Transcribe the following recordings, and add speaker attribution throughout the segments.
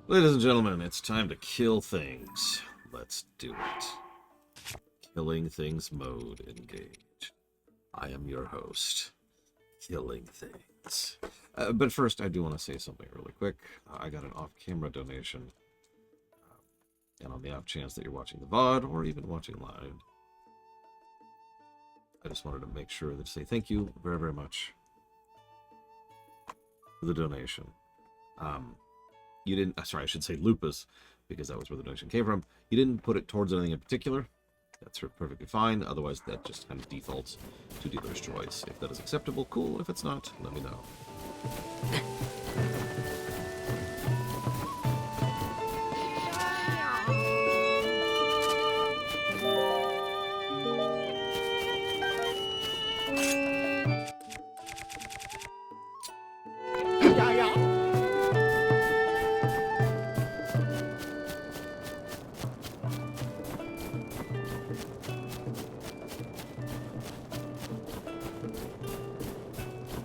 Speaker 1: Ladies and gentlemen, it's time to kill things. Let's do it. Killing things mode engage. I am your host. Killing things. But first, I do want to say something really quick. I got an off-camera donation. And on the off chance that you're watching the VOD or even watching live, I just wanted to make sure to say thank you very, very much for the donation. You didn't, sorry, I should say Lupus, because that was where the donation came from. You didn't put it towards anything in particular. That's perfectly fine. Otherwise, that just kind of defaults to dealer's choice. If that is acceptable, cool. If it's not, let me know.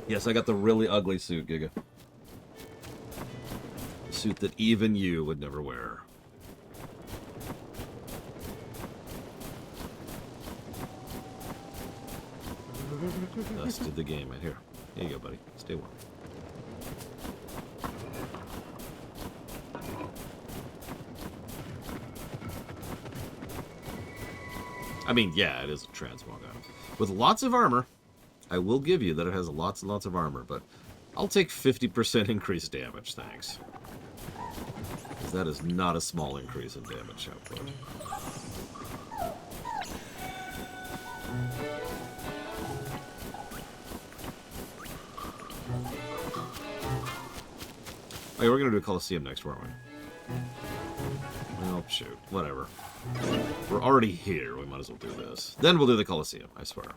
Speaker 1: Yes, I got the really ugly suit, Giga. The suit that even you would never wear. Thus did the game. Here you go, buddy. Stay warm. I mean, yeah, it is a transmog item. With lots of armor. I will give you that it has lots and lots of armor, but I'll take 50% increased damage, thanks. Because that is not a small increase in damage output. Oh, yeah, we're going to do a Coliseum next, weren't we? Well, shoot. Whatever. We're already here. We might as well do this. Then we'll do the Coliseum, I swear.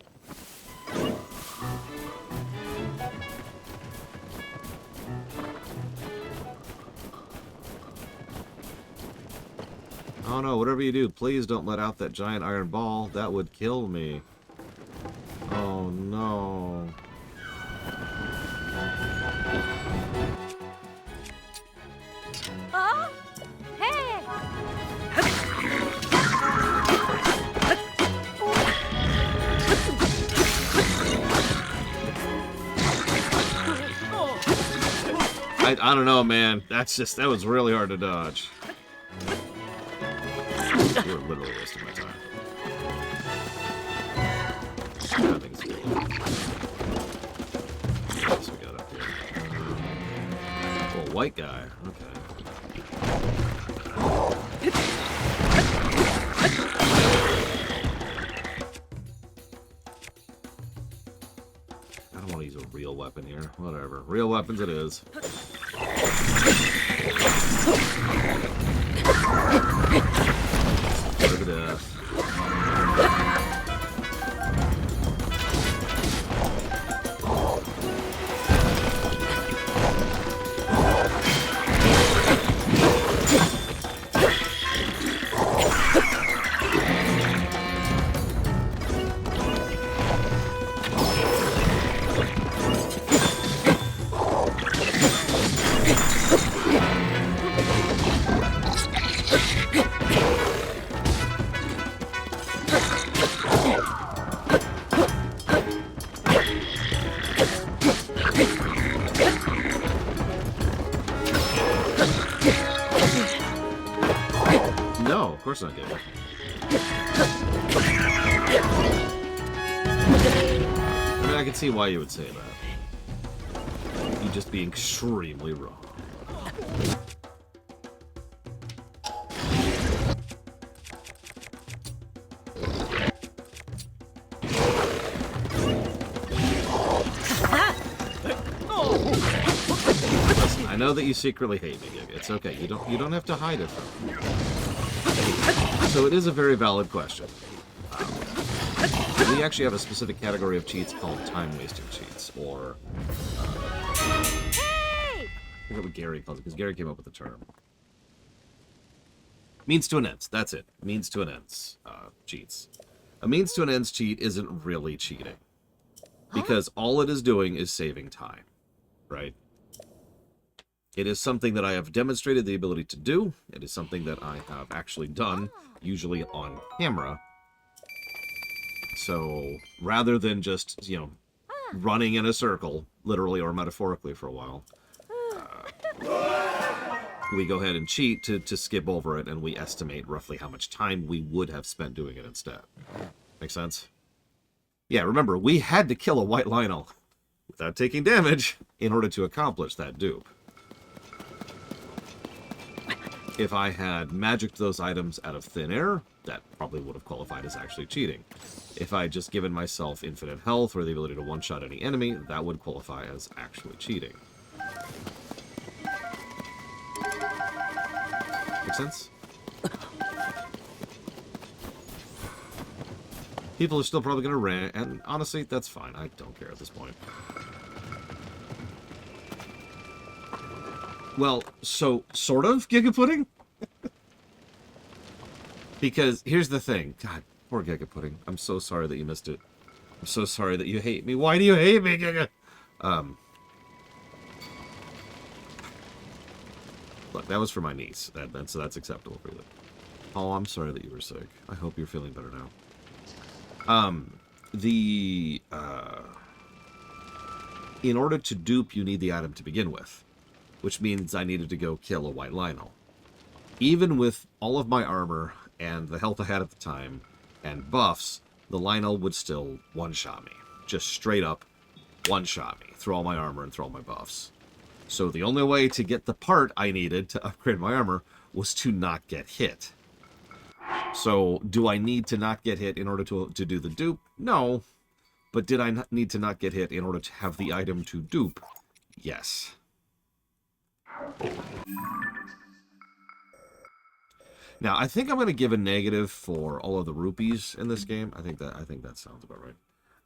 Speaker 1: Oh no, whatever you do, please don't let out that giant iron ball. That would kill me. Oh no.
Speaker 2: Oh, hey!
Speaker 1: I don't know, man. That was really hard to dodge. You were literally wasting my time. I think it's good. What else we got up here? Oh, white guy. Okay. I don't want to use a real weapon here. Whatever. Real weapons it is. Look at that. No, of course not getting it. I mean, I can see why you would say that. You'd just be extremely wrong. Listen, I know that you secretly hate me, Giga. It's okay. You don't have to hide it from me. So it is a very valid question. We actually have a specific category of cheats called time-wasting cheats, or I forget what Gary calls it, because Gary came up with the term. Means to an ends. That's it. Means to an ends cheats. A means to an ends cheat isn't really cheating, because all it is doing is saving time, right? It is something that I have demonstrated the ability to do. It is something that I have actually done, usually on camera. So rather than just, running in a circle, literally or metaphorically for a while, we go ahead and cheat to skip over it, and we estimate roughly how much time we would have spent doing it instead. Make sense? Yeah, remember, we had to kill a white Lionel without taking damage in order to accomplish that dupe. If I had magicked those items out of thin air, that probably would have qualified as actually cheating. If I had just given myself infinite health or the ability to one-shot any enemy, that would qualify as actually cheating. Make sense? People are still probably going to rant, and honestly, that's fine. I don't care at this point. Well, so, sort of, Giga Pudding? Because, here's the thing. God, poor Giga Pudding. I'm so sorry that you missed it. I'm so sorry that you hate me. Why do you hate me, Giga? Look, that was for my niece. So that's acceptable for you. Oh, I'm sorry that you were sick. I hope you're feeling better now. In order to dupe, you need the item to begin with, which means I needed to go kill a white Lionel. Even with all of my armor and the health I had at the time and buffs, the Lionel would still one-shot me. Just straight up one-shot me through all my armor and through all my buffs. So the only way to get the part I needed to upgrade my armor was to not get hit. So, do I need to not get hit in order to do the dupe? No. But did I need to not get hit in order to have the item to dupe? Yes. Now, I think I'm going to give a negative for all of the rupees in this game. I think that sounds about right.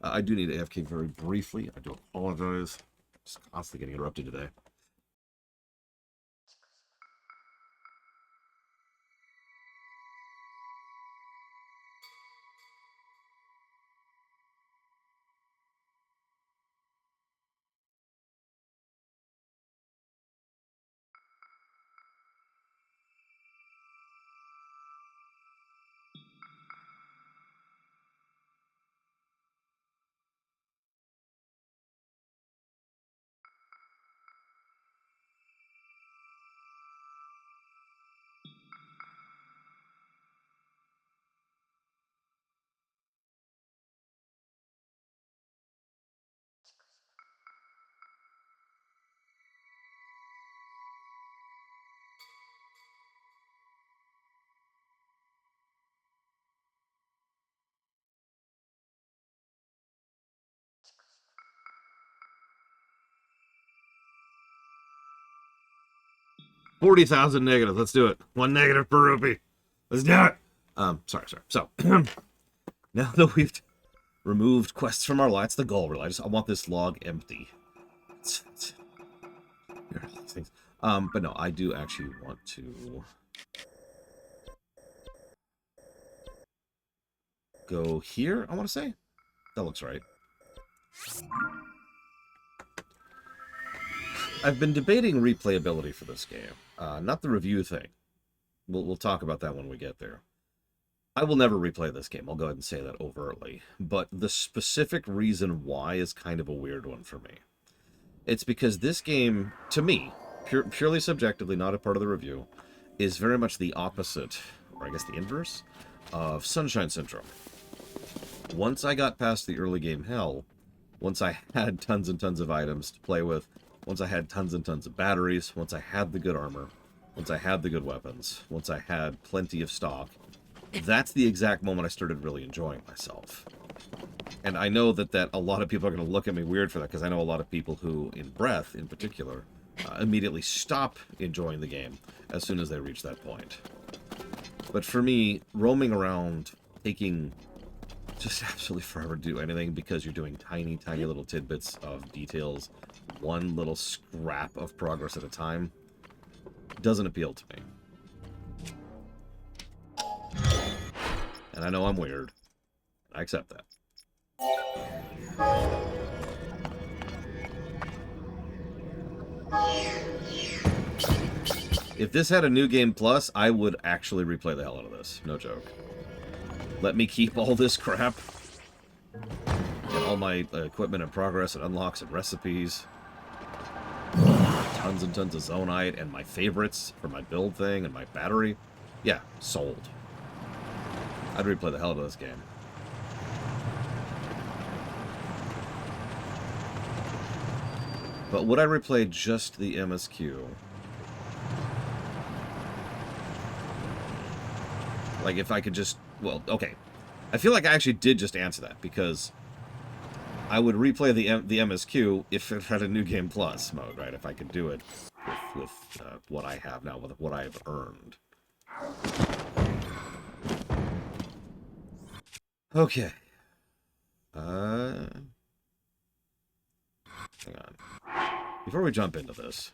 Speaker 1: I do need to AFK very briefly. I do apologize. Just constantly getting interrupted today. $40,000 negative. Let's do it. 1 negative per rupee. Let's do it. Sorry. So, now that we've removed quests from our lives, the goal, really. I want this log empty. But no, I do actually want to go here, I want to say. That looks right. I've been debating replayability for this game. Not the review thing. We'll talk about that when we get there. I will never replay this game. I'll go ahead and say that overtly. But the specific reason why is kind of a weird one for me. It's because this game, to me, purely subjectively, not a part of the review, is very much the opposite, or I guess the inverse, of Sunshine Syndrome. Once I got past the early game hell, once I had tons and tons of items to play with, once I had tons and tons of batteries, once I had the good armor, once I had the good weapons, once I had plenty of stock, that's the exact moment I started really enjoying myself. And I know that a lot of people are going to look at me weird for that, because I know a lot of people who, in Breath in particular, immediately stop enjoying the game as soon as they reach that point. But for me, roaming around, taking just absolutely forever to do anything because you're doing tiny, tiny little tidbits of details, one little scrap of progress at a time, doesn't appeal to me. And I know I'm weird. I accept that. If this had a New Game Plus, I would actually replay the hell out of this. No joke. Let me keep all this crap. And all my equipment and progress and unlocks and recipes. Tons and tons of Zonite and my favorites for my build thing and my battery. Yeah, sold. I'd replay the hell out of this game. But would I replay just the MSQ? Like, if I could just... Well, okay. I feel like I actually did just answer that, because I would replay the MSQ if it had a New Game Plus mode, right? If I could do it with what I have now, with what I've earned. Okay. Hang on. Before we jump into this,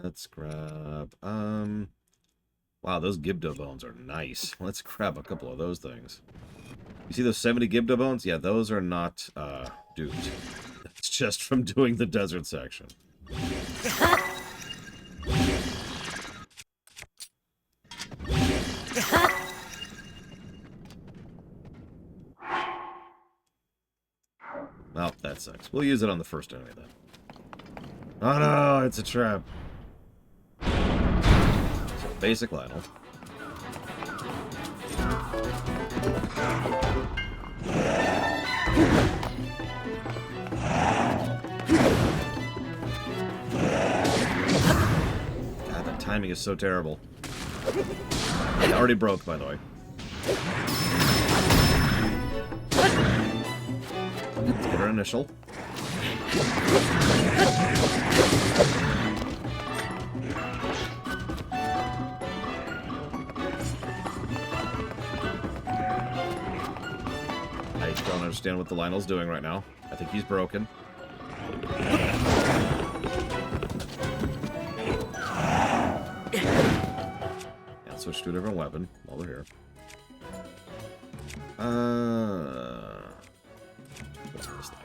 Speaker 1: let's grab, wow, those Gibdo bones are nice. Let's grab a couple of those things. You see those 70 Gibdo bones? Yeah, those are not, duped. It's just from doing the desert section. Well, that sucks. We'll use it on the first enemy then. Oh no, it's a trap. So, basic Lionel. God, that timing is so terrible. It already broke, by the way. Get her initial. I don't understand what the Lionel's doing right now. I think he's broken. And switch to a different weapon while we're here. What's this thing?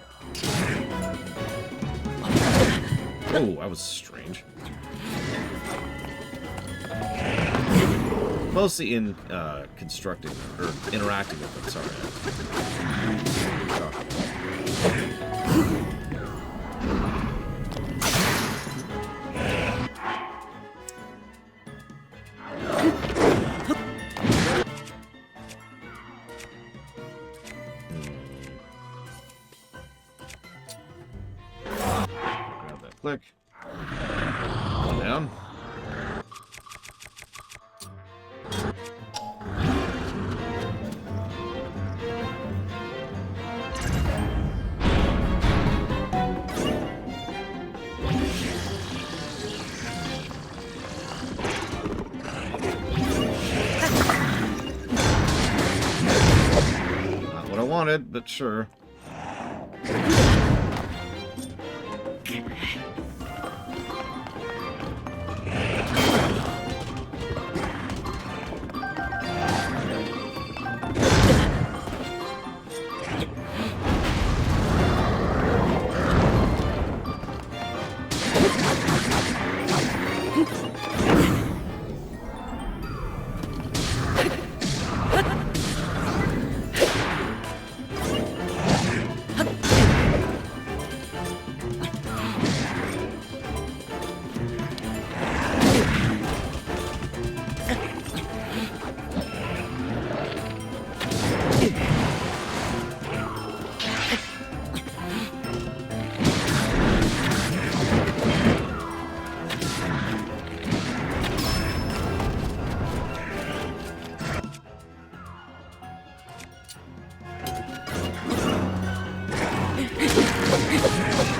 Speaker 1: Oh, that was strange. Mostly in constructing or interacting with them. Sorry. Grab that click. One down. Not what I wanted, but sure.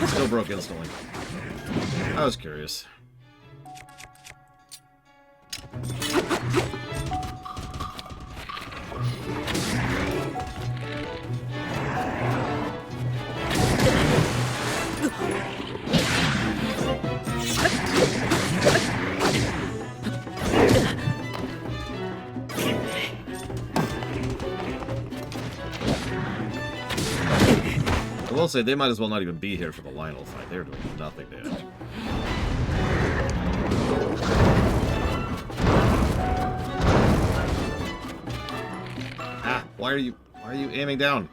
Speaker 1: Still broke instantly. I was curious. I will say, they might as well not even be here for the Lionel fight. They're doing nothing damage. Why are you aiming down?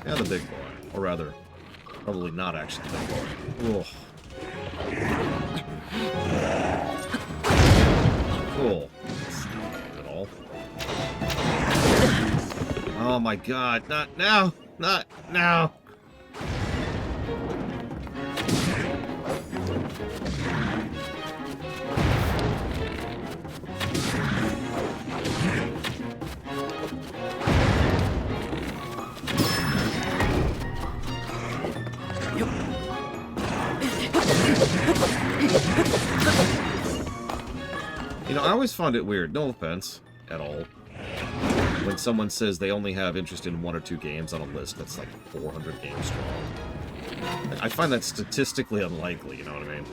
Speaker 1: Yeah, the big boy. Or rather, probably not actually the big boy. Ugh. Cool. That's not good at all. Oh my god, not now! Not now! You know, I always found it weird, no offense at all, when someone says they only have interest in 1 or 2 games on a list that's like 400 games strong. I find that statistically unlikely, you know what I mean?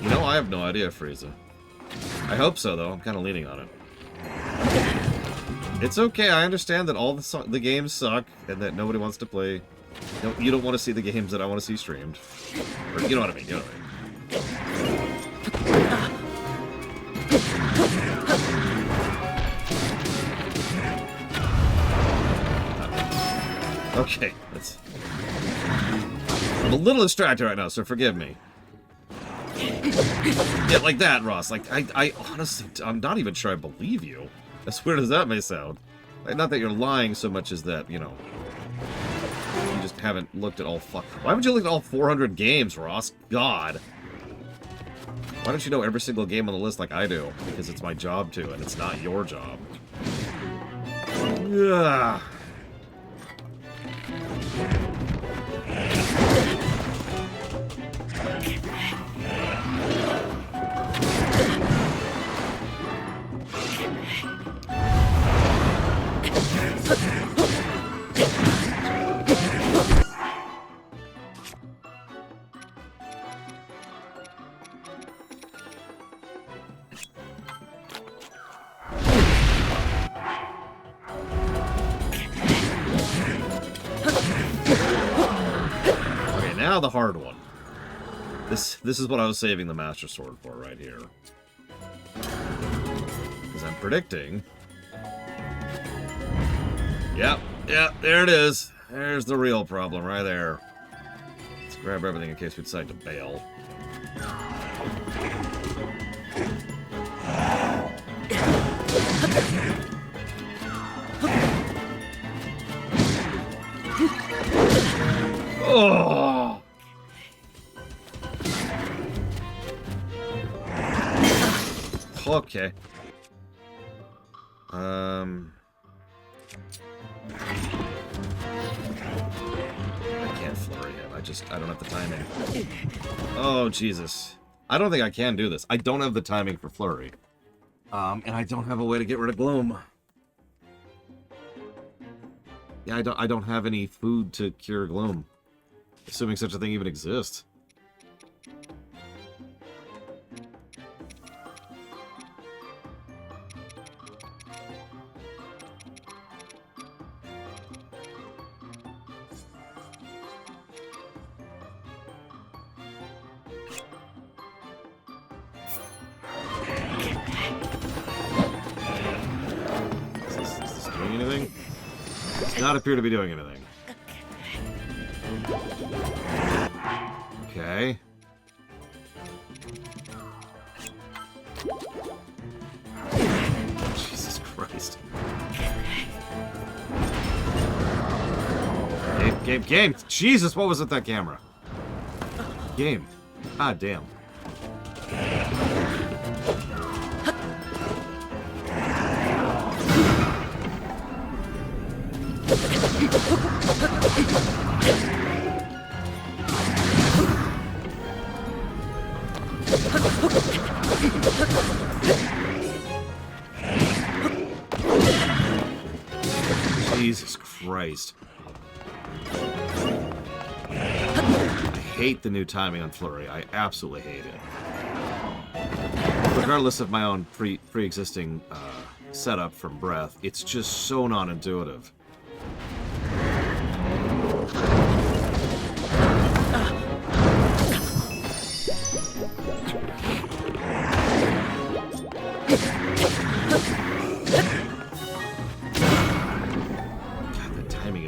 Speaker 1: You know, I have no idea, Frieza. I hope so, though. I'm kind of leaning on it. It's okay, I understand that all the games suck, and that nobody wants to play. No, you don't want to see the games that I want to see streamed. Or, you know what I mean, you know what I mean. Okay, that's... I'm a little distracted right now, so forgive me. Yeah, like that, Ross. Like, I honestly, I'm not even sure I believe you. As weird as that may sound. Like, not that you're lying so much as that, you know, you just haven't looked at all Why haven't you looked at all 400 games, Ross? God. Why don't you know every single game on the list like I do? Because it's my job to, and it's not your job. Ugh. Now the hard one. This is what I was saving the Master Sword for right here. Because I'm predicting... Yep, there it is. There's the real problem right there. Let's grab everything in case we decide to bail. Oh! Okay. I can't flurry him. I don't have the timing. Oh, Jesus. I don't think I can do this. I don't have the timing for flurry. And I don't have a way to get rid of gloom. Yeah, I don't have any food to cure gloom. Assuming such a thing even exists. Is this doing anything? Does not appear to be doing anything. Okay. Game! Jesus, what was with that camera? Game. Ah, damn. Jesus Christ. I hate the new timing on Flurry. I absolutely hate it. Regardless of my own pre-existing setup from Breath, it's just so non-intuitive.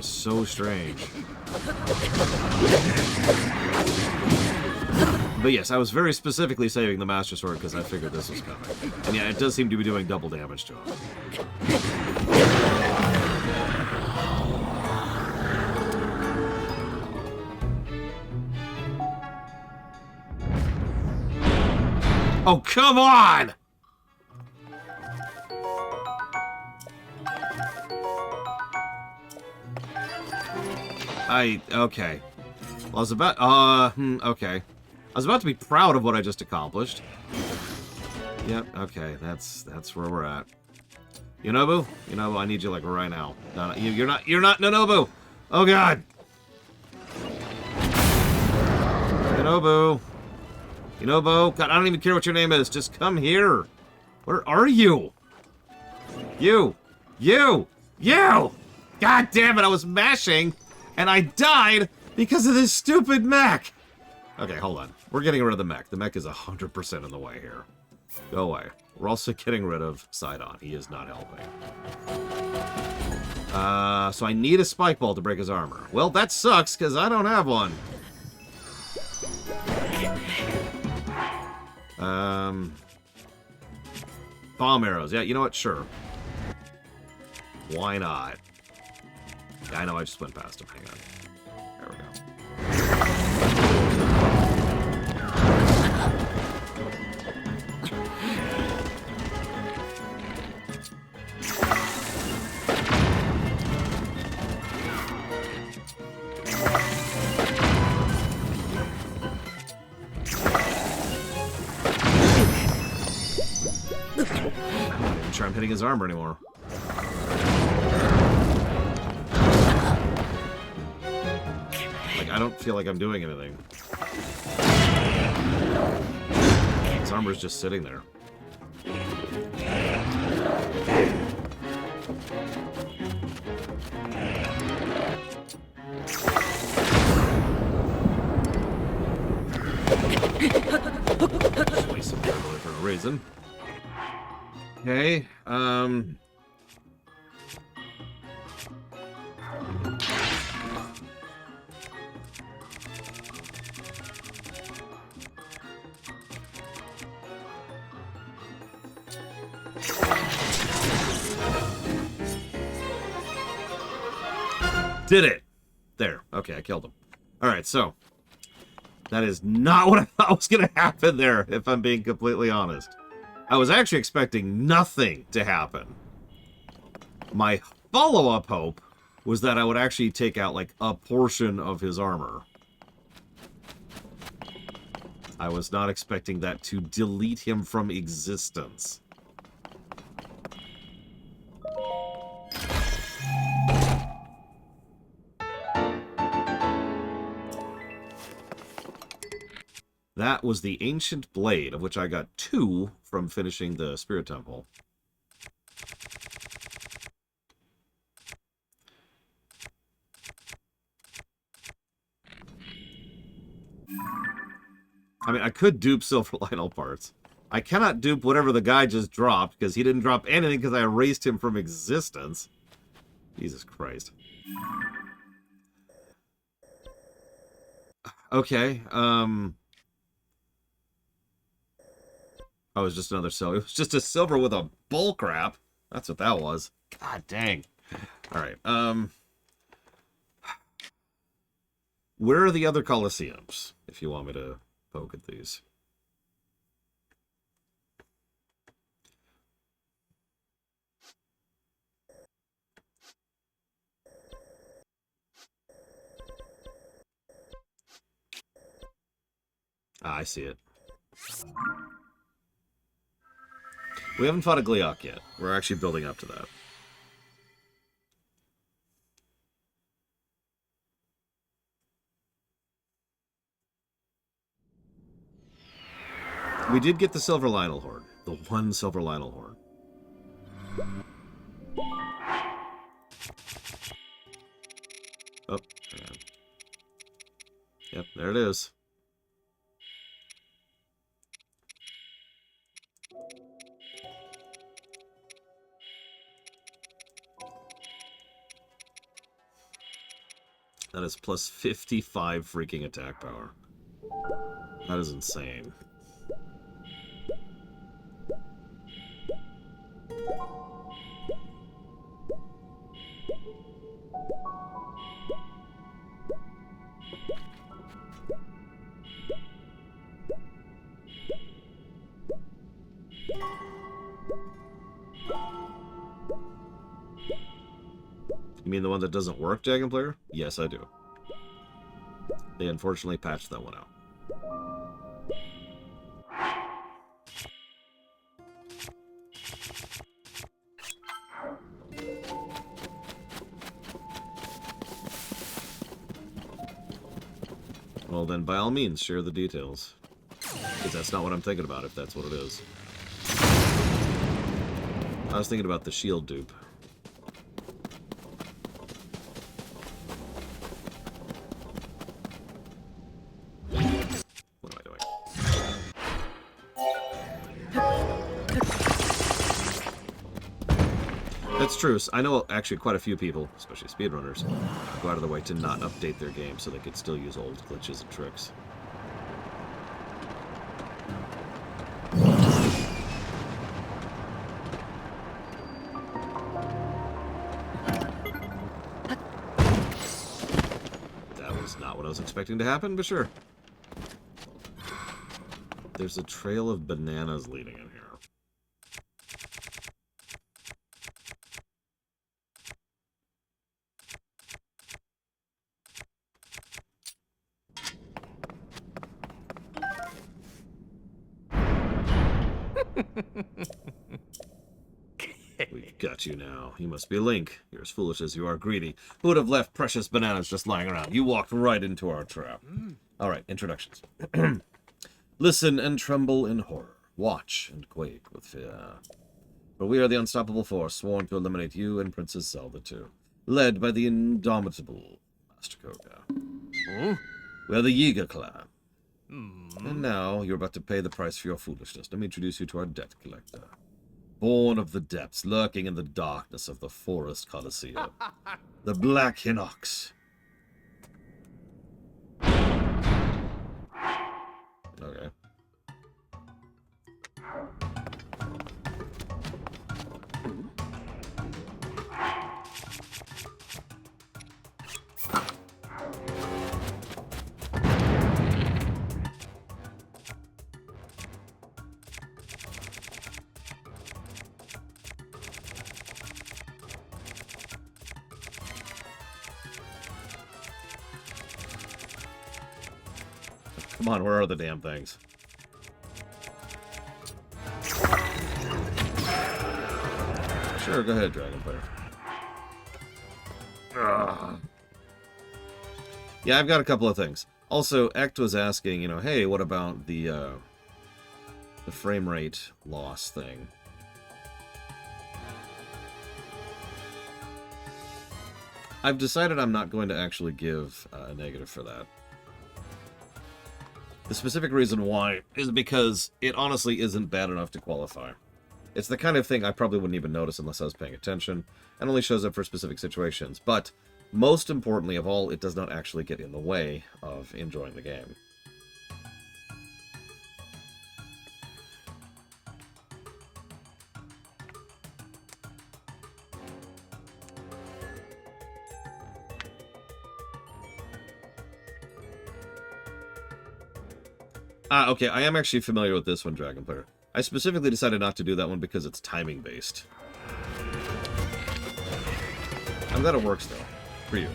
Speaker 1: So strange. But yes, I was very specifically saving the Master Sword because I figured this was coming. And yeah, it does seem to be doing double damage to him. Oh, come on! Okay. Well, I was about, okay. I was about to be proud of what I just accomplished. Yep, okay, that's where we're at. Yonobu? Yonobu, I need you, like, right now. No, you're not Yonobu! Oh, God! Yonobu! Yonobu! God, I don't even care what your name is, just come here! Where are you? You! God damn it, I was mashing! And I died because of this stupid mech! Okay, hold on. We're getting rid of the mech. The mech is 100% in the way here. Go away. We're also getting rid of Sidon. He is not helping. So I need a spike ball to break his armor. Well, that sucks, because I don't have one. Bomb arrows. Yeah, you know what? Sure. Why not? Yeah, I know, I just went past him. Hang on. There we go. I'm not even sure I'm hitting his armor anymore. I don't feel like I'm doing anything. His armor's just sitting there. Just waste some paranoia for no reason. Okay, did it! There. Okay, I killed him. Alright, so. That is not what I thought was going to happen there, if I'm being completely honest. I was actually expecting nothing to happen. My follow-up hope was that I would actually take out, like, a portion of his armor. I was not expecting that to delete him from existence. That was the Ancient Blade, of which I got 2 from finishing the Spirit Temple. I mean, I could dupe Silver Lionel parts. I cannot dupe whatever the guy just dropped, because he didn't drop anything because I erased him from existence. Jesus Christ. Okay, Oh, it was just another silver. It was just a silver with a bull crap. That's what that was. God dang. Alright, Where are the other Colosseums, if you want me to poke at these? Ah, I see it. We haven't fought a Gleeok yet. We're actually building up to that. We did get the Silver Lionel Horn. The one Silver Lionel Horn. Oh, man. Yep, there it is. That is plus 55 freaking attack power. That is insane. You mean the one that doesn't work, Dragon Player? Yes, I do. They unfortunately patched that one out. Well, then, by all means, share the details. Because that's not what I'm thinking about, if that's what it is. I was thinking about the shield dupe. What am I doing? That's true. I know actually quite a few people, especially speedrunners, go out of the way to not update their game so they could still use old glitches and tricks. That was not what I was expecting to happen, but sure. There's a trail of bananas leading in here. We've got you now. You must be Link. You're as foolish as you are greedy. Who would have left precious bananas just lying around? You walked right into our trap. All right, introductions. Listen and tremble in horror. Watch and quake with fear. For we are the unstoppable force, sworn to eliminate you and Princess Zelda too. Led by the indomitable Master Koga. We are the Yiga clan. And now, you're about to pay the price for your foolishness. Let me introduce you to our debt collector. Born of the depths, lurking in the darkness of the forest Colosseum. The Black Hinox. Okay. Come on, where are the damn things? Sure, go ahead, Dragon Player. Yeah, I've got a couple of things. Also, Ect was asking, you know, hey, what about the frame rate loss thing? I've decided I'm not going to actually give a negative for that. The specific reason why is because it honestly isn't bad enough to qualify. It's the kind of thing I probably wouldn't even notice unless I was paying attention, and only shows up for specific situations. But, most importantly of all, it does not actually get in the way of enjoying the game. Ah, okay, I am actually familiar with this one, Dragon Player. I specifically decided not to do that one because it's timing-based. I'm glad it works, though. For you.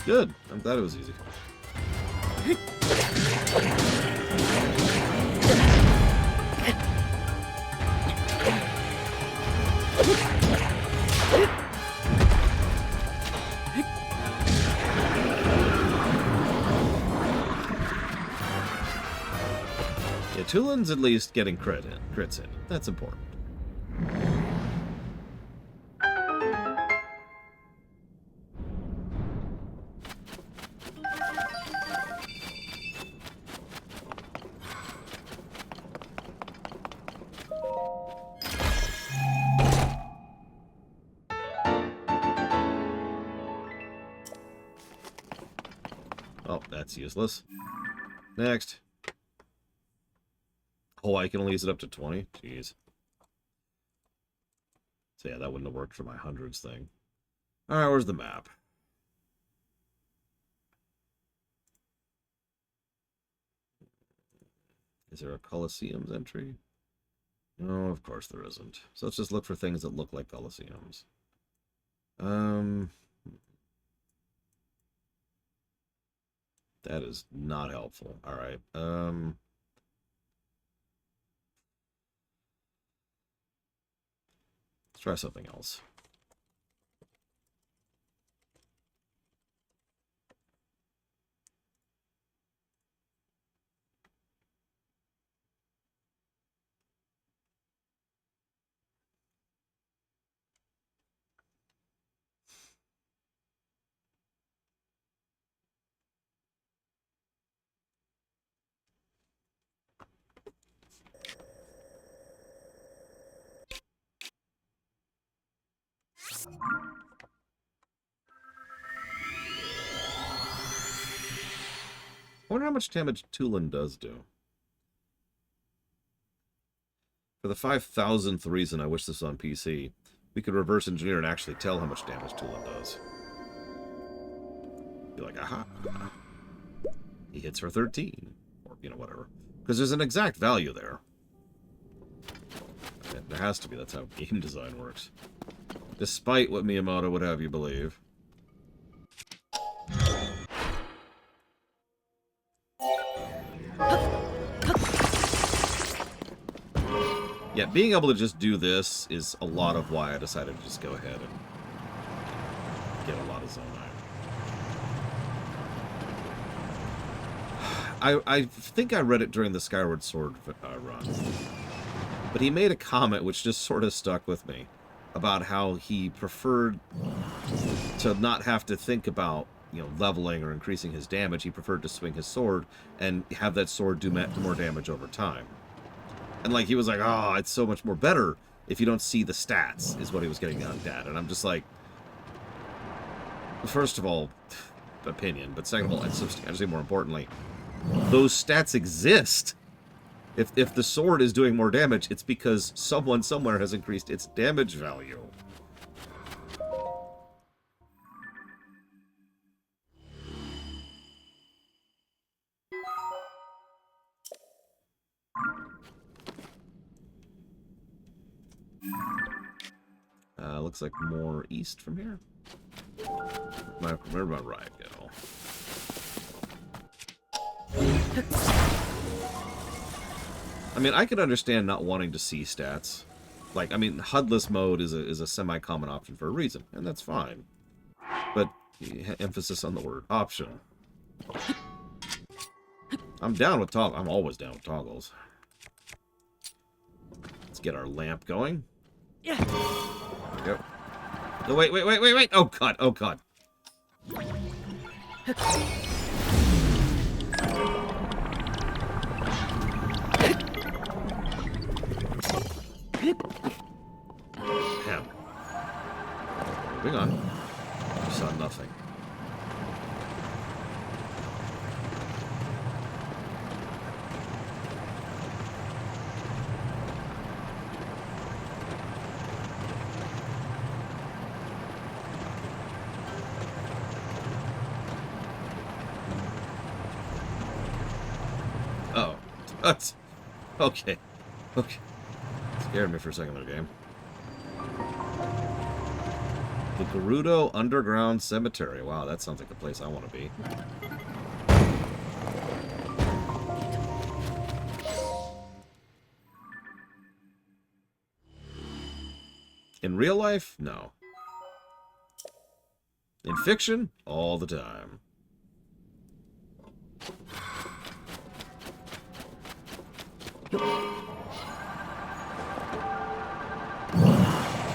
Speaker 1: Good. I'm glad it was easy. Yeah, Tulin's at least getting crits in. That's important. Oh, that's useless. Next. Oh, I can only use it up to 20? Jeez. So yeah, that wouldn't have worked for my hundreds thing. Alright, where's the map? Is there a Colosseum's entry? No, of course there isn't. So let's just look for things that look like Colosseums. That is not helpful. Alright, let's try something else. I wonder how much damage Tulin does do. For the 5,000th reason I wish this was on PC, we could reverse engineer and actually tell how much damage Tulin does. Be like, aha. He hits for 13. Or, you know, whatever. Because there's an exact value there. There has to be. That's how game design works. Despite what Miyamoto would have you believe. Yeah, being able to just do this is a lot of why I decided to just go ahead and get a lot of Zonai. I think I read it during the Skyward Sword run. But he made a comment which just sort of stuck with me about how he preferred to not have to think about, you know, leveling or increasing his damage. He preferred to swing his sword and have that sword do more damage over time. And, like, he was like, oh, it's so much more better if you don't see the stats, is what he was getting at. And I'm just like, first of all, opinion, but second of all, and substantially more importantly, those stats exist. If the sword is doing more damage, it's because someone somewhere has increased its damage value. Looks like more east from here. Where did my ride go? I mean, I could understand not wanting to see stats. Like, I mean, HUD-less mode is a semi-common option for a reason, and that's fine. But emphasis on the word option. I'm down with toggles. I'm always down with toggles. Let's get our lamp going. Yeah. There we go. No, wait. Oh, God. Oh, God. Him. Moving on. You saw nothing. Oh. That's... Okay. Okay. Scared me for a second there, game. The Gerudo Underground Cemetery. Wow, that sounds like the place I want to be. In real life? No. In fiction? All the time.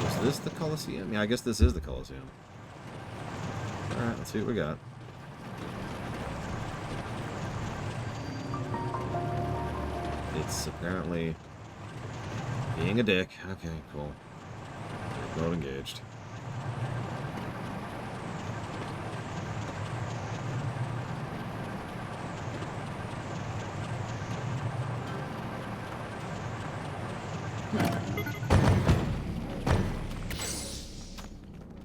Speaker 1: Is this the Colosseum? Yeah, I guess this is the Colosseum. Alright, let's see what we got. It's apparently being a dick. Okay, cool. Mode engaged.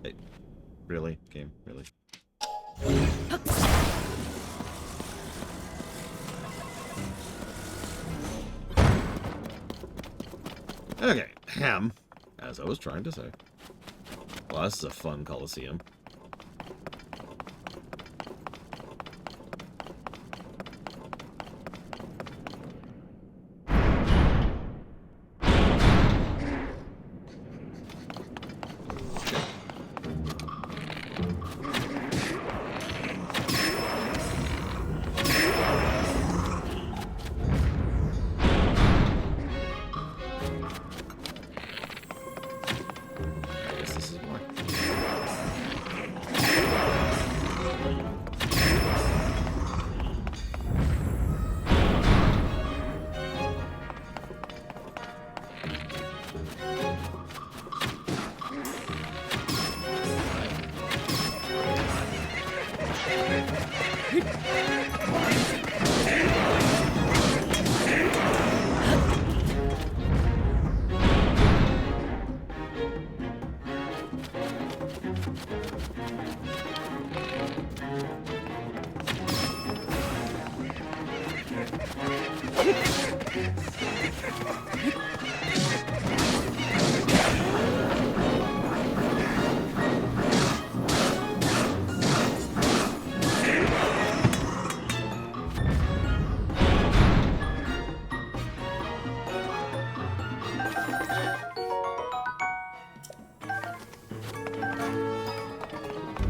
Speaker 1: Hey, really? Game? Really? Okay, ham. As I was trying to say. Well, this is a fun Coliseum.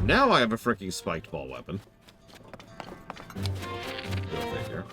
Speaker 1: Now I have a freaking spiked ball weapon. Go figure.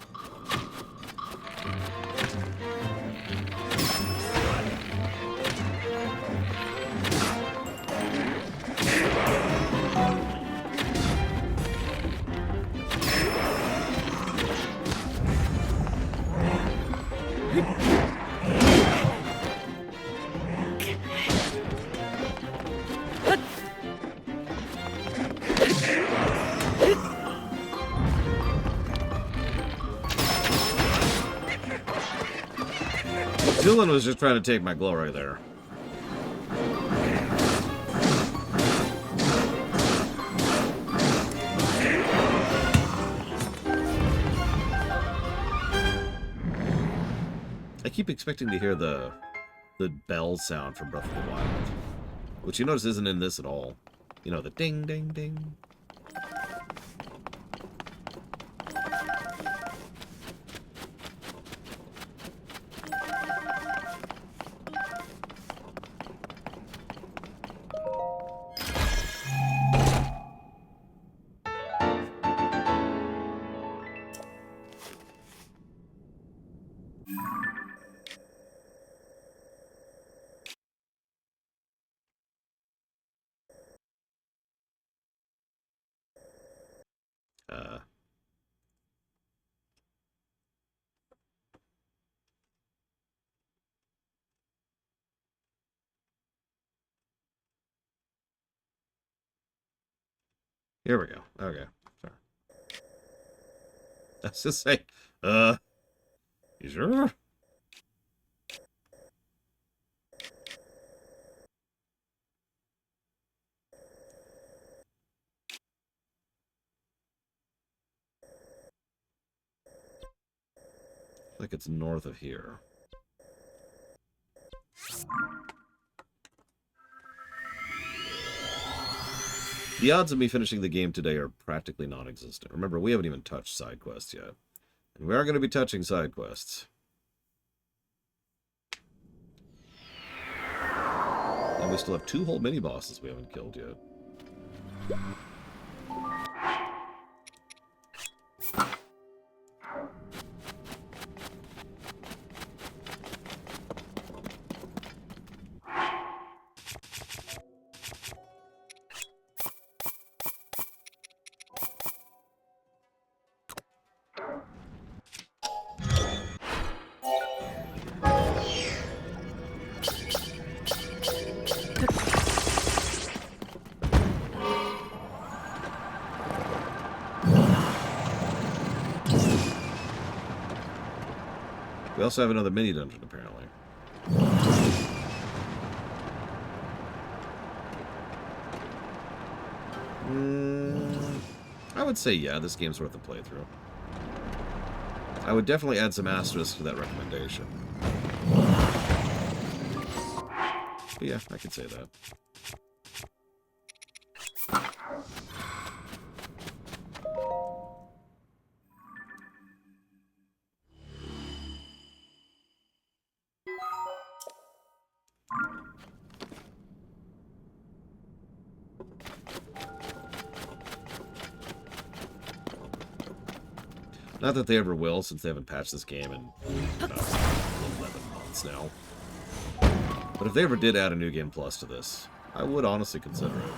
Speaker 1: Dylan was just trying to take my glory there. I keep expecting to hear the bell sound from Breath of the Wild, which you notice isn't in this at all. You know, the ding, ding, ding. Here we go. Okay. Sorry. Let's just say, you sure? Like it's north of here. The odds of me finishing the game today are practically non-existent. Remember, we haven't even touched side quests yet. And we are going to be touching side quests. And we still have 2 whole mini-bosses we haven't killed yet. We also have another mini-dungeon, apparently. I would say, yeah, this game's worth a playthrough. I would definitely add some asterisks to that recommendation. But yeah, I could say that. Not that they ever will, since they haven't patched this game in 11 months now. But if they ever did add a New Game Plus to this, I would honestly consider it.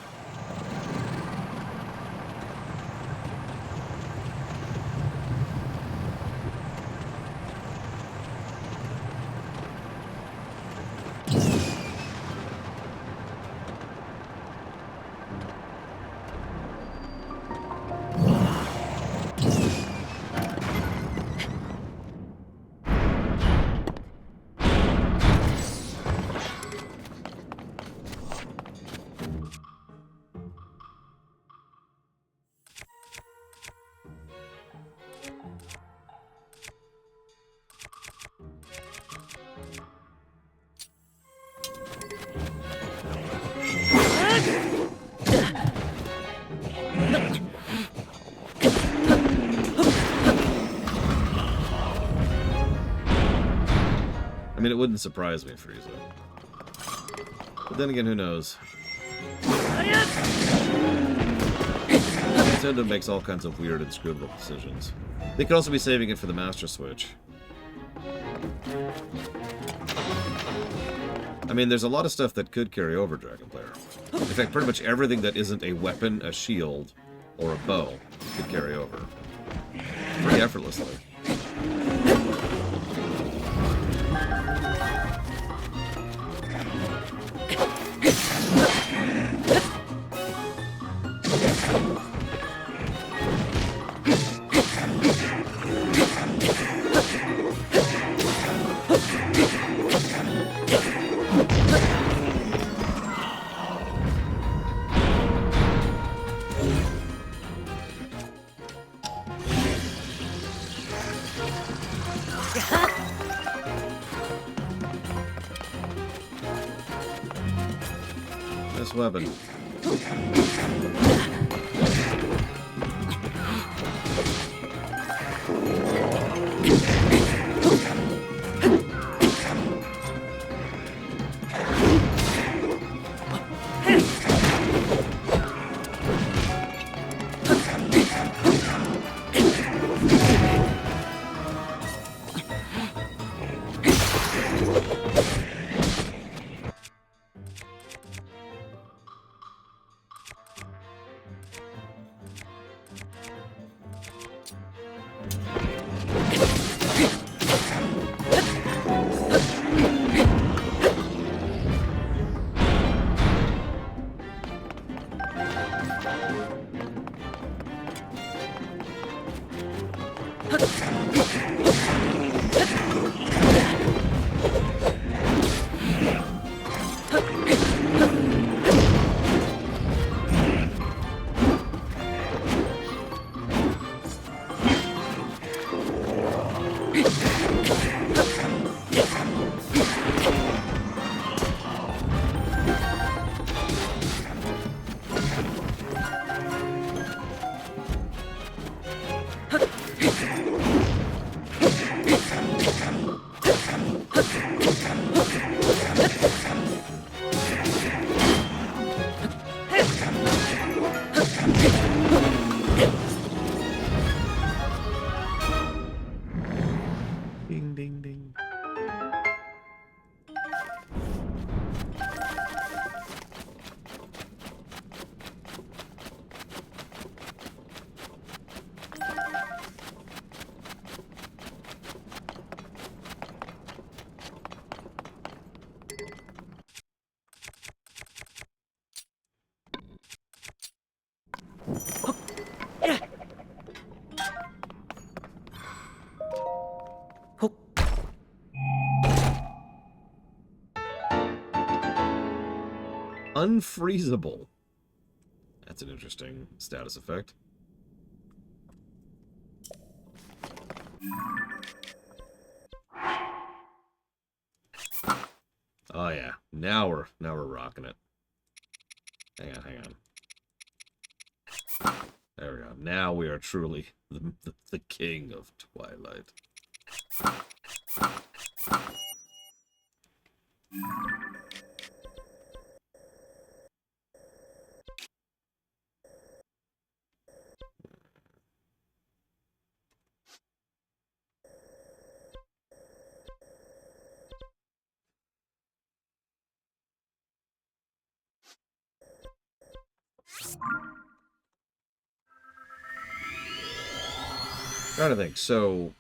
Speaker 1: I mean, it wouldn't surprise me, Frieza. But then again, who knows? Nintendo makes all kinds of weird and screwable decisions. They could also be saving it for the Master Switch. I mean, there's a lot of stuff that could carry over Dragon Player. In fact, pretty much everything that isn't a weapon, a shield, or a bow could carry over. Pretty effortlessly. This weapon. Ding, ding, ding. Unfreezable. That's an interesting status effect. Oh yeah, now we're rocking it. Hang on. There we go. Now we are truly the king of Twilight. Trying to think. So,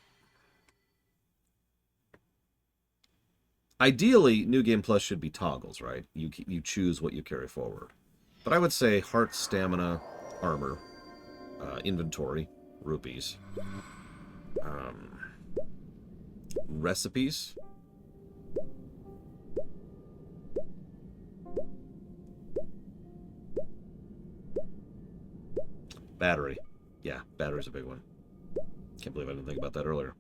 Speaker 1: ideally, New Game Plus should be toggles, right? You choose what you carry forward. But I would say heart, stamina, armor, inventory, rupees, recipes. Battery. Yeah, battery's a big one. Can't believe I didn't think about that earlier.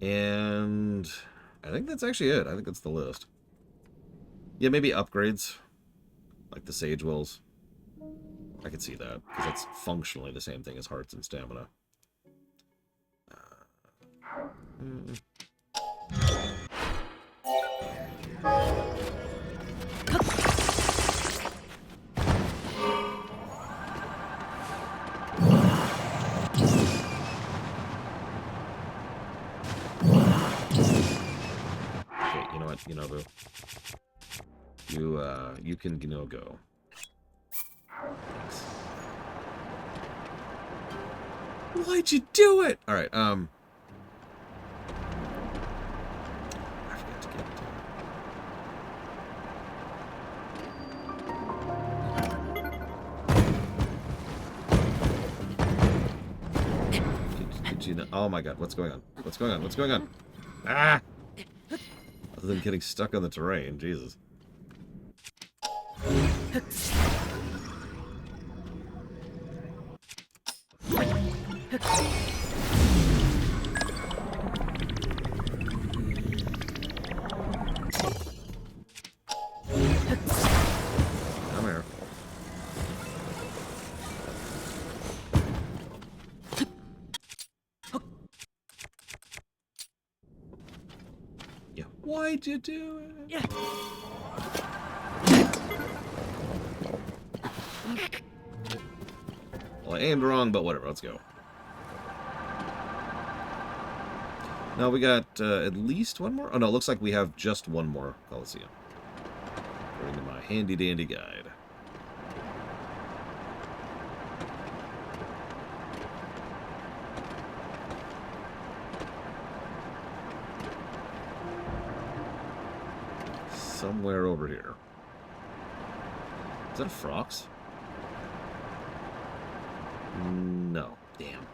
Speaker 1: And I think that's actually it. I think that's the list. Yeah, maybe upgrades. Like the Sage Wills. I could see that, because that's functionally the same thing as hearts and stamina. Okay, you know what? You know, Boo. You can, go. Thanks. Why'd you do it? Alright, I forgot to get it. Could you know? Oh my god, what's going on? What's going on? What's going on? Ah! Other than getting stuck on the terrain, Jesus. Come here. Yeah. Why'd you do it? Yeah. Well, I aimed wrong, but whatever. Let's go. Now we got at least one more. Oh no, it looks like we have just one more Coliseum. According to my handy-dandy guide. Somewhere over here. Is that a Frox? No. Damn.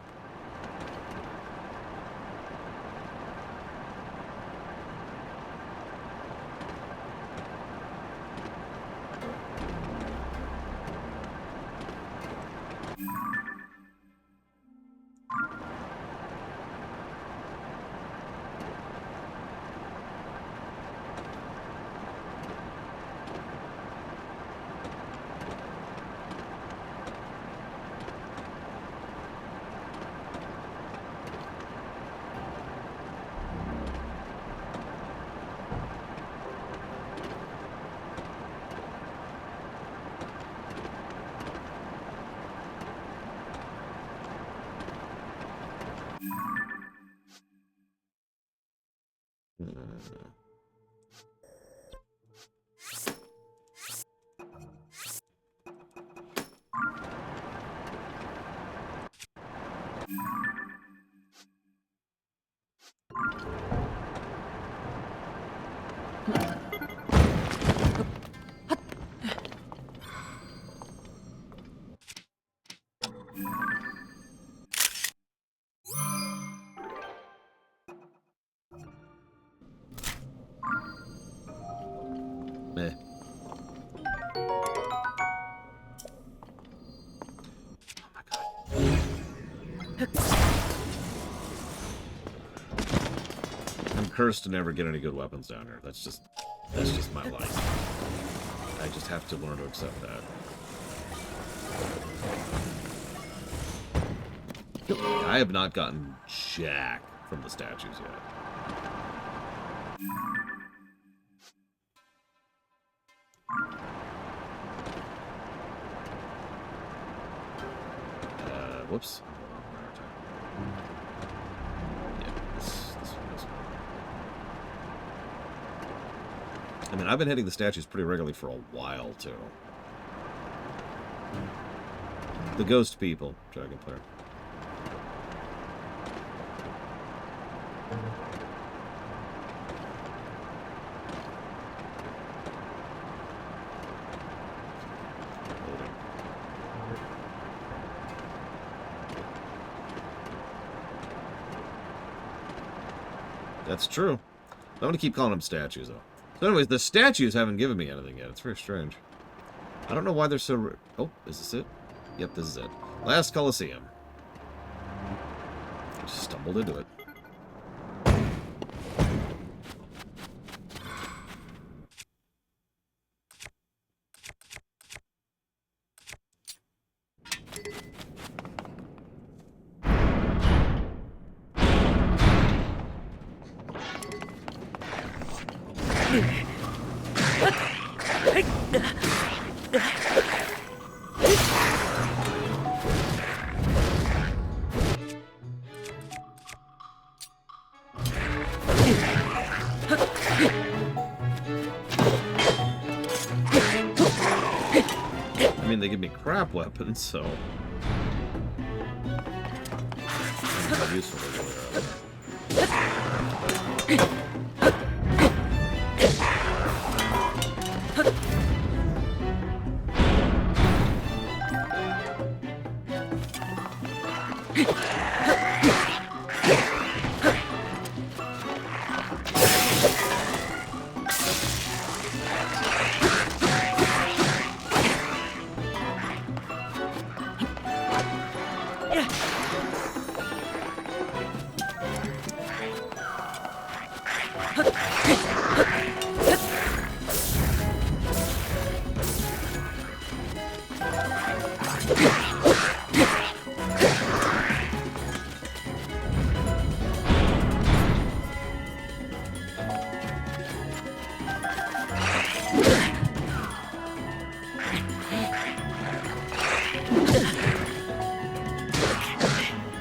Speaker 1: Meh. Oh my god. I'm cursed to never get any good weapons down here. That's just my life. I just have to learn to accept that. I have not gotten jack from the statues yet. Whoops. Yeah, this. I mean, I've been hitting the statues pretty regularly for a while, too. The ghost people, Dragon Player. That's true. I'm going to keep calling them statues, though. So anyways, the statues haven't given me anything yet. It's very strange. I don't know why they're so... Oh, is this it? Yep, this is it. Last Colosseum. I just stumbled into it. I mean, they give me crap weapons, so... How useful they really are.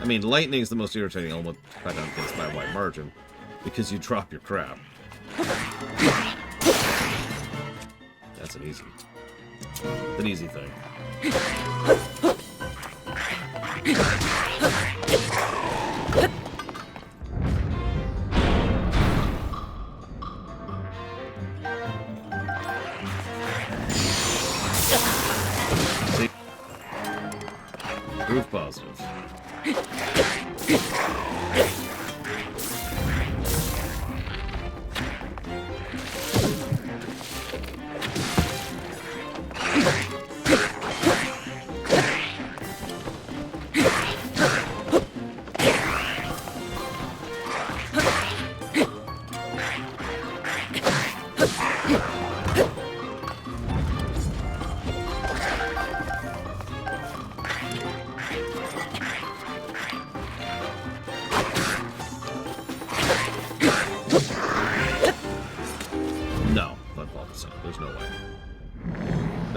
Speaker 1: I mean, lightning is the most irritating element to fight out against by a wide margin, because you drop your crap. That's an easy thing. See? Proof positive.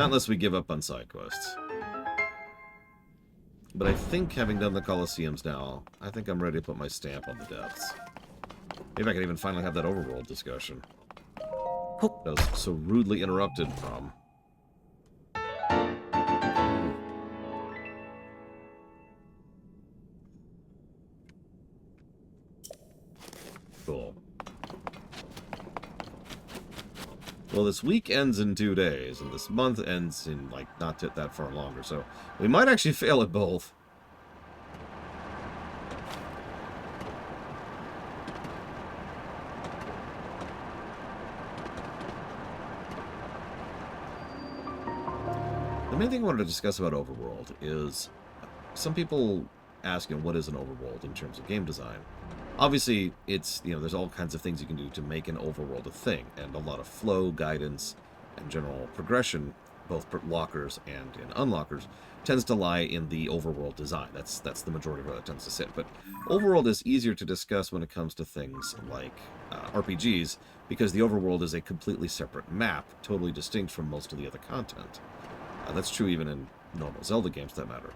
Speaker 1: Not unless we give up on side quests. But I think, having done the Colosseums now, I think I'm ready to put my stamp on the depths. Maybe I could even finally have that overworld discussion that I was so rudely interrupted from. Cool. Well, this week ends in 2 days, and this month ends in, like, not that far longer, so we might actually fail at both. The main thing I wanted to discuss about Overworld is some people ask, what is an overworld in terms of game design? Obviously, it's, there's all kinds of things you can do to make an overworld a thing, and a lot of flow, guidance, and general progression, both lockers and in unlockers, tends to lie in the overworld design. That's the majority of where it tends to sit. But overworld is easier to discuss when it comes to things like RPGs, because the overworld is a completely separate map, totally distinct from most of the other content. That's true even in normal Zelda games, for that matter.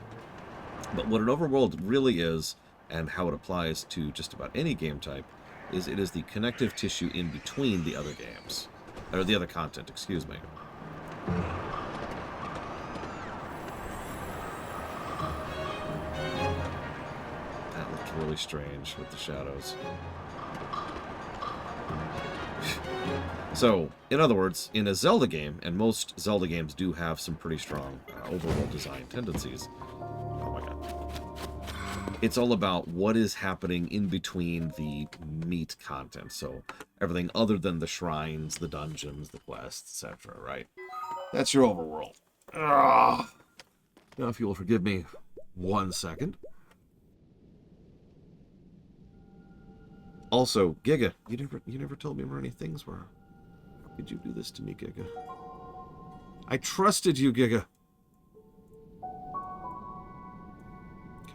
Speaker 1: But what an overworld really is, and how it applies to just about any game type, is it is the connective tissue in between the other games. Or the other content, excuse me. That looked really strange with the shadows. So, in other words, in a Zelda game, and most Zelda games do have some pretty strong overworld design tendencies. Oh my god. It's all about what is happening in between the meat content. So, everything other than the shrines, the dungeons, the quests, etc., right? That's your overworld. Ugh. Now, if you will forgive me 1 second. Also, Giga, you never told me where any things were. How could you do this to me, Giga? I trusted you, Giga.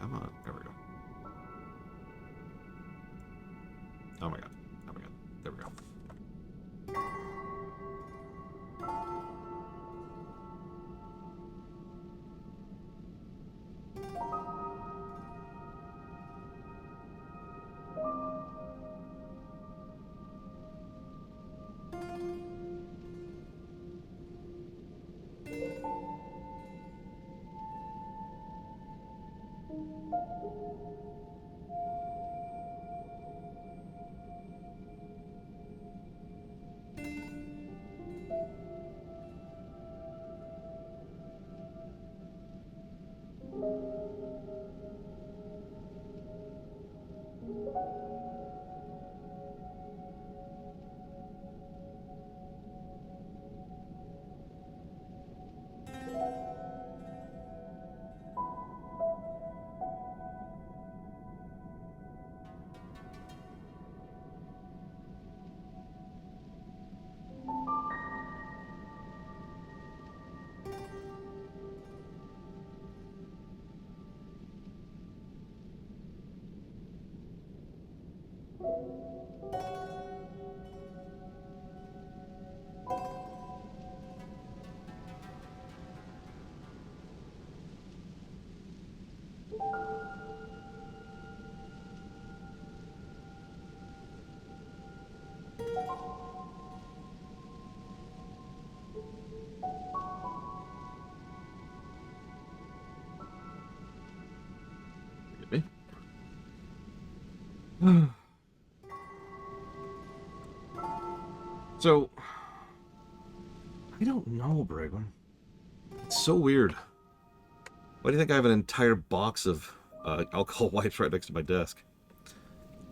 Speaker 1: Come on, there we go. Oh my god, oh my god, there we go. So, I don't know, Bragwin. It's so weird. Why do you think I have an entire box of alcohol wipes right next to my desk?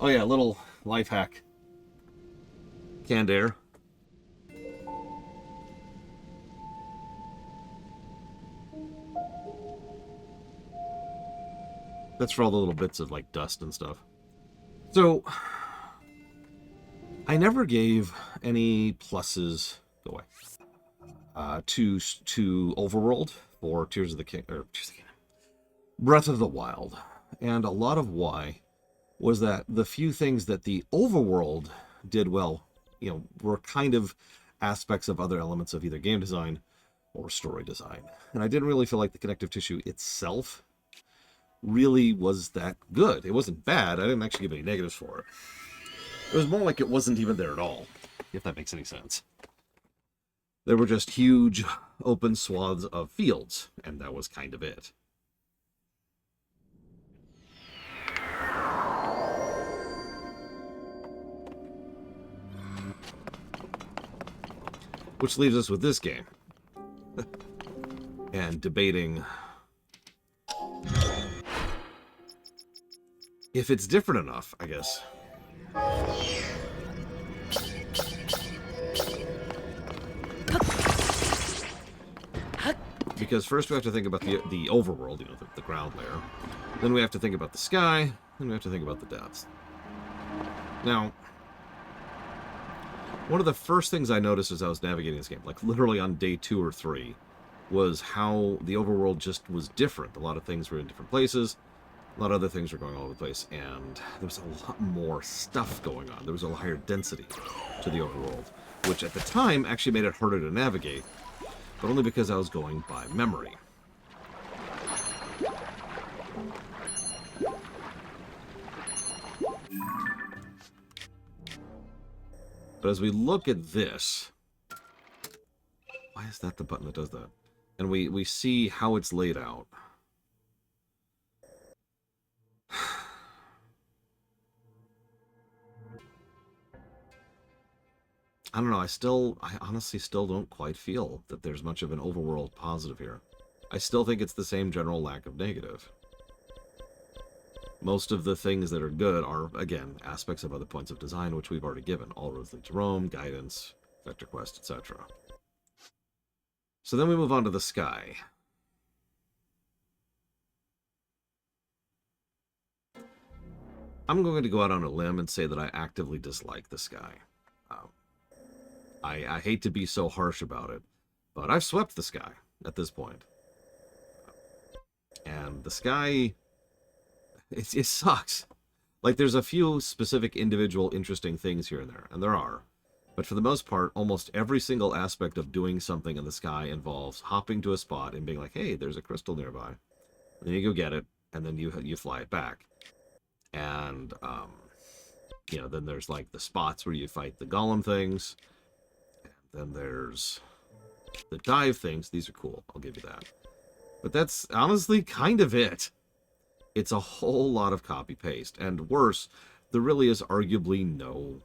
Speaker 1: Oh yeah, little life hack. Canned air. That's for all the little bits of, like, dust and stuff. So, I never gave any pluses, go away, to Overworld or Tears of the Kingdom, Breath of the Wild. And a lot of why was that the few things that the Overworld did well, were kind of aspects of other elements of either game design or story design. And I didn't really feel like the connective tissue itself really was that good. It wasn't bad. I didn't actually give any negatives for it. It was more like it wasn't even there at all, if that makes any sense. There were just huge open swaths of fields, and that was kind of it. Which leaves us with this game. And debating if it's different enough, I guess. Because first we have to think about the overworld, you know, the ground layer. Then we have to think about the sky. Then we have to think about the depths. Now, one of the first things I noticed as I was navigating this game, like literally on day 2 or 3, was how the overworld just was different. A lot of things were in different places. A lot of other things were going all over the place. And there was a lot more stuff going on. There was a higher density to the overworld, which at the time actually made it harder to navigate, but only because I was going by memory. But as we look at this, why is that the button that does that? And we see how it's laid out. I don't know, I honestly still don't quite feel that there's much of an overworld positive here. I still think it's the same general lack of negative. Most of the things that are good are, again, aspects of other points of design, which we've already given. All roads lead to Rome, guidance, vector quest, etc. So then we move on to the sky. I'm going to go out on a limb and say that I actively dislike the sky. I hate to be so harsh about it, but I've swept the sky at this point. And the sky, it sucks. Like, there's a few specific individual interesting things here and there, and there are. But for the most part, almost every single aspect of doing something in the sky involves hopping to a spot and being like, hey, there's a crystal nearby. And then you go get it, and then you fly it back. And, you know, then there's, like, the spots where you fight the golem things. Then there's the dive things. These are cool. I'll give you that. But that's honestly kind of it. It's a whole lot of copy-paste. And worse, there really is arguably no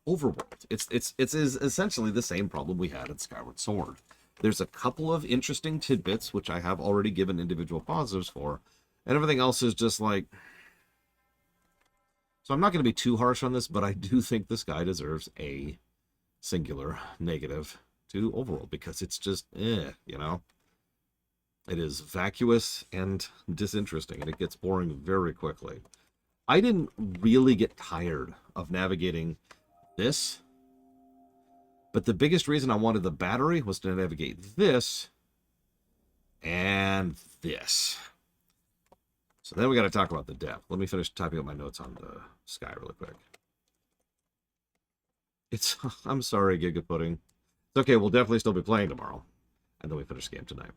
Speaker 1: overworld. It's essentially the same problem we had in Skyward Sword. There's a couple of interesting tidbits, which I have already given individual positives for. And everything else is just like... So I'm not going to be too harsh on this, but I do think the sky deserves a singular negative to overworld, because it's just you know, it is vacuous and disinteresting, and it gets boring very quickly. I didn't really get tired of navigating this, but the biggest reason I wanted the battery was to navigate this and this. So then we got to talk about the depth. Let me finish typing up my notes on the sky really quick. I'm sorry, Giga Pudding. It's okay, we'll definitely still be playing tomorrow. And then we finish the game tonight.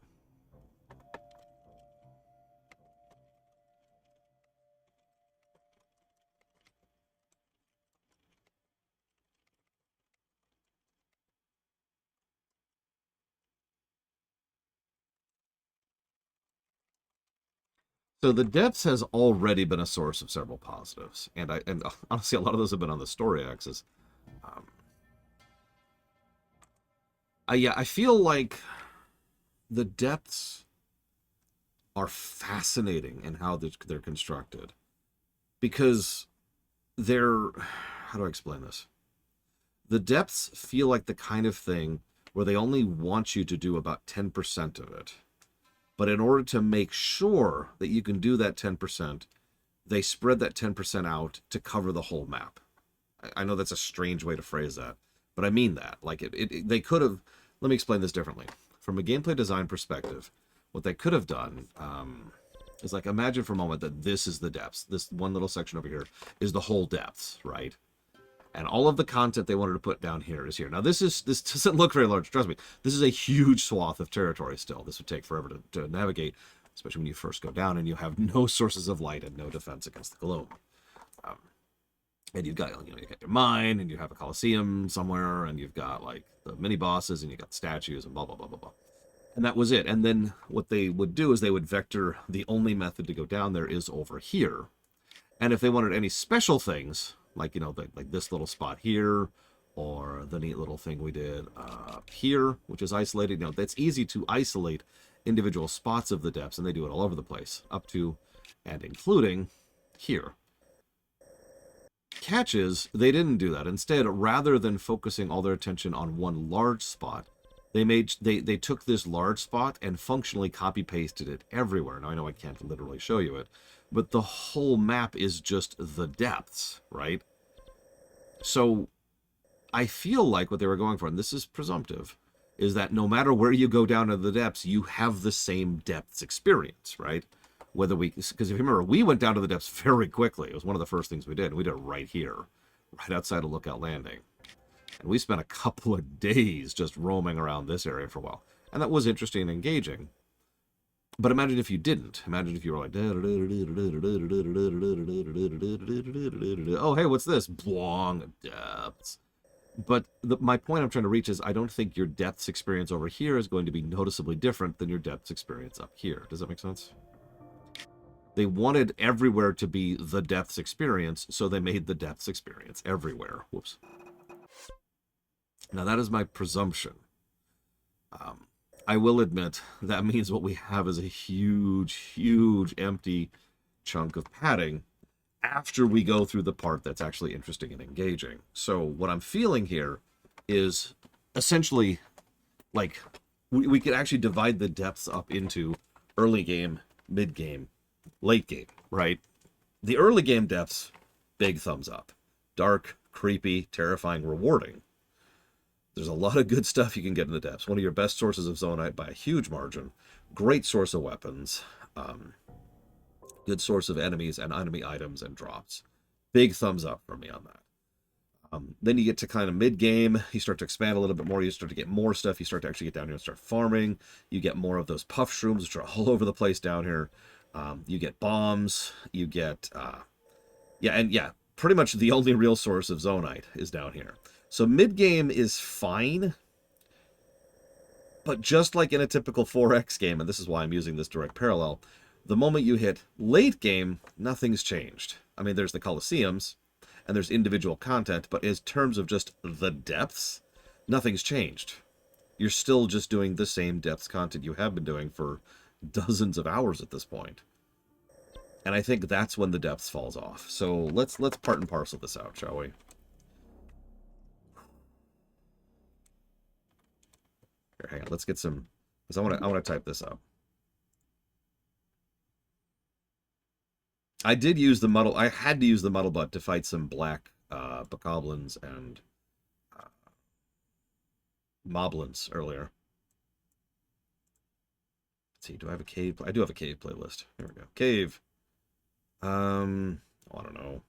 Speaker 1: So the depths has already been a source of several positives. And honestly, a lot of those have been on the story axis. Yeah, I feel like the depths are fascinating in how they're constructed. Because they're... How do I explain this? The depths feel like the kind of thing where they only want you to do about 10% of it. But in order to make sure that you can do that 10%, they spread that 10% out to cover the whole map. I know that's a strange way to phrase that, but I mean that. Like, they could have... Let me explain this differently. From a gameplay design perspective, what they could have done is, like, imagine for a moment that this is the depths. This one little section over here is the whole depths, right? And all of the content they wanted to put down here is here. Now, this doesn't look very large. Trust me, this is a huge swath of territory still. This would take forever to navigate, especially when you first go down and you have no sources of light and no defense against the gloom. And you've got, you got your mine, and you have a coliseum somewhere, and you've got, like, the mini-bosses, and you got statues, and blah, blah, blah, blah, blah. And that was it. And then what they would do is they would vector the only method to go down there is over here. And if they wanted any special things, like, like this little spot here, or the neat little thing we did up here, which is isolated, that's easy to isolate individual spots of the depths, and they do it all over the place, up to and including here. Catch is, they didn't do that. Instead, rather than focusing all their attention on one large spot, they took this large spot and functionally copy-pasted it everywhere. Now, I know I can't literally show you it, but the whole map is just the depths, right? So I feel like what they were going for, and this is presumptive, is that no matter where you go down to the depths, you have the same depths experience, right? Because if you remember, we went down to the depths very quickly. It was one of the first things we did. We did it right here, right outside of Lookout Landing. And we spent a couple of days just roaming around this area for a while. And that was interesting and engaging. But imagine if you didn't. Imagine if you were like, oh, hey, what's this? Blong depths. But my point I'm trying to reach is I don't think your depths experience over here is going to be noticeably different than your depths experience up here. Does that make sense? They wanted everywhere to be the depths experience, so they made the depths experience everywhere. Whoops. Now, that is my presumption. I will admit that means what we have is a huge, huge empty chunk of padding after we go through the part that's actually interesting and engaging. So what I'm feeling here is essentially like we could actually divide the depths up into early game, mid game, late game, right? The early game depths, big thumbs up. Dark, creepy, terrifying, rewarding. There's a lot of good stuff you can get in the depths. One of your best sources of Zonite by a huge margin. Great source of weapons. Good source of enemies and enemy items and drops. Big thumbs up from me on that. Then you get to kind of mid-game. You start to expand a little bit more. You start to get more stuff. You start to actually get down here and start farming. You get more of those puff shrooms, which are all over the place down here. You get bombs. You get... pretty much the only real source of Zonite is down here. So mid-game is fine, but just like in a typical 4X game, and this is why I'm using this direct parallel, the moment you hit late game, nothing's changed. I mean, there's the Colosseums, and there's individual content, but in terms of just the depths, nothing's changed. You're still just doing the same depths content you have been doing for dozens of hours at this point. And I think that's when the depths falls off. So let's part and parcel this out, shall we? Here, hang on. Let's get some, because I want to type this up. I did use the muddle. I had to use the muddle butt to fight some black bokoblins and moblins earlier. Let's see. Do I have a cave? I do have a cave playlist. There we go. Cave. I don't know.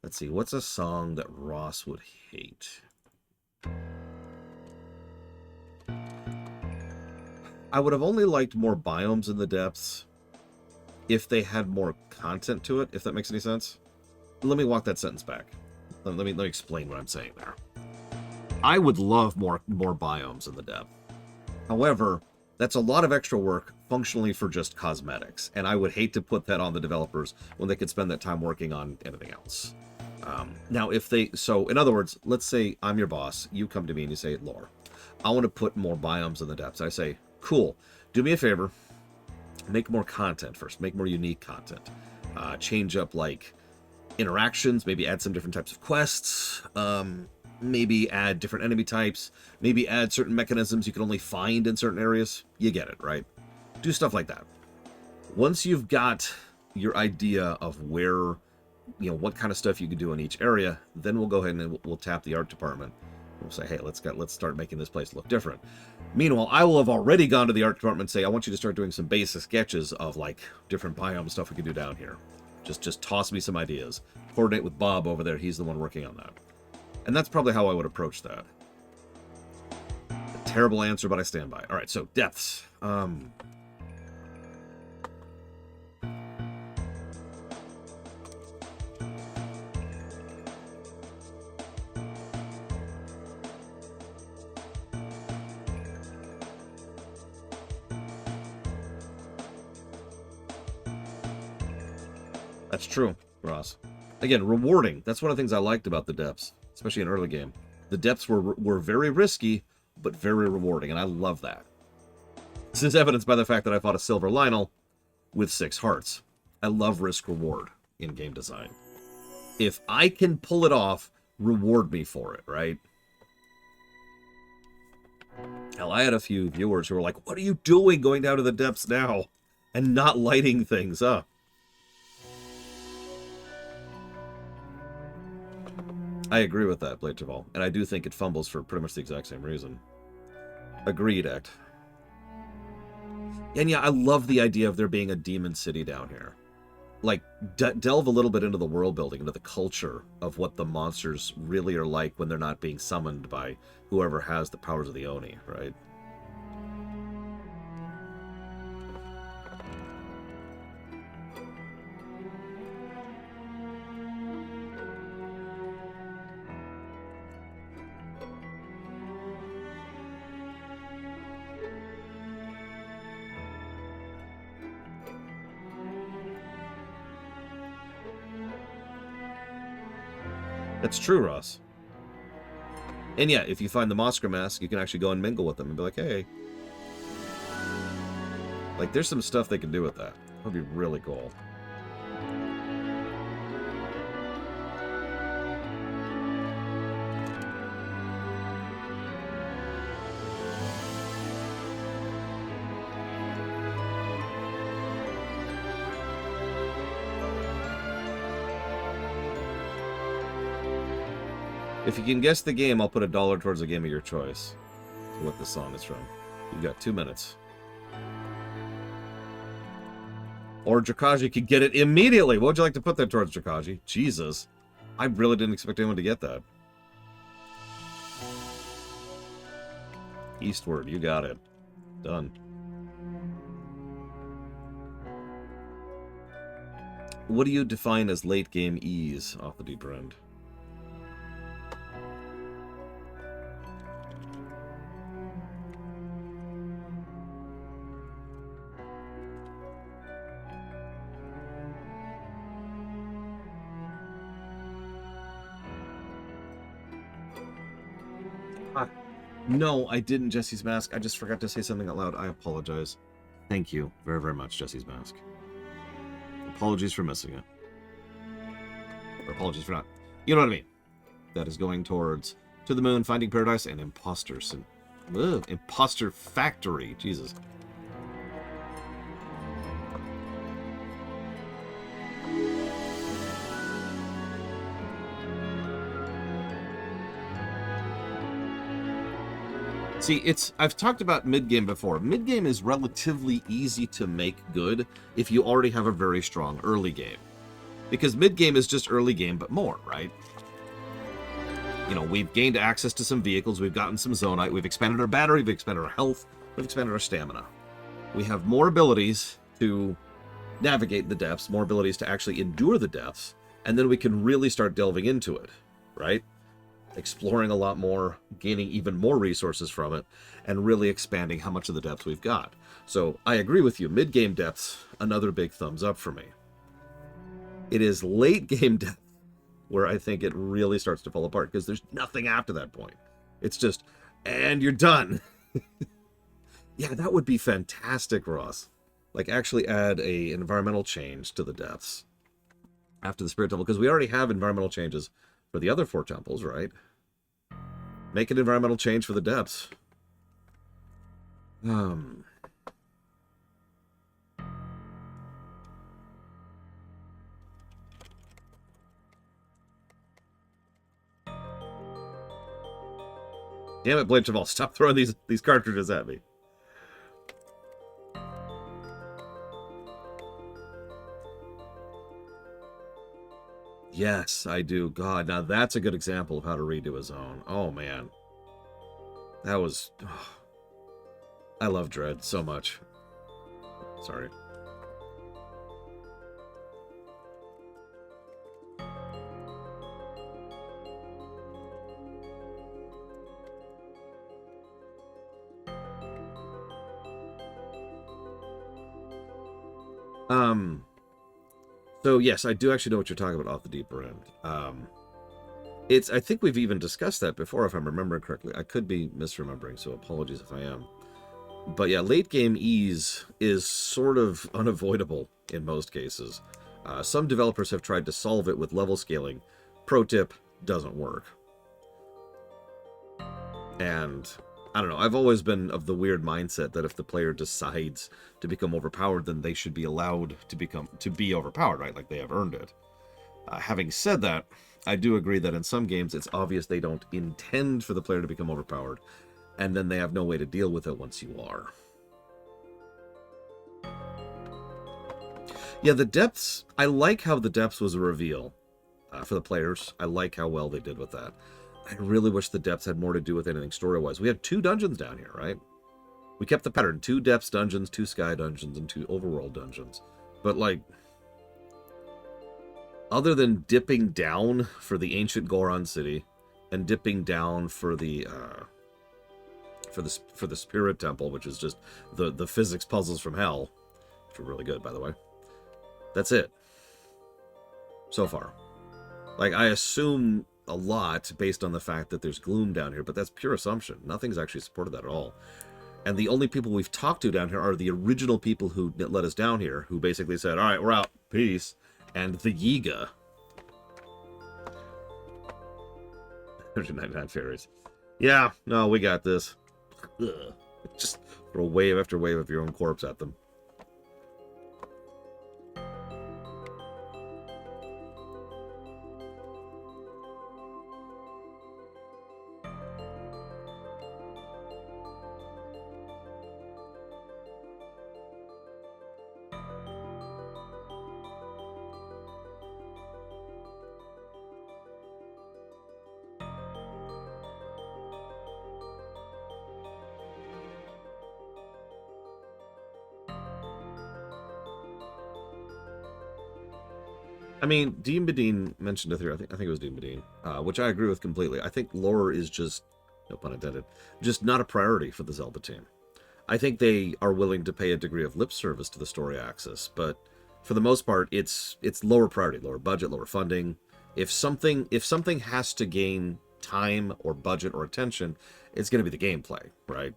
Speaker 1: Let's see. What's a song that Ross would hate? I would have only liked more biomes in the depths if they had more content to it, if that makes any sense. Let me walk that sentence back. Let me explain what I'm saying there. I would love more biomes in the depth. However, that's a lot of extra work functionally for just cosmetics, and I would hate to put that on the developers when they could spend that time working on anything else. Now, so in other words, let's say I'm your boss, you come to me and you say, Lore, I want to put more biomes in the depths. I say, cool, do me a favor, make more content first, make more unique content. Change up, like, interactions, maybe add some different types of quests, maybe add different enemy types, maybe add certain mechanisms you can only find in certain areas. You get it, right? Do stuff like that. Once you've got your idea of where, what kind of stuff you can do in each area, then we'll go ahead and we'll tap the art department. We'll say, hey, let's start making this place look different. Meanwhile, I will have already gone to the art department and say, I want you to start doing some basic sketches of, like, different biome stuff we can do down here. Just toss me some ideas. Coordinate with Bob over there. He's the one working on that. And that's probably how I would approach that. A terrible answer, but I stand by. All right, so depths. That's true, Ross. Again, rewarding. That's one of the things I liked about the depths, especially in early game. The depths were very risky, but very rewarding, and I love that. This is evidenced by the fact that I fought a Silver Lionel with 6 hearts. I love risk-reward in game design. If I can pull it off, reward me for it, right? Hell, I had a few viewers who were like, what are you doing going down to the depths now and not lighting things up? I agree with that, Blade Chaval, and I do think it fumbles for pretty much the exact same reason. Agreed, Act. And yeah, I love the idea of there being a demon city down here. Like, delve a little bit into the world building, into the culture of what the monsters really are like when they're not being summoned by whoever has the powers of the Oni, right? That's true, Ross. And yeah, if you find the Monster Mask, you can actually go and mingle with them and be like, hey. Like, there's some stuff they can do with that. That would be really cool. If you can guess the game, I'll put $1 towards a game of your choice. To what this song is from. You've got 2 minutes. Or Drakaji could get it immediately. What would you like to put that towards, Drakaji? Jesus. I really didn't expect anyone to get that. Eastward, you got it. Done. What do you define as late game ease off the deeper end? No, I didn't, Jesse's Mask. I just forgot to say something out loud. I apologize. Thank you very, very much, Jesse's Mask. Apologies for missing it. Or apologies for not. You know what I mean. That is going towards To the Moon, Finding Paradise, and Imposters. Imposter Factory. Jesus. See, I've talked about mid-game before. Mid-game is relatively easy to make good if you already have a very strong early game. Because mid-game is just early game, but more, right? You know, we've gained access to some vehicles, we've gotten some Zonite, we've expanded our battery, we've expanded our health, we've expanded our stamina. We have more abilities to navigate the depths, more abilities to actually endure the depths, and then we can really start delving into it, right? Exploring a lot more, gaining even more resources from it, and really expanding how much of the depths we've got. So I agree with you, mid-game depths, another big thumbs up for me. It is late-game depth where I think it really starts to fall apart, because there's nothing after that point. It's just, and you're done. Yeah, that would be fantastic, Ross. Like, actually add a environmental change to the depths after the Spirit Temple, because we already have environmental changes for the other 4 temples, right? Make an environmental change for the depths. Damn it, Blade Chaval, stop throwing these cartridges at me. Yes, I do. God, now that's a good example of how to redo a zone. Oh, man. That was... oh, I love Dread so much. Sorry. So yes, I do actually know what you're talking about off the deeper end. I think we've even discussed that before, if I'm remembering correctly. I could be misremembering, so apologies if I am. But yeah, late game ease is sort of unavoidable in most cases. Some developers have tried to solve it with level scaling. Pro tip, doesn't work. And I don't know, I've always been of the weird mindset that if the player decides to become overpowered, then they should be allowed to be overpowered, right? Like they have earned it. Having said that, I do agree that in some games it's obvious they don't intend for the player to become overpowered, and then they have no way to deal with it once you are. Yeah, the depths, I like how the depths was a reveal for the players. I like how well they did with that. I really wish the depths had more to do with anything story-wise. We had 2 dungeons down here, right? We kept the pattern. 2 depths dungeons, 2 sky dungeons, and 2 overworld dungeons. But, like, other than dipping down for the ancient Goron city and dipping down for the spirit temple, which is just the physics puzzles from hell, which are really good, by the way. That's it. So far. Like, I assume a lot based on the fact that there's gloom down here, but that's pure assumption. Nothing's actually supported that at all. And the only people we've talked to down here are the original people who let us down here, who basically said, all right, we're out. Peace. And the Yiga. 199 fairies. Yeah, no, we got this. Ugh. Just throw wave after wave of your own corpse at them. I mean, Dean Badine mentioned it here. I think it was Dean Badine, which I agree with completely. I think lore is just, no pun intended, just not a priority for the Zelda team. I think they are willing to pay a degree of lip service to the story axis, but for the most part, it's lower priority, lower budget, lower funding. If something has to gain time or budget or attention, it's going to be the gameplay, right?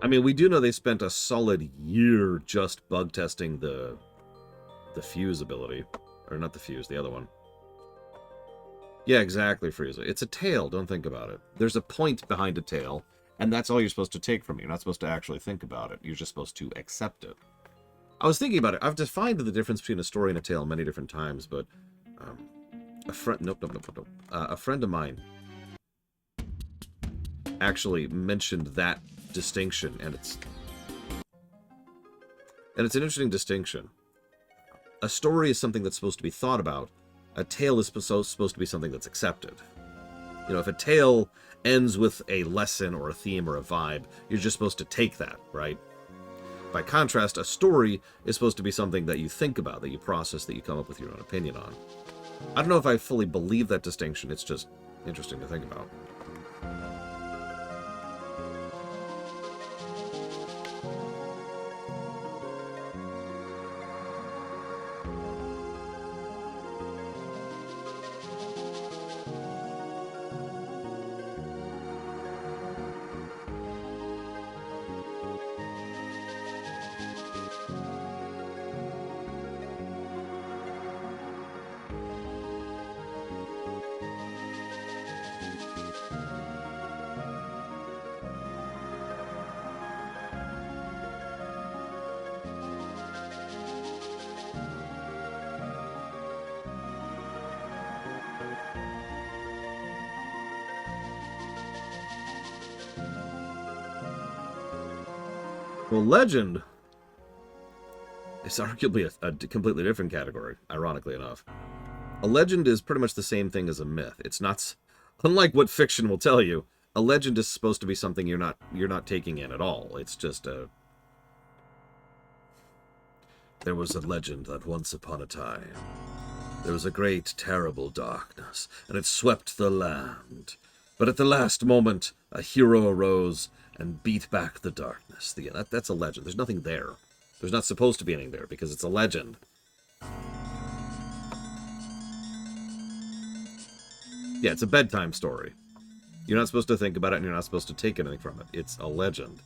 Speaker 1: I mean, we do know they spent a solid year just bug testing the fuse ability, or not the fuse, the other one. Yeah, exactly, Frieza. It's a tail. Don't think about it. There's a point behind a tail, and that's all you're supposed to take from it. You're not supposed to actually think about it. You're just supposed to accept it. I was thinking about it. I've defined the difference between a story and a tale many different times, but a friend, nope. A friend of mine actually mentioned that distinction, and it's an interesting distinction. A story is something that's supposed to be thought about. A tale is supposed to be something that's accepted. You know, if a tale ends with a lesson or a theme or a vibe, you're just supposed to take that, right? By contrast, a story is supposed to be something that you think about, that you process, that you come up with your own opinion on. I don't know if I fully believe that distinction. It's just interesting to think about. Well, legend is arguably a completely different category, ironically enough. A legend is pretty much the same thing as a myth. It's not, unlike what fiction will tell you, a legend is supposed to be something you're not taking in at all. It's just a... There was a legend that once upon a time, there was a great, terrible darkness, and it swept the land. But at the last moment, a hero arose and beat back the darkness. That's a legend. There's nothing there. There's not supposed to be anything there, because it's a legend. Yeah, it's a bedtime story. You're not supposed to think about it, and you're not supposed to take anything from it. It's a legend.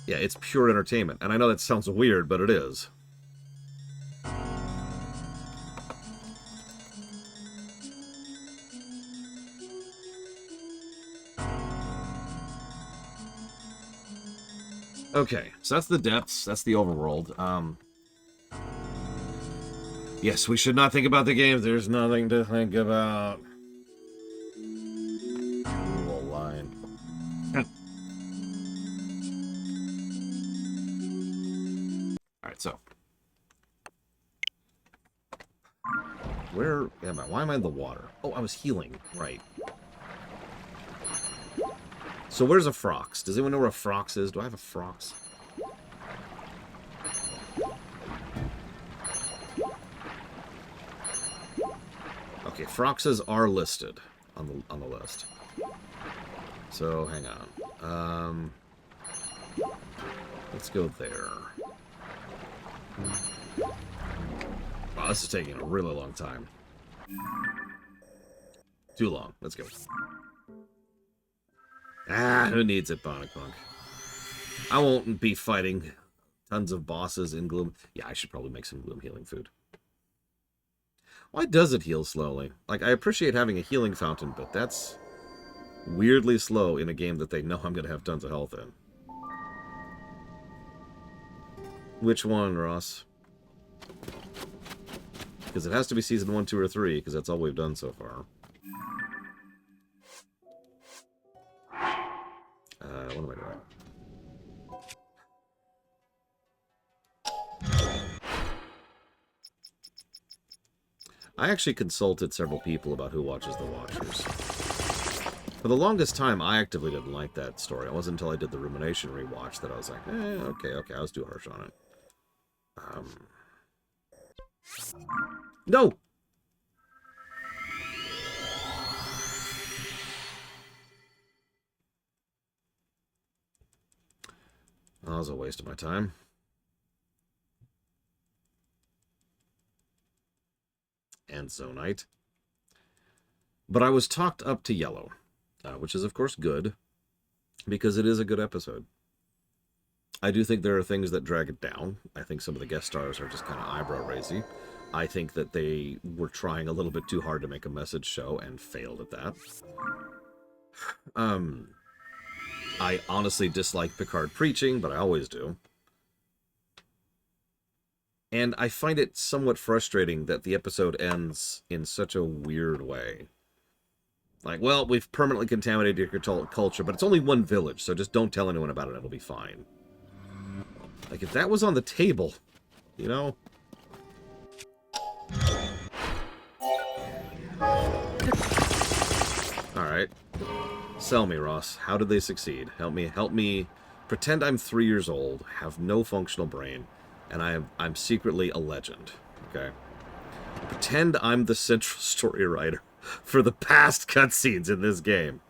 Speaker 1: Yeah, it's pure entertainment. And I know that sounds weird, but it is. Okay, so that's the depths. That's the overworld. Yes, we should not think about the game. There's nothing to think about. Rule line. Alright, so. Where am I? Why am I in the water? Oh, I was healing. Right. So where's a Frox? Does anyone know where a Frox is? Do I have a Frox? Okay, Froxes are listed on the list. So hang on. Let's go there. Wow, this is taking a really long time. Too long. Let's go. Ah, who needs it, Bonk Punk? I won't be fighting tons of bosses in Gloom. Yeah, I should probably make some Gloom healing food. Why does it heal slowly? Like, I appreciate having a healing fountain, but that's weirdly slow in a game that they know I'm going to have tons of health in. Which one, Ross? Because it has to be Season 1, 2, or 3, because that's all we've done so far. What am I doing? I actually consulted several people about who watches The Watchers. For the longest time, I actively didn't like that story. It wasn't until I did the Rumination rewatch that I was like, okay, I was too harsh on it. No! That was a waste of my time. And Zonite. But I was talked up to yellow, which is, of course, good, because it is a good episode. I do think there are things that drag it down. I think some of the guest stars are just kind of eyebrow-raisy. I think that they were trying a little bit too hard to make a message show and failed at that. I honestly dislike Picard preaching, but I always do. And I find it somewhat frustrating that the episode ends in such a weird way. Like, well, we've permanently contaminated your culture, but it's only one village, so just don't tell anyone about it, it'll be fine. Like, if that was on the table, you know? Alright. Sell me, Ross. How did they succeed? Help me. Pretend I'm 3 years old, have no functional brain, and I'm secretly a legend. Okay? Pretend I'm the central story writer for the past cutscenes in this game.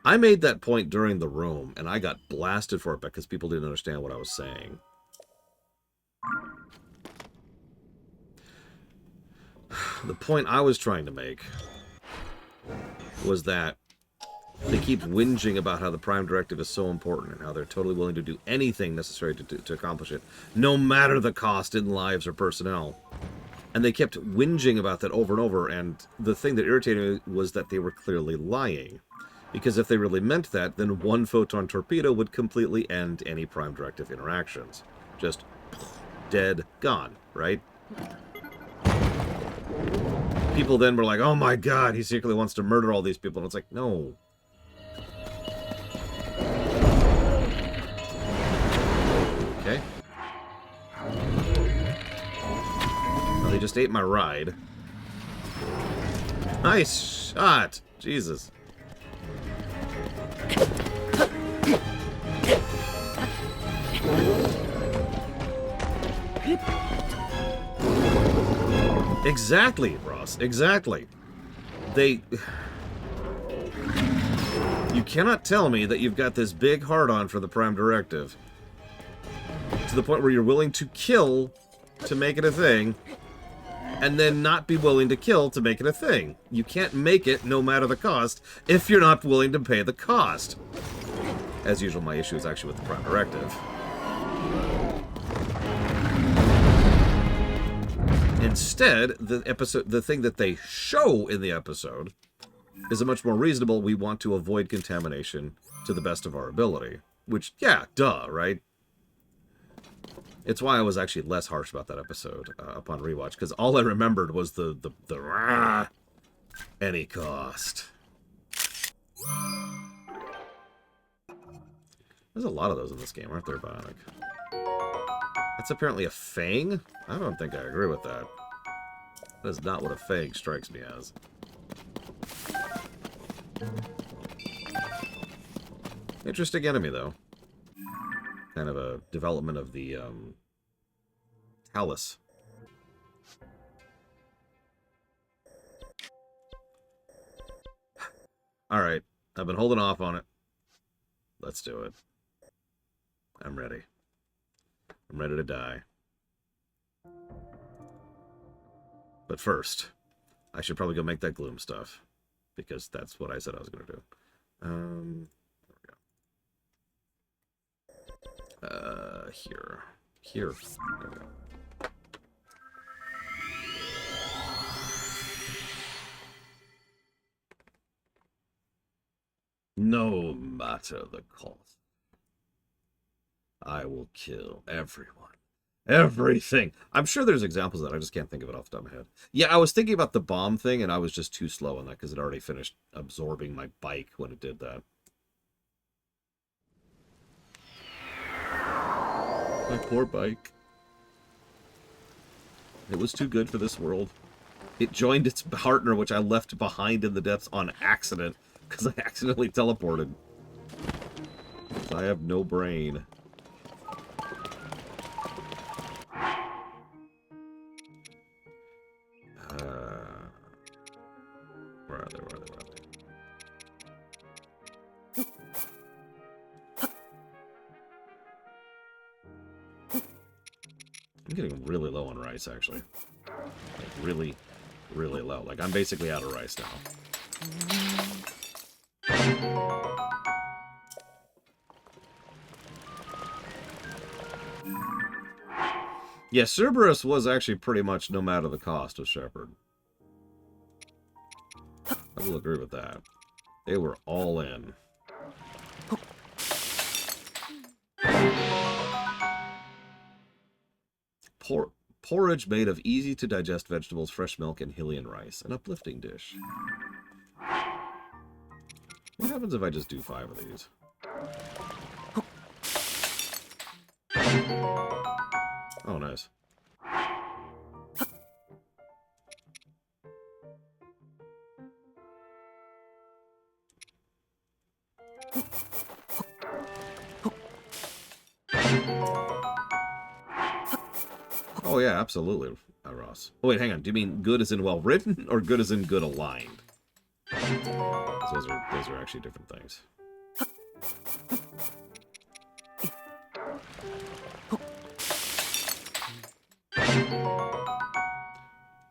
Speaker 1: I made that point during the room, and I got blasted for it because people didn't understand what I was saying. The point I was trying to make was that they keep whinging about how the Prime Directive is so important and how they're totally willing to do anything necessary to accomplish it, no matter the cost in lives or personnel. And they kept whinging about that over and over, and the thing that irritated me was that they were clearly lying. Because if they really meant that, then one photon torpedo would completely end any Prime Directive interactions. Just dead, gone, right? People then were like, oh my god, he secretly wants to murder all these people. And it's like, no. Okay. Well, they just ate my ride. Nice shot! Jesus. Exactly, Ross. Exactly. You cannot tell me that you've got this big hard-on for the Prime Directive to the point where you're willing to kill to make it a thing, and then not be willing to kill to make it a thing. You can't make it no matter the cost if you're not willing to pay the cost. As usual, my issue is actually with the Prime Directive. Instead, the thing that they show in the episode is a much more reasonable, we want to avoid contamination to the best of our ability. Which, yeah, duh, right? It's why I was actually less harsh about that episode upon rewatch, because all I remembered was the any cost. There's a lot of those in this game, aren't there, Bionic? That's apparently a fang? I don't think I agree with that. That is not what a fang strikes me as. Interesting enemy, though. Kind of a development of the, Talus. Alright, I've been holding off on it. Let's do it. I'm ready. I'm ready to die. But first, I should probably go make that gloom stuff. Because that's what I said I was going to do. There we go. Here. There we go. No matter the cost, I will kill everyone. Everything. I'm sure there's examples of that. I just can't think of it off the top of my head. Yeah, I was thinking about the bomb thing, and I was just too slow on that because it already finished absorbing my bike when it did that. My poor bike. It was too good for this world. It joined its partner, which I left behind in the depths on accident, because I accidentally teleported. I have no brain. Where are they? I'm getting really low on rice, actually. Like, really, really low. Like, I'm basically out of rice now. Yeah, Cerberus was actually pretty much no matter the cost of Shepard. I will agree with that. They were all in. Porridge made of easy-to-digest vegetables, fresh milk, and Hylian rice. An uplifting dish. What happens if I just do 5 of these? Oh, nice. Oh, yeah, absolutely, Ross. Oh, wait, hang on. Do you mean good as in well-written, or good as in good aligned? Those are actually different things.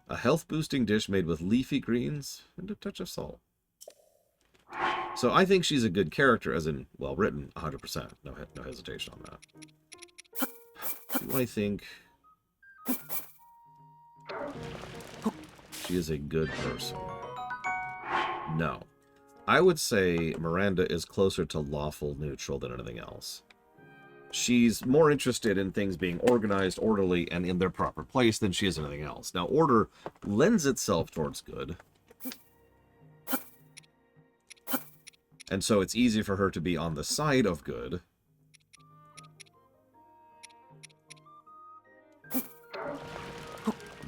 Speaker 1: A health-boosting dish made with leafy greens and a touch of salt. So I think she's a good character, as in well-written, 100%. No hesitation on that. Do I think she is a good person? No. I would say Miranda is closer to lawful neutral than anything else. She's more interested in things being organized, orderly, and in their proper place than she is anything else. Now, order lends itself towards good. And so it's easy for her to be on the side of good.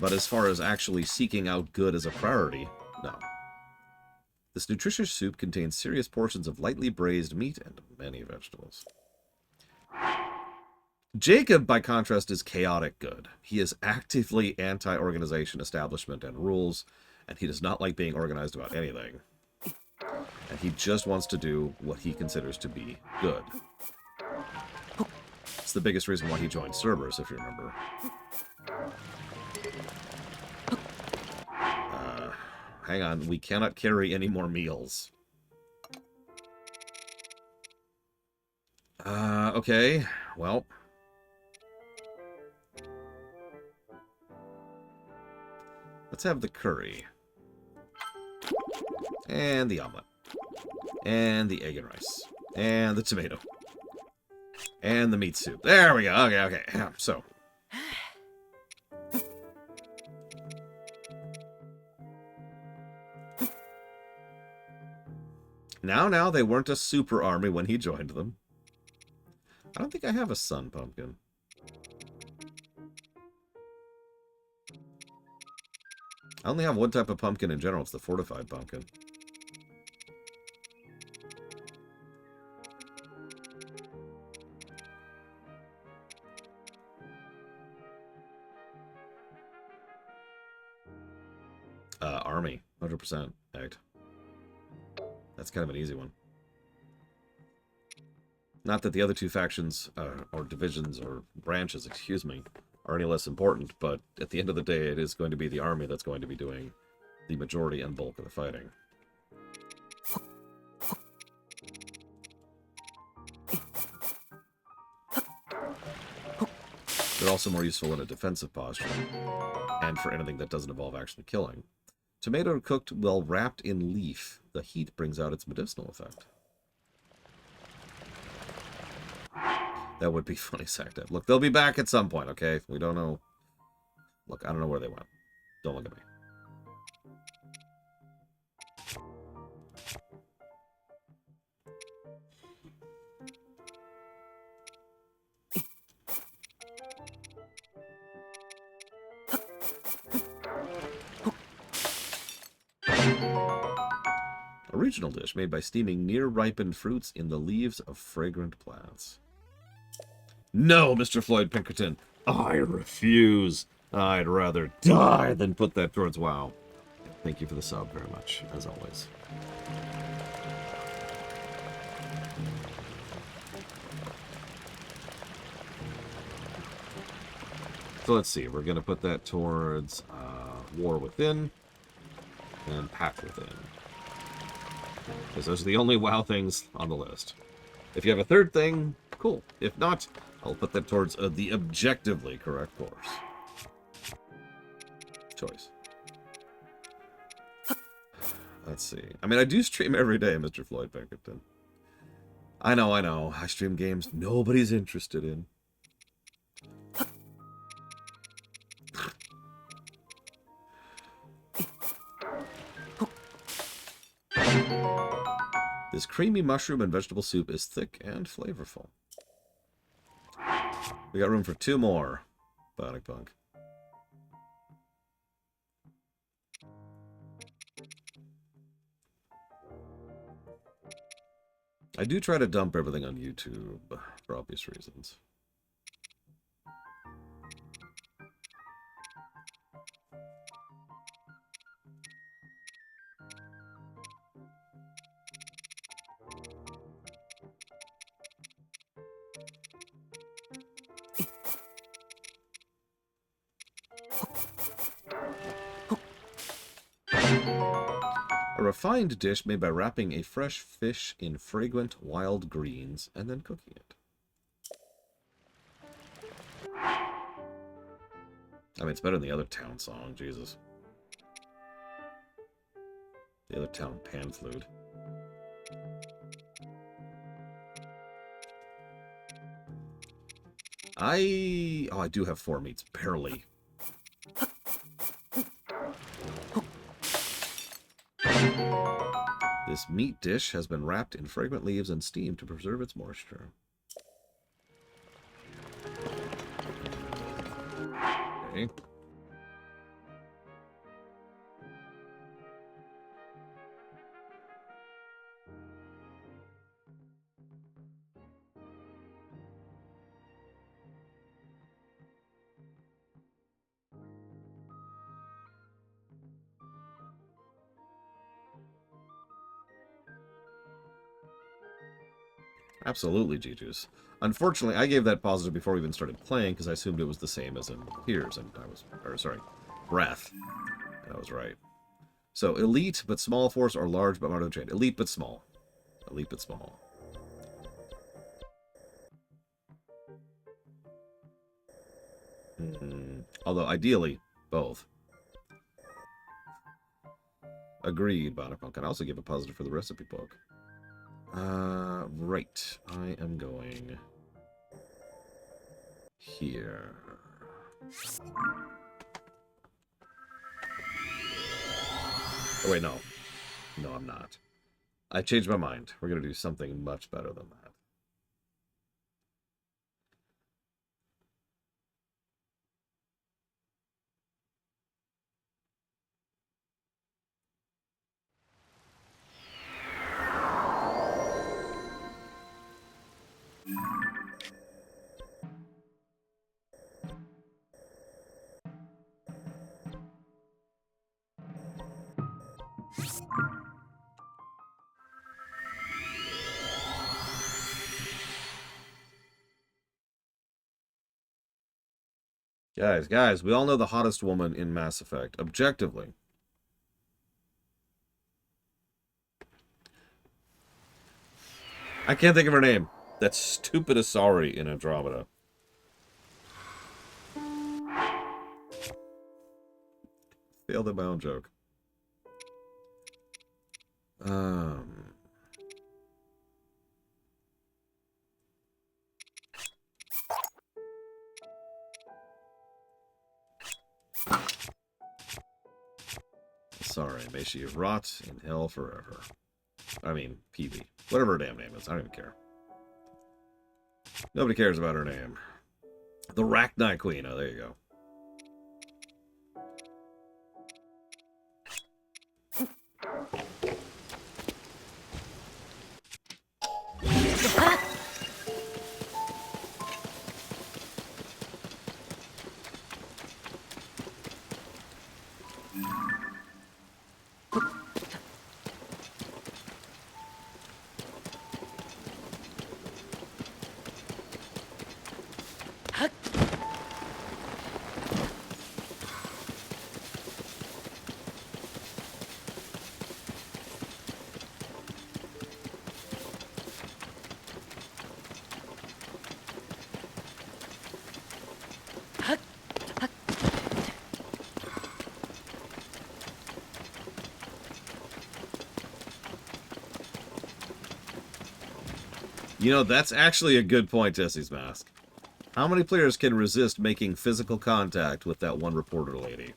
Speaker 1: But as far as actually seeking out good as a priority, no. This nutritious soup contains serious portions of lightly braised meat and many vegetables. Jacob, by contrast, is chaotic good. He is actively anti-organization, establishment, and rules, and he does not like being organized about anything. And he just wants to do what he considers to be good. It's the biggest reason why he joined Cerberus, if you remember. Hang on, we cannot carry any more meals. Okay, well. Let's have the curry. And the omelet. And the egg and rice. And the tomato. And the meat soup. There we go. Okay, okay. So. Now, they weren't a super army when he joined them. I don't think I have a sun pumpkin. I only have one type of pumpkin in general. It's the fortified pumpkin. Army. 100% egged. That's kind of an easy one. Not that the other two factions, or divisions, or branches, excuse me, are any less important, but at the end of the day, it is going to be the army that's going to be doing the majority and bulk of the fighting. They're also more useful in a defensive posture, and for anything that doesn't involve actually killing. Tomato cooked while wrapped in leaf. The heat brings out its medicinal effect. That would be funny, Sactep. Look, they'll be back at some point, okay? We don't know. Look, I don't know where they went. Don't look at me. A regional dish made by steaming near-ripened fruits in the leaves of fragrant plants. No, Mr. Floyd Pinkerton, I refuse. I'd rather die than put that towards WoW. Thank you for the sub very much, as always. So let's see, we're going to put that towards War Within and Path Within. Because those are the only WoW things on the list. If you have a third thing, cool. If not, I'll put that towards the objectively correct course. Choice. Let's see. I mean, I do stream every day, Mr. Floyd Pinkerton. I know. I stream games nobody's interested in. This creamy mushroom and vegetable soup is thick and flavorful. We got room for 2 more. Bionic Punk. I do try to dump everything on YouTube, for obvious reasons. A refined dish made by wrapping a fresh fish in fragrant wild greens and then cooking it. I mean, it's better than the other town song, Jesus. The other town pan flute. I do have 4 meats, barely. This meat dish has been wrapped in fragrant leaves and steamed to preserve its moisture. Okay. Absolutely, G-Juice. Unfortunately, I gave that positive before we even started playing because I assumed it was the same as in Tears, and I was, or sorry, Breath, and I was right. So, elite but small force or large but moderate trade. Elite but small. Elite but small. Although, ideally, both. Agreed, Bonapunk. Can also give a positive for the recipe book. Right. I am going here. Oh, wait, no. No, I'm not. I changed my mind. We're going to do something much better than that. Guys, we all know the hottest woman in Mass Effect. Objectively. I can't think of her name. That stupid Asari in Andromeda. Failed at my own joke. Sorry, may she rot in hell forever. I mean, PV. Whatever her damn name is, I don't even care. Nobody cares about her name. The Rachni Queen. Oh, there you go. You know, that's actually a good point, Jesse's Mask. How many players can resist making physical contact with that one reporter lady?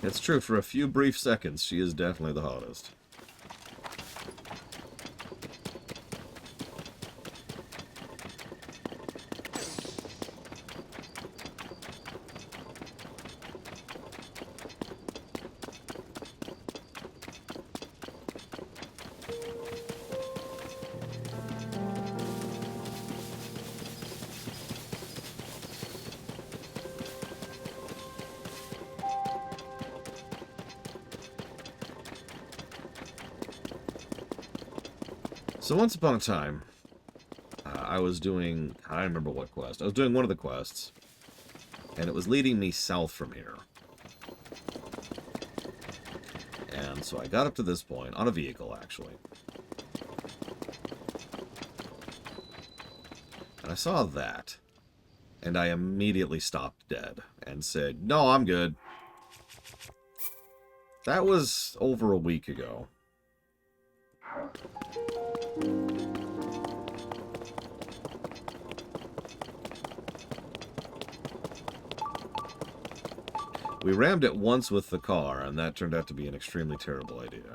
Speaker 1: It's true, for a few brief seconds, she is definitely the hottest. So once upon a time, I was doing, I don't remember what quest. I was doing one of the quests. And it was leading me south from here. And so I got up to this point, on a vehicle, actually. And I saw that. And I immediately stopped dead and said, no, I'm good. That was over a week ago. We rammed it once with the car, and that turned out to be an extremely terrible idea.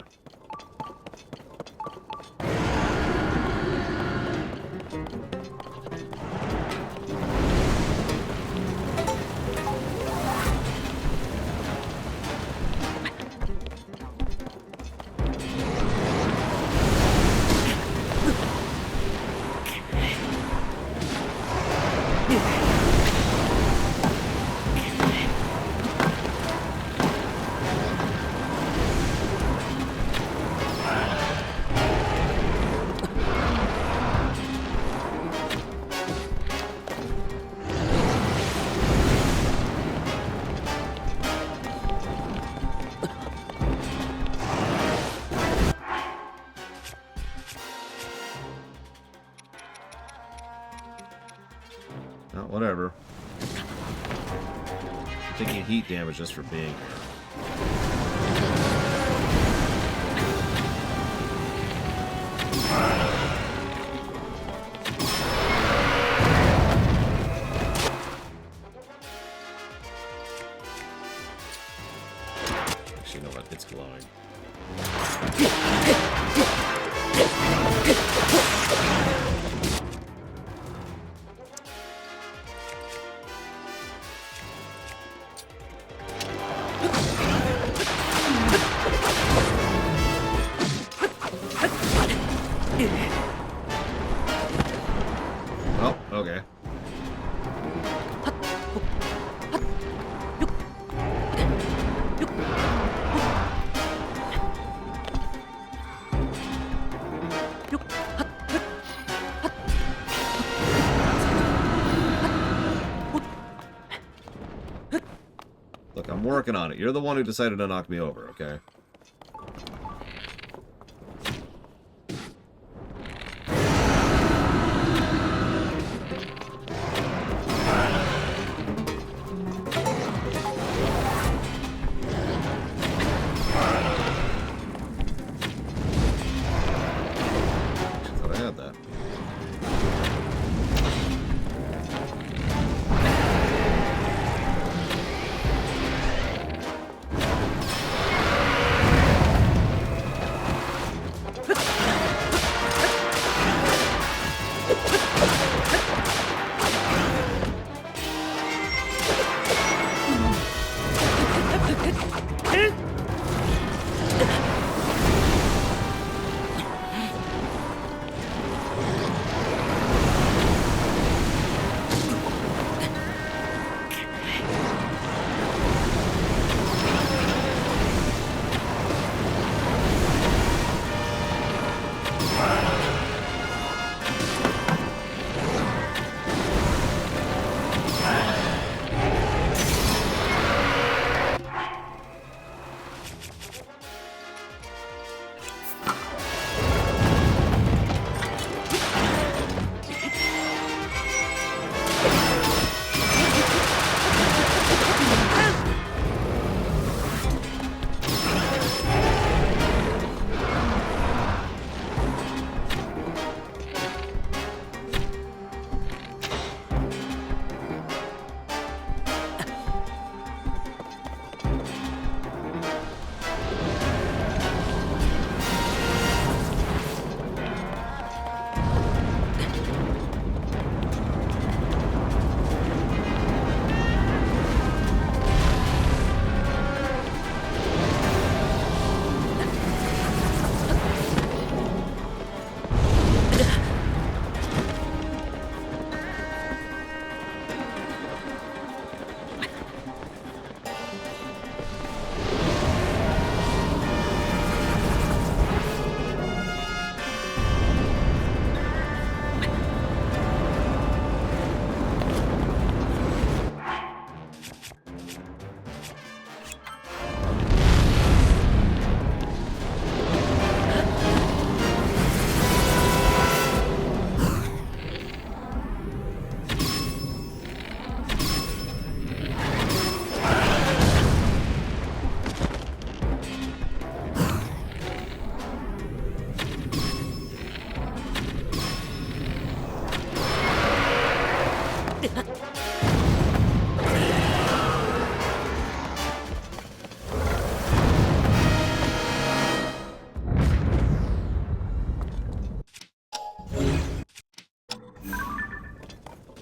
Speaker 1: Whatever. I'm taking heat damage just for being here. Actually, you know what? It's glowing. Oh, okay. Look, I'm working on it. You're the one who decided to knock me over, okay?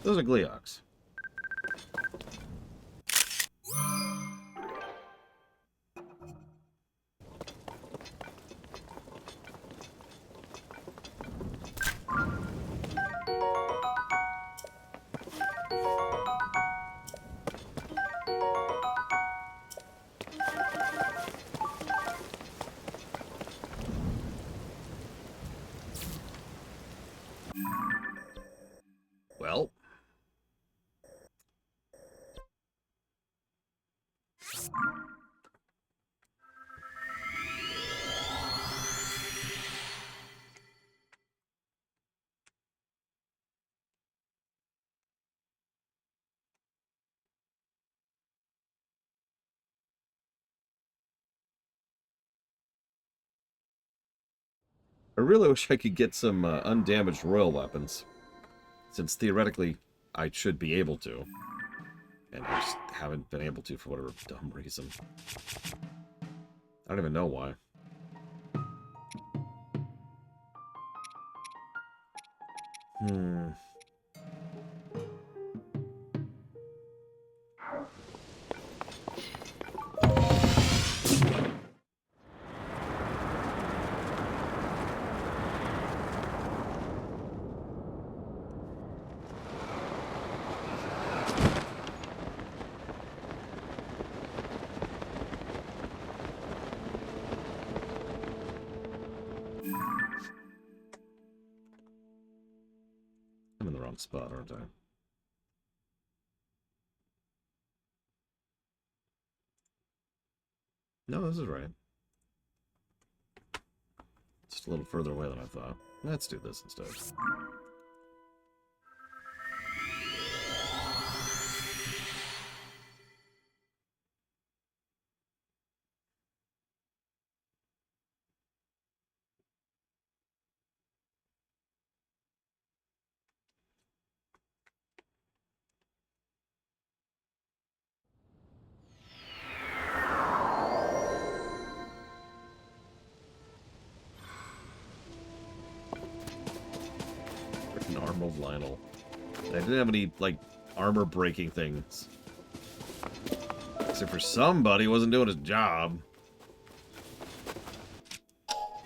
Speaker 1: Those are Gleoks. Well. I really wish I could get some undamaged royal weapons, since theoretically I should be able to. And I just haven't been able to for whatever dumb reason. I don't even know why. I'm in the wrong spot, aren't I? No, this is right. Just a little further away than I thought. Let's do this instead. Freaking armored Lionel. I didn't have any, like, armor-breaking things. Except for somebody who wasn't doing his job.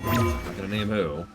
Speaker 1: Not gonna name who.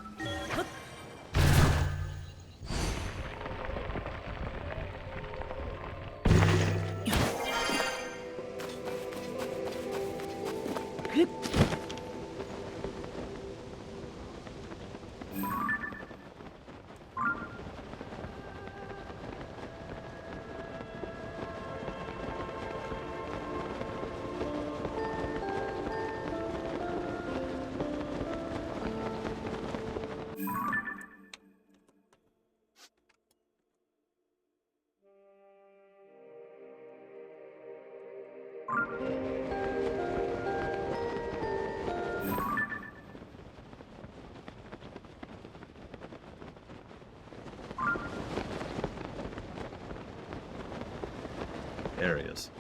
Speaker 1: There he is.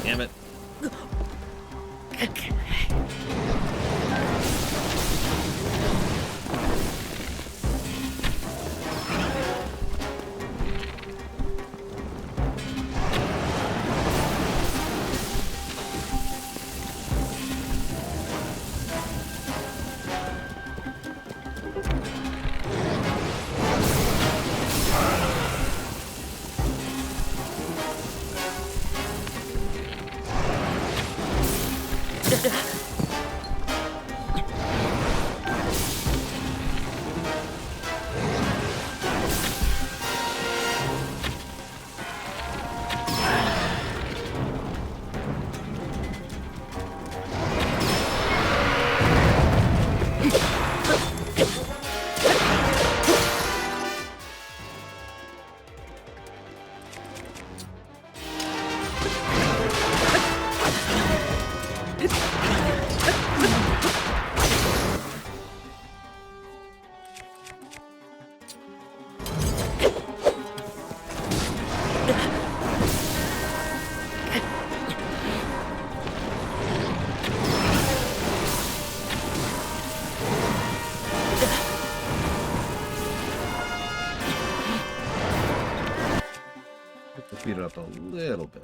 Speaker 1: Damn it. Speed it up a little bit.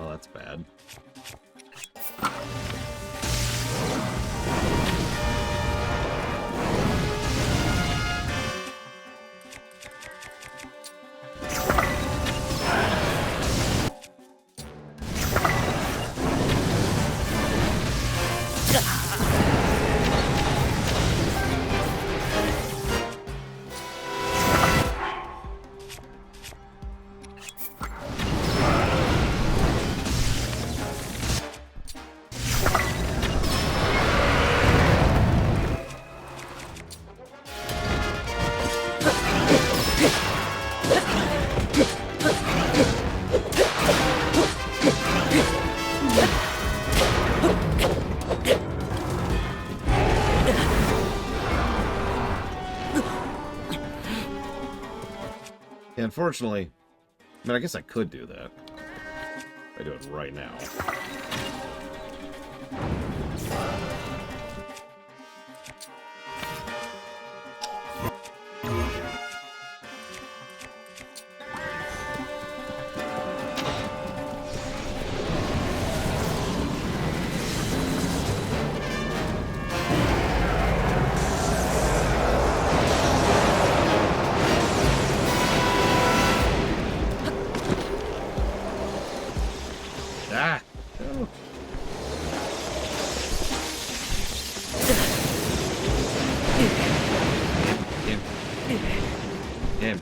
Speaker 1: Oh, that's bad. Yeah, unfortunately, I mean, I guess I could do that. I do it right now. Ah! Oh. Him.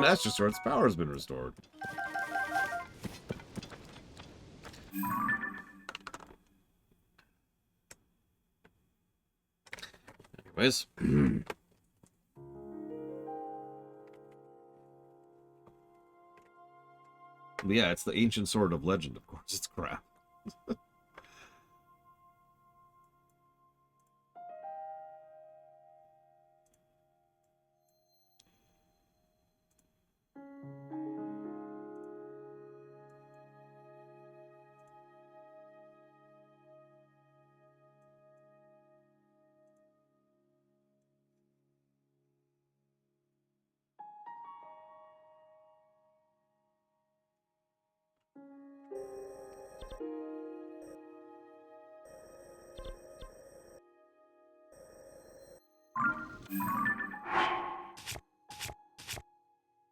Speaker 1: Master Sword's power has been restored. Anyways. But yeah, it's the ancient sword of legend, of course. It's crap.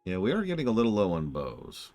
Speaker 1: Yeah, we are getting a little low on bows.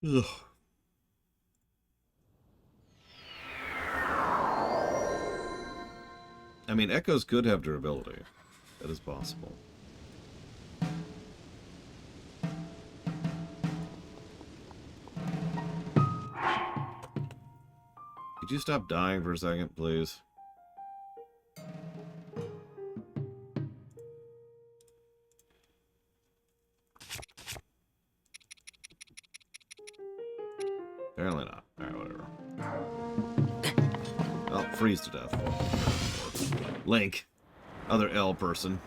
Speaker 1: Ugh. I mean, echoes could have durability. That is possible. Could you stop dying for a second, please? Apparently not. Alright, whatever. Oh, freeze to death. Link. Other L person.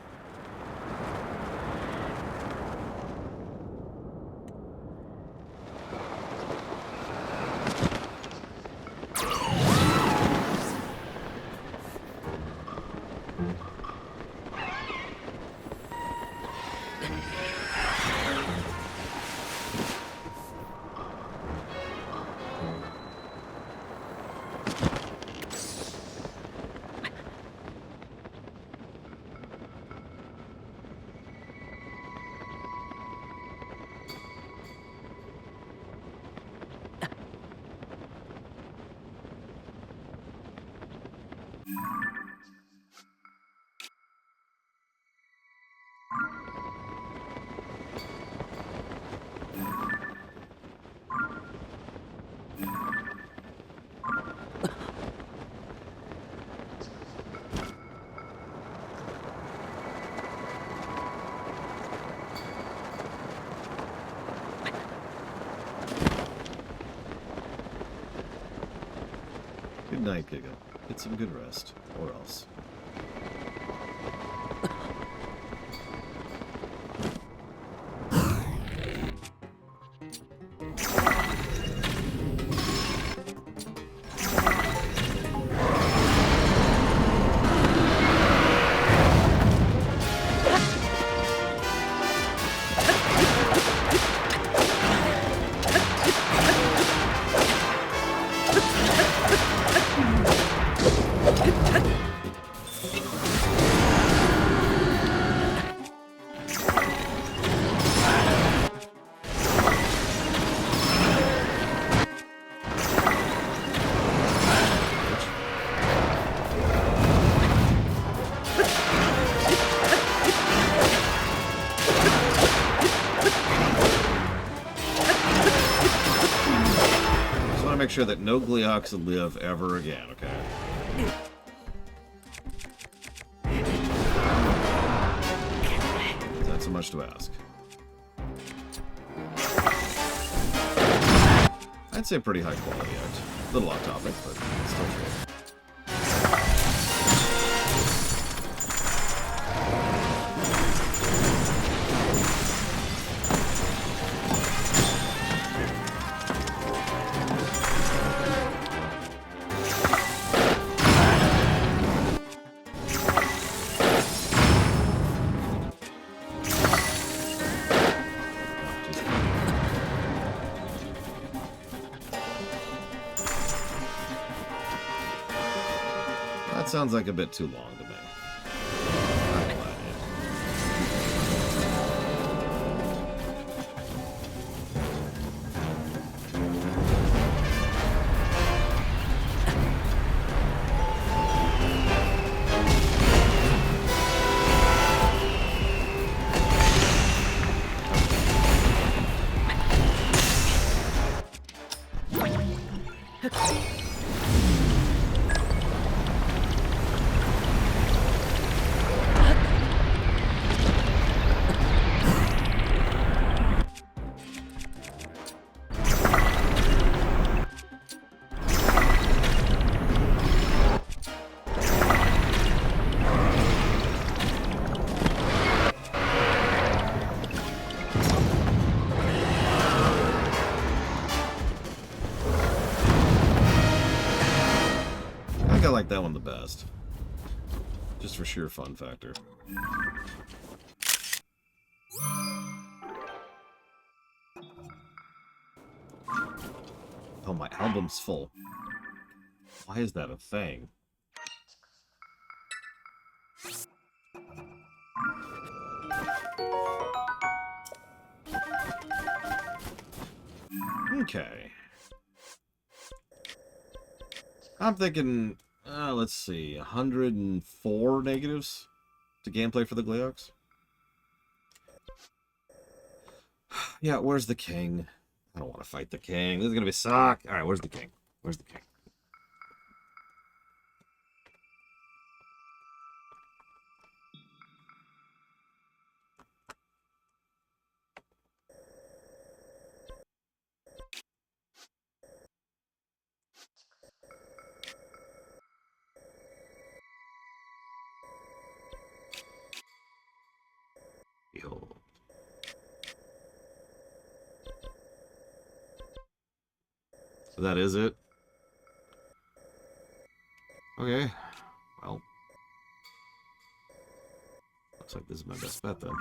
Speaker 1: Good night, Giga. Get some good rest, or else. Make sure that no Gleeoks live ever again, okay? Is that so much to ask? I'd say pretty high quality act. A little off topic, but still true. That sounds like a bit too long to me. I'm glad I like that one the best. Just for sheer fun factor. Oh, my album's full. Why is that a thing? Okay. I'm thinking, let's see, 104 negatives to gameplay for the Gleox. Yeah, where's the king? I don't want to fight the king. This is going to be suck. Alright, where's the king? Where's the king? Behold. So that is it? Okay. Well. Looks like this is my best bet then.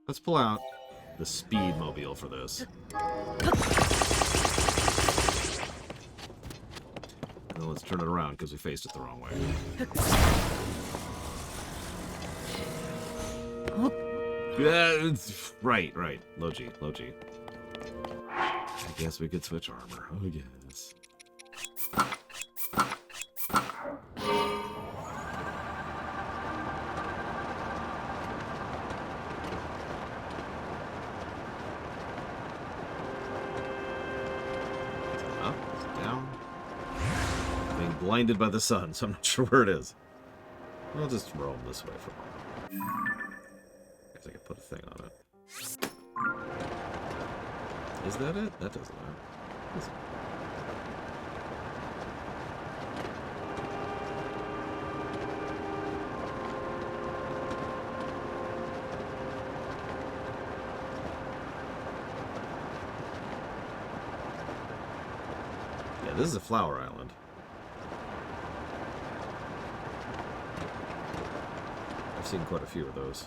Speaker 1: Let's pull out the speed mobile for this. And then let's turn it around because we faced it the wrong way. Yeah, right. Low G. I guess we could switch armor. Oh, yes. Blinded by the sun, so I'm not sure where it is. I'll just roam this way for a moment. Guess I could put a thing on it. Is that it? That doesn't matter. Yeah, this is a flower island. I've seen quite a few of those.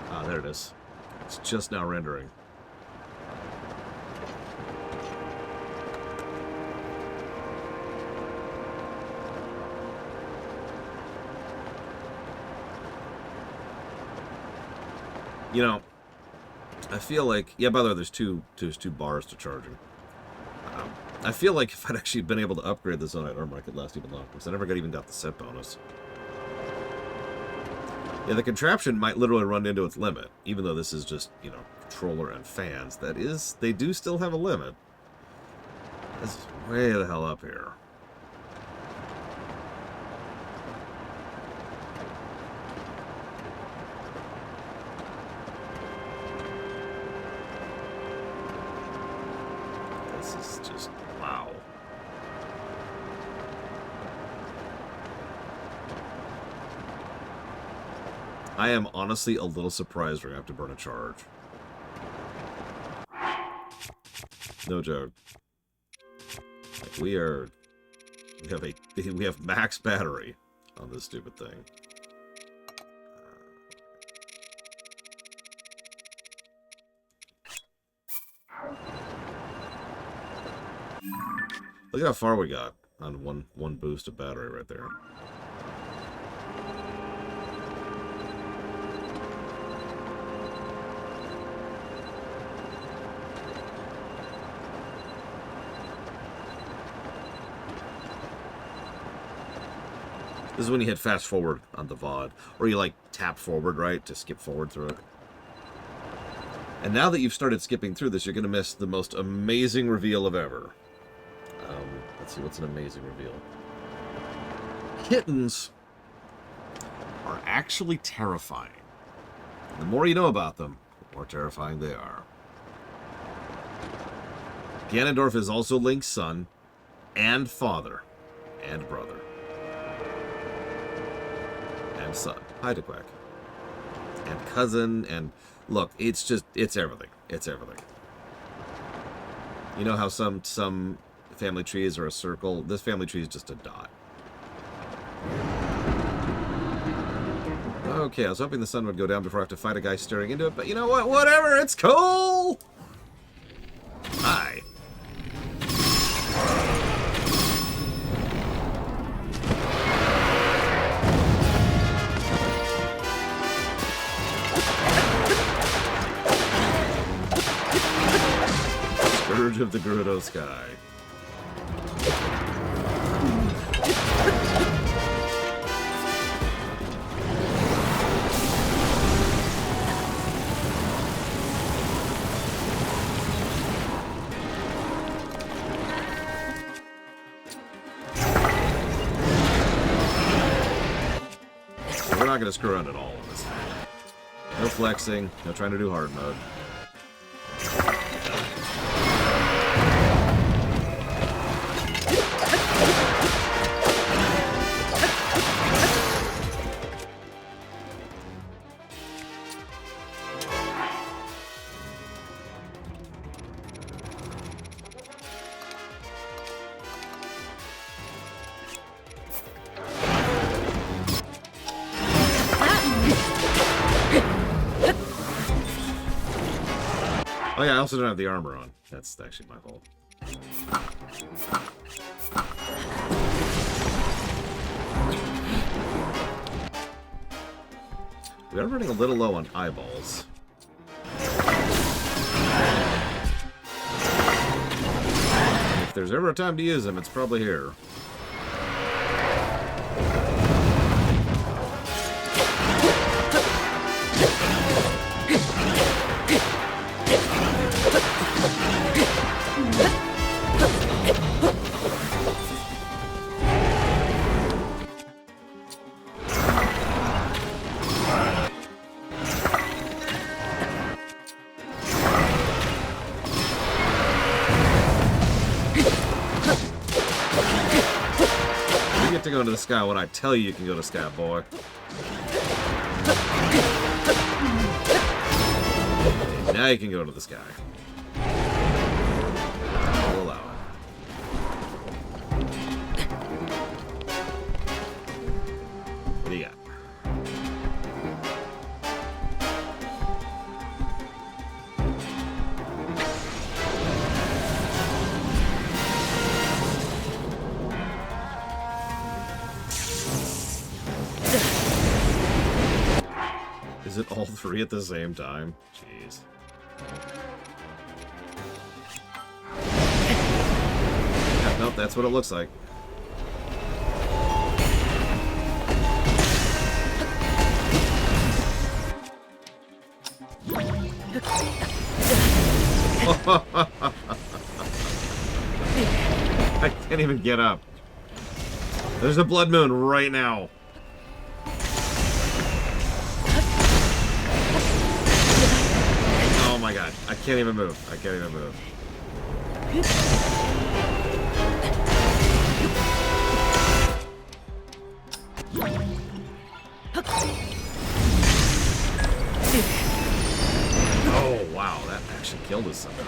Speaker 1: Ah, there it is. It's just now rendering. You know, I feel like, yeah, by the way, there's two bars to charging. I feel like if I'd actually been able to upgrade the Zonite armor, I could last even longer, because I never even got the set bonus. Yeah, the contraption might literally run into its limit, even though this is just, you know, controller and fans. That is, they do still have a limit. This is way the hell up here. This is just, wow. I am honestly a little surprised we're going to have to burn a charge. No joke. Like we have max battery on this stupid thing. Look how far we got on one boost of battery right there. This is when you hit fast forward on the VOD. Or you, like, tap forward, right, to skip forward through it. And now that you've started skipping through this, you're going to miss the most amazing reveal of ever. Let's see, what's an amazing reveal? Kittens are actually terrifying. And the more you know about them, the more terrifying they are. Ganondorf is also Link's son, and father, and brother. And son. Hi, Quack. And cousin, and look, it's everything. It's everything. You know how some family trees are a circle? This family tree is just a dot. Okay, I was hoping the sun would go down before I have to fight a guy staring into it, but you know what? Whatever, it's cool! Hi. Scourge of the Gerudo Sky. We're not going to screw around at all on this. No flexing, no trying to do hard mode. Oh yeah, I also don't have the armor on. That's actually my fault. We are running a little low on eyeballs. If there's ever a time to use them, it's probably here. To go into the sky when I tell you can go to the sky, boy. And now you can go to the sky. I'll allow it. What do you got? Is it all three at the same time? Jeez. Yep, that's what it looks like. I can't even get up. There's a blood moon right now. Oh my god. I can't even move. I can't even move. Oh wow, that actually killed us somehow.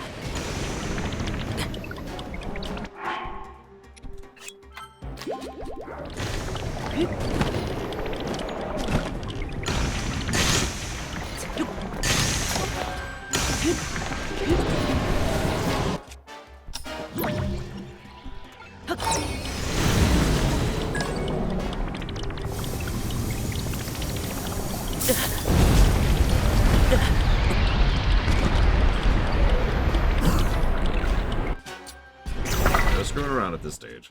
Speaker 1: No screwing around at this stage.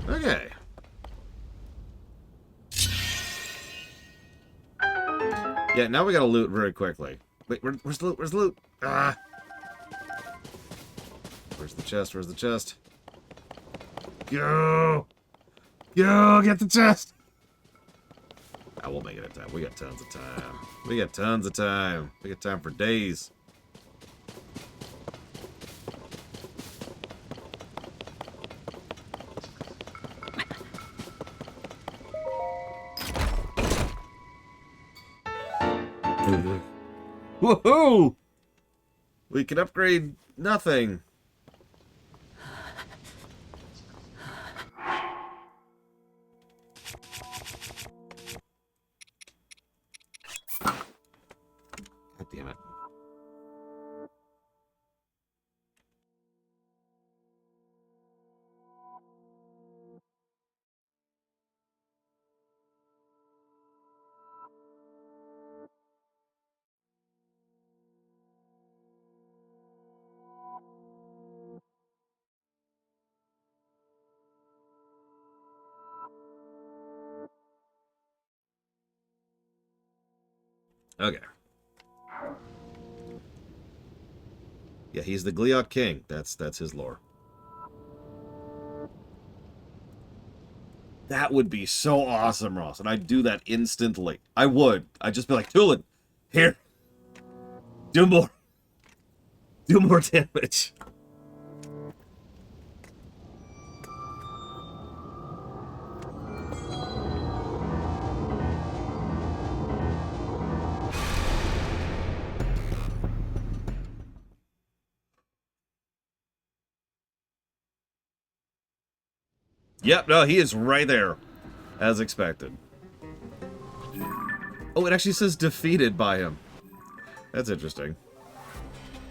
Speaker 1: Okay. Yeah, now we gotta loot very quickly. Wait, where's the loot? Where's the loot? Ah! Where's the chest? Where's the chest? Go! Go! Get the chest! I will make it in time. We got tons of time. We got tons of time. We got time for days. Woohoo! We can upgrade nothing. God damn it. Okay. Yeah, he's the Gleeok King. That's his lore. That would be so awesome, Ross. And I'd do that instantly. I would. I'd just be like, Tulin, here. Do more. Do more damage. Yep, no, he is right there. As expected. Oh, it actually says defeated by him. That's interesting.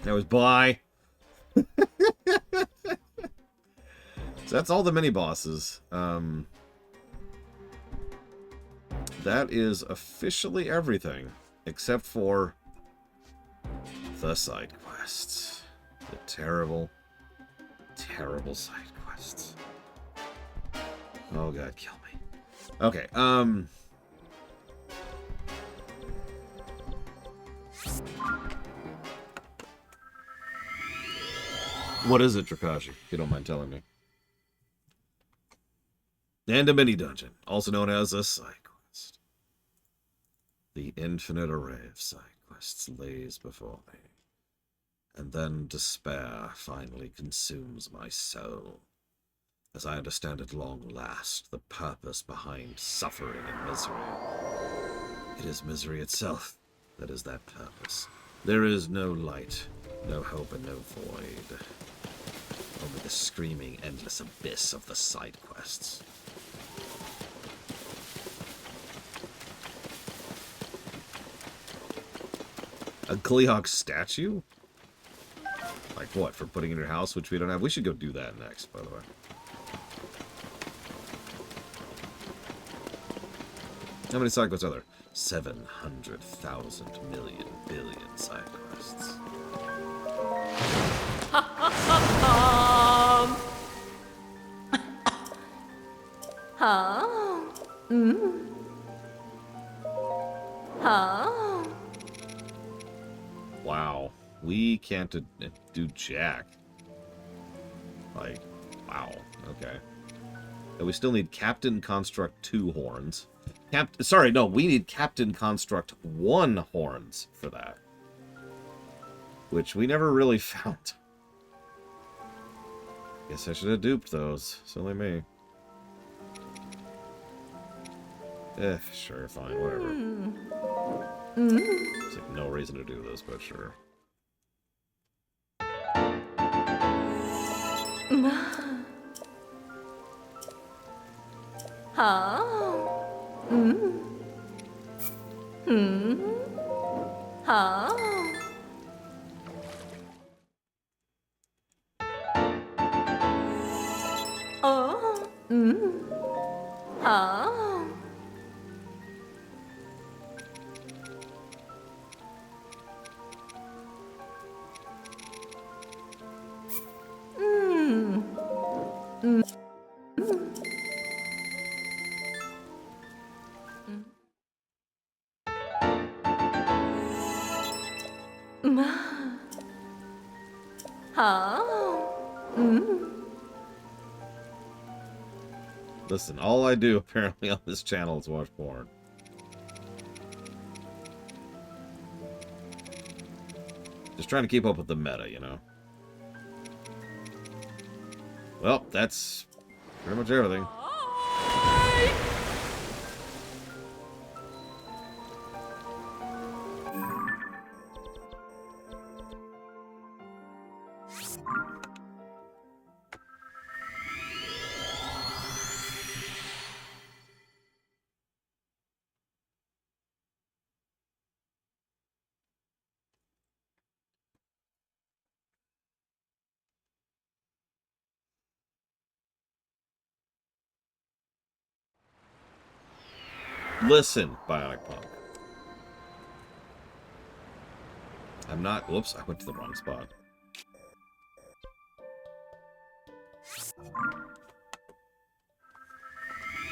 Speaker 1: That was bye. So that's all the mini-bosses. That is officially everything. Except for the side quests. The terrible, terrible side quests. Oh god, kill me. Okay, what is it, Trakashi, if you don't mind telling me? And a mini-dungeon, also known as a side quest. The infinite array of side quests lays before me. And then despair finally consumes my soul. As I understand at long last, the purpose behind suffering and misery. It is misery itself that is that purpose. There is no light, no hope, and no void. Only the screaming, endless abyss of the side quests. A Gleeok statue? Like what, for putting in your house, which we don't have? We should go do that next, by the way. How many side quests are there? 700,000 million billion side quests. Wow. We can't do jack. Like, wow. Okay. And we still need Captain Construct 2 horns. Sorry, no, we need Captain Construct 1 horns for that. Which we never really found. Guess I should have duped those. Silly me. Sure, fine, whatever. There's like no reason to do this, but sure. Listen, all I do apparently on this channel is watch porn. Just trying to keep up with the meta, you know? Well, that's pretty much everything. Listen, Bionic Punk. I'm not... Whoops, I went to the wrong spot.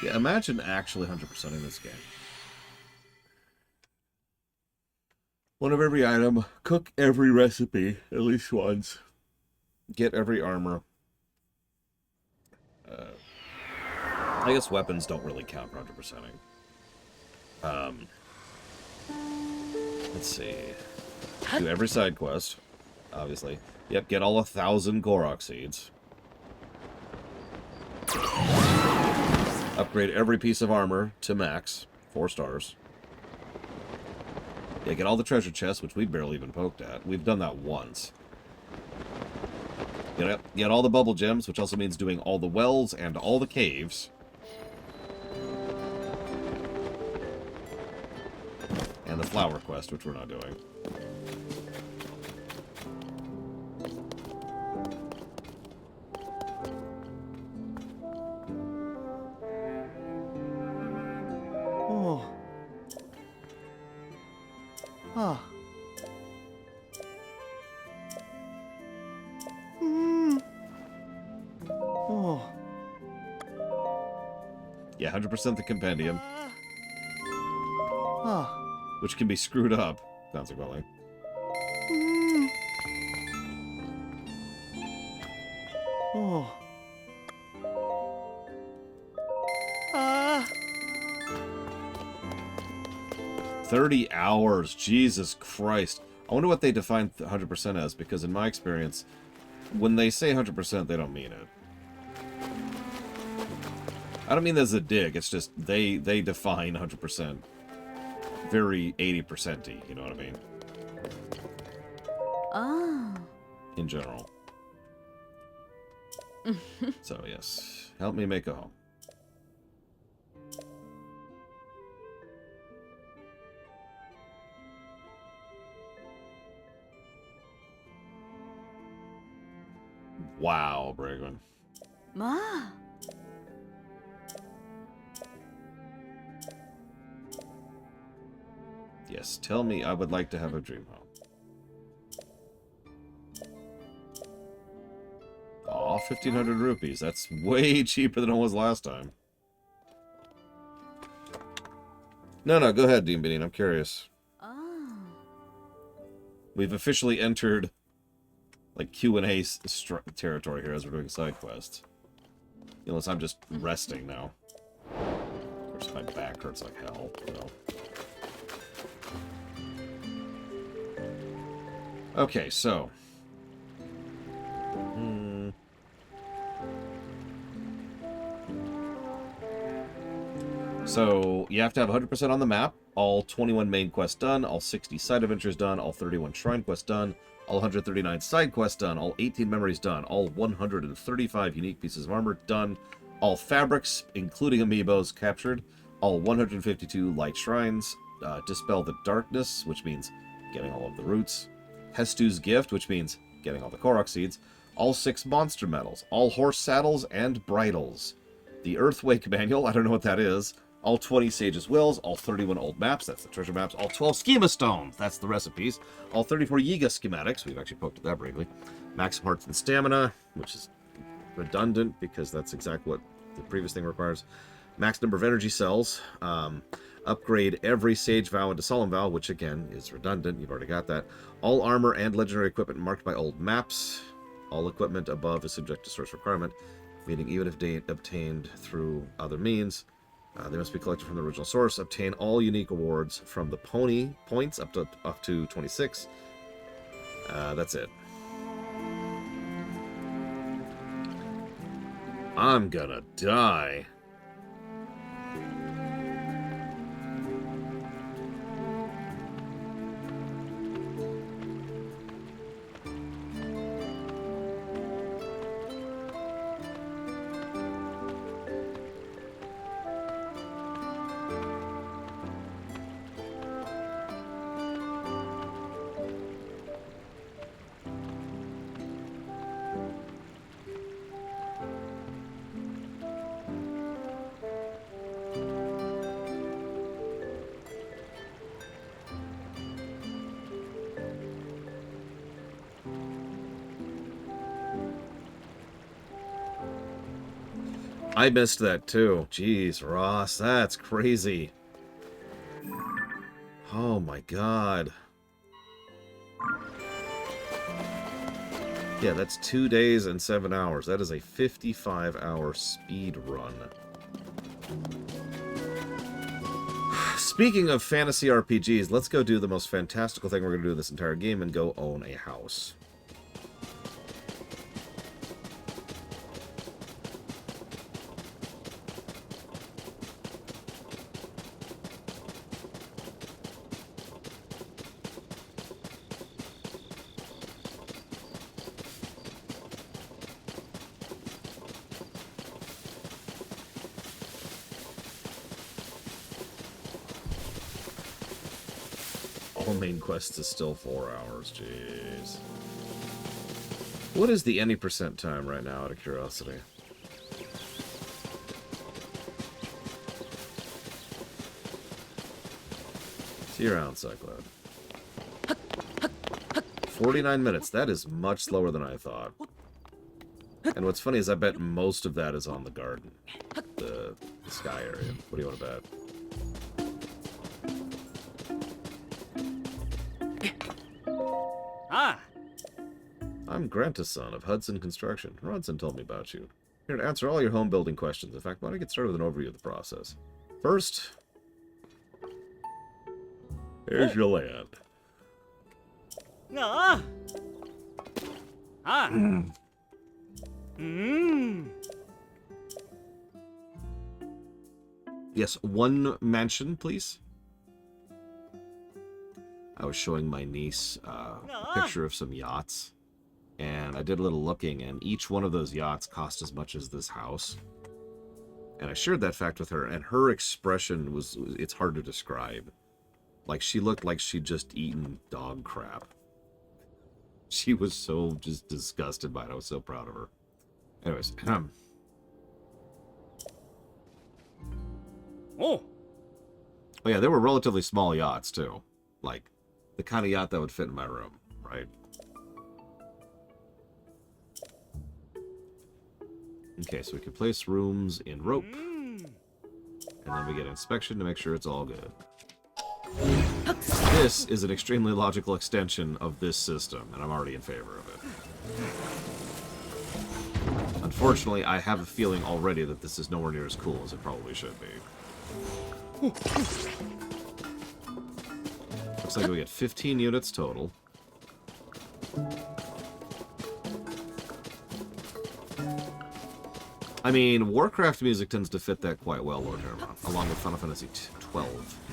Speaker 1: Yeah, imagine actually 100%ing this game. One of every item, cook every recipe at least once, get every armor. I guess weapons don't really count for 100%ing. Let's see. Do every side quest, obviously. Yep, get all 1,000 Korok seeds. Upgrade every piece of armor to max, 4 stars. Yeah, get all the treasure chests, which we've barely even poked at. We've done that once. Get all the bubble gems, which also means doing all the wells and all the caves. And the flower quest, which we're not doing.
Speaker 2: Oh. Ah. Oh.
Speaker 1: Yeah, 100% the compendium.
Speaker 2: Ah.
Speaker 1: Which can be screwed up, consequently.
Speaker 2: Oh. Ah.
Speaker 1: 30 hours, Jesus Christ. I wonder what they define 100% as, because in my experience, when they say 100%, they don't mean it. I don't mean that as a dig, it's just they define 100% very 80%-y, you know what I mean?
Speaker 3: Oh.
Speaker 1: In general. So, yes. Help me make a home. Wow, Bragman.
Speaker 3: まあ
Speaker 1: Yes, tell me I would like to have a dream home. Aw, 1,500 rupees. That's way cheaper than it was last time. No, go ahead, Dean Bean. I'm curious.
Speaker 3: あ
Speaker 1: We've officially entered, like, Q&A territory here as we're doing side quests. Unless I'm just resting now. Of course, my back hurts like hell, so... Okay, so... So, you have to have 100% on the map, all 21 main quests done, all 60 side adventures done, all 31 shrine quests done, all 139 side quests done, all 18 memories done, all 135 unique pieces of armor done, all fabrics, including amiibos, captured, all 152 light shrines, dispel the darkness, which means getting all of the roots, Hestu's gift, which means getting all the Korok seeds, all 6 monster medals, all horse saddles and bridles, the Earthwake manual, I don't know what that is, all 20 Sage's Wills, all 31 old maps, that's the treasure maps, all 12 Schema Stones, that's the recipes, all 34 Yiga schematics, we've actually poked at that briefly, Maximum Hearts and Stamina, which is redundant because that's exactly what the previous thing requires, max number of energy cells, upgrade every Sage Vow into Solemn Vow, which again is redundant, you've already got that, all armor and legendary equipment marked by old maps, all equipment above is subject to source requirement, meaning even if obtained through other means, they must be collected from the original source. Obtain all unique awards from the pony points up to 26. That's it. I'm gonna die. I missed that too. Jeez, Ross, that's crazy. Oh my god. Yeah, that's 2 days and 7 hours. That is a 55-hour speed run. Speaking of fantasy RPGs, let's go do the most fantastical thing we're going to do this entire game and go own a house. Main quest is still 4 hours, jeez. What is the any percent time right now, out of curiosity? See you around, Cyclone. 49 minutes, that is much slower than I thought. And what's funny is I bet most of that is on the garden. The sky area. What do you want to bet? I'm Grantison of Hudson Construction. Ronson told me about you. Here to answer all your home building questions. In fact, why don't I get started with an overview of the process? First, here's your land. Yes, one mansion, please. I was showing my niece a picture of some yachts. And I did a little looking, and each one of those yachts cost as much as this house. And I shared that fact with her, and her expression was, it's hard to describe. Like, she looked like she'd just eaten dog crap. She was so just disgusted by it. I was so proud of her. Anyways,
Speaker 3: Oh,
Speaker 1: oh yeah, they were relatively small yachts too, like the kind of yacht that would fit in my room, right? Okay, so we can place rooms in rope, and then we get inspection to make sure it's all good. This is an extremely logical extension of this system, and I'm already in favor of it. Unfortunately, I have a feeling already that this is nowhere near as cool as it probably should be. Looks like we get 15 units total. I mean, Warcraft music tends to fit that quite well, Lord Hermon, along with Final Fantasy XII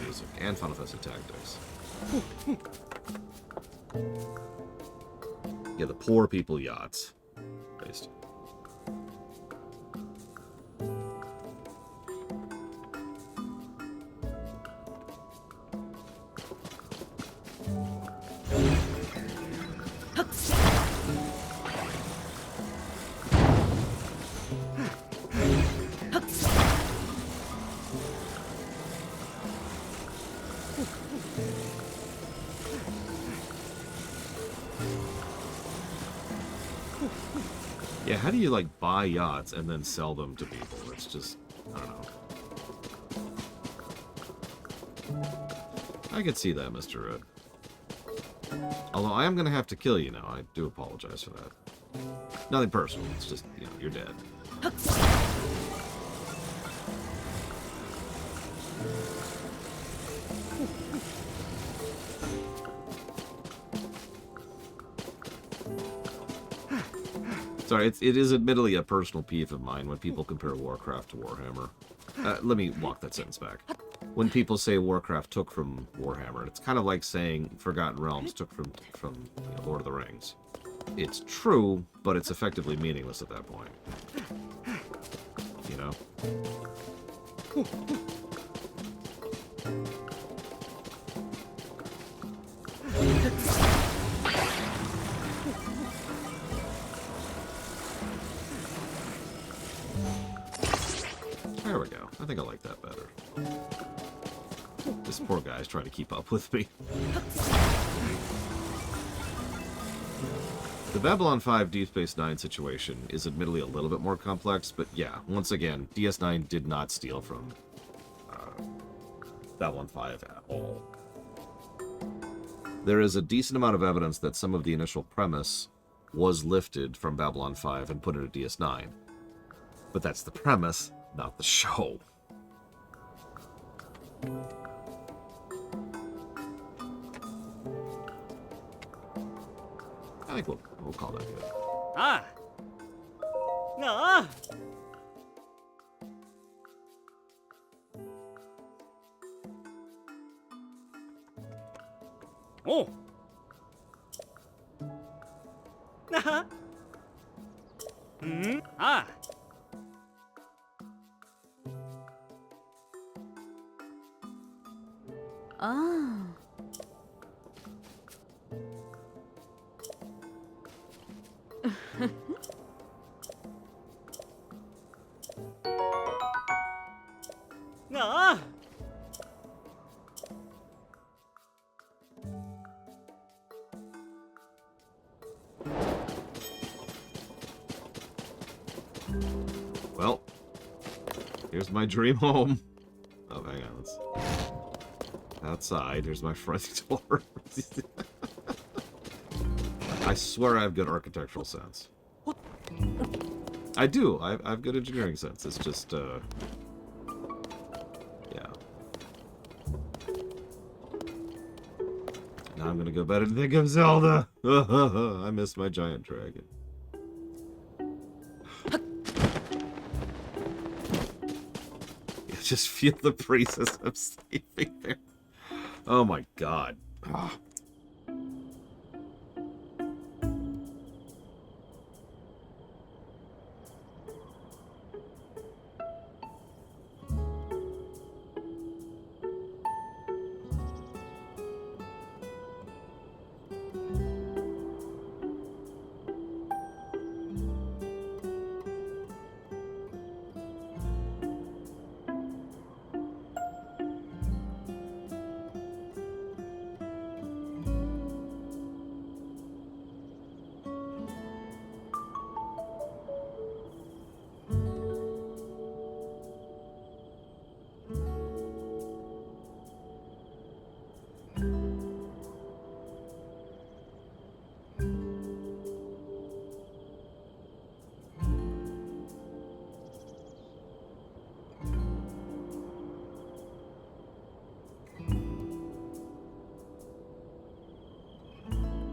Speaker 1: music and Final Fantasy Tactics. Yeah, the poor people yachts. Based. Yeah, how do you, like, buy yachts and then sell them to people? It's just, I don't know. I could see that, Mr. Red. Although I am going to have to kill you now. I do apologize for that. Nothing personal. It's just, you know, you're dead. Sorry, it is admittedly a personal peeve of mine when people compare Warcraft to Warhammer. Let me walk that sentence back. When people say Warcraft took from Warhammer, it's kind of like saying Forgotten Realms took from you know, Lord of the Rings. It's true, but it's effectively meaningless at that point. You know? There we go. I think I like that better. This poor guy's trying to keep up with me. The Babylon 5 Deep Space Nine situation is admittedly a little bit more complex, but yeah, once again, DS9 did not steal from Babylon 5 at all. There is a decent amount of evidence that some of the initial premise was lifted from Babylon 5 and put into DS9. But that's the premise, not the show. I think we'll call that good.
Speaker 3: ah, ah. Oh, nah. Ah.
Speaker 4: Ah.
Speaker 3: Ah.
Speaker 1: Well, here's my dream home. Oh, hang on. Let's... Outside, here's my front door. I swear I have good architectural sense. I do. I have good engineering sense. It's just, yeah. Now I'm gonna go bed and think of Zelda. I miss my giant dragon. You just feel the breeze as I'm sleeping there. Oh my god. Ah.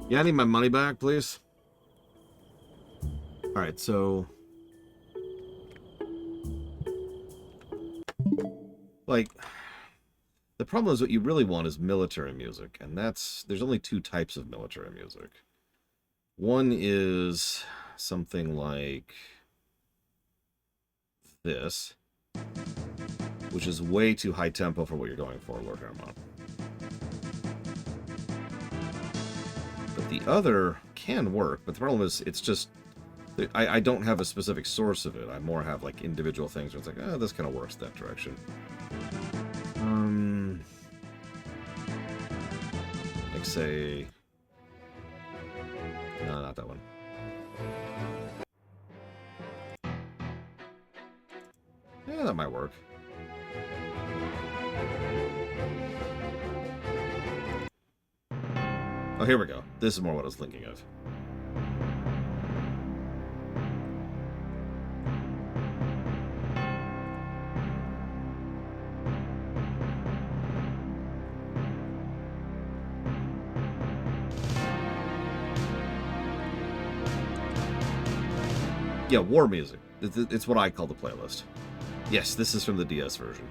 Speaker 1: Yeah, I need my money back, please. Alright, so... Like... The problem is what you really want is military music, and there's only two types of military music. One is something like this, which is way too high tempo for what you're going for, Lord Hermon. But the other can work, but the problem is it's just... I don't have a specific source of it. I more have like individual things where it's like, oh, this kind of works that direction. Like say... No, not that one. Yeah, that might work. Oh, here we go. This is more what I was thinking of. Yeah, war music. It's what I call the playlist. Yes, this is from the DS version.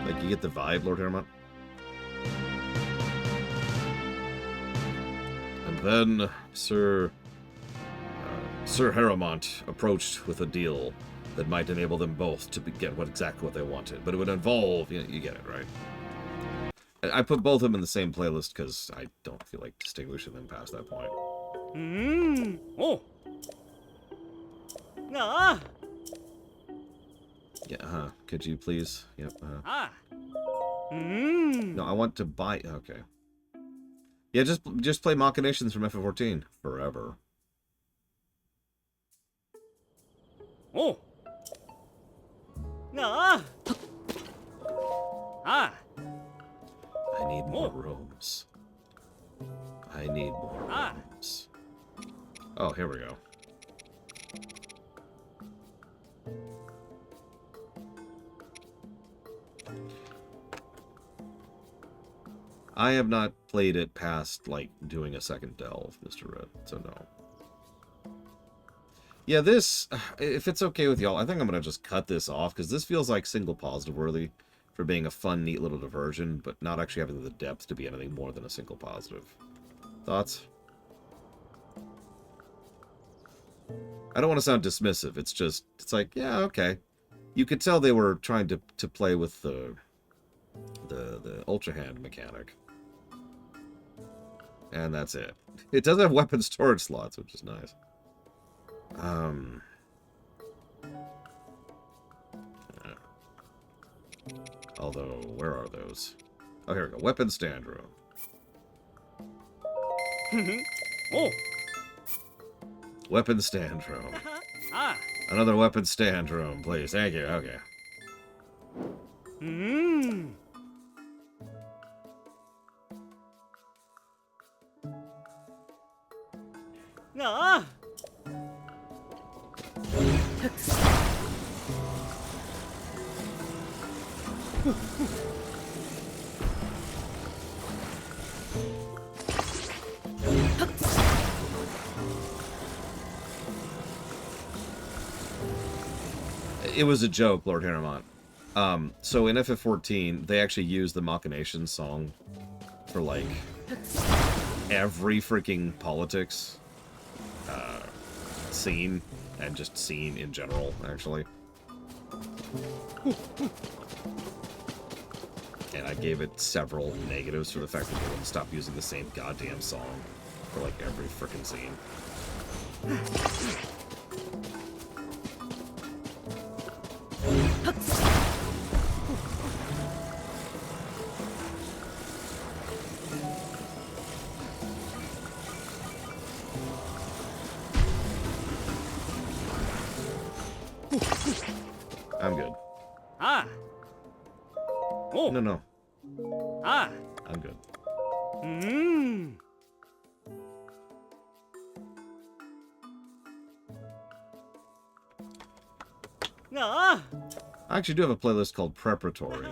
Speaker 1: Like, you get the vibe, Lord Hermon? And then Sir Harrowmont approached with a deal that might enable them both to get exactly what they wanted. But it would involve... You get it, right? I put both of them in the same playlist because I don't feel like distinguishing them past that point.
Speaker 3: Oh. Ah.
Speaker 1: Yeah, could you please? Yep.
Speaker 3: Ah.
Speaker 1: No, I want to buy... Okay. Yeah, just play Machinations from FF14 forever.
Speaker 3: Oh. Ah. Ah.
Speaker 1: I need more rooms. I need more rooms. Oh, here we go. I have not played it past, like, doing a second delve, Mr. Red, so no. Yeah, this, if it's okay with y'all, I think I'm going to just cut this off, because this feels like single positive worthy for being a fun, neat little diversion, but not actually having the depth to be anything more than a single positive. Thoughts? I don't want to sound dismissive, it's just, it's like, yeah, okay. You could tell they were trying to play with the Ultra Hand mechanic. And that's it. It does have weapon storage slots, which is nice. Although, where are those? Oh, here we go. Weapon stand room.
Speaker 3: Oh.
Speaker 1: Weapon stand room.
Speaker 3: Ah.
Speaker 1: Another weapon stand room, please. Thank you. Okay.
Speaker 3: Ah.
Speaker 1: It was a joke, Lord Harrowmont. So in FF14, they actually used the Machinations song for, like, every freaking politics scene, and just scene in general, actually. And I gave it several negatives for the fact that they wouldn't stop using the same goddamn song for, like, every freaking scene. I'm good.
Speaker 3: Ah. Oh.
Speaker 1: No.
Speaker 3: Ah.
Speaker 1: I'm good.
Speaker 3: Ah.
Speaker 1: I actually do have a playlist called Preparatory.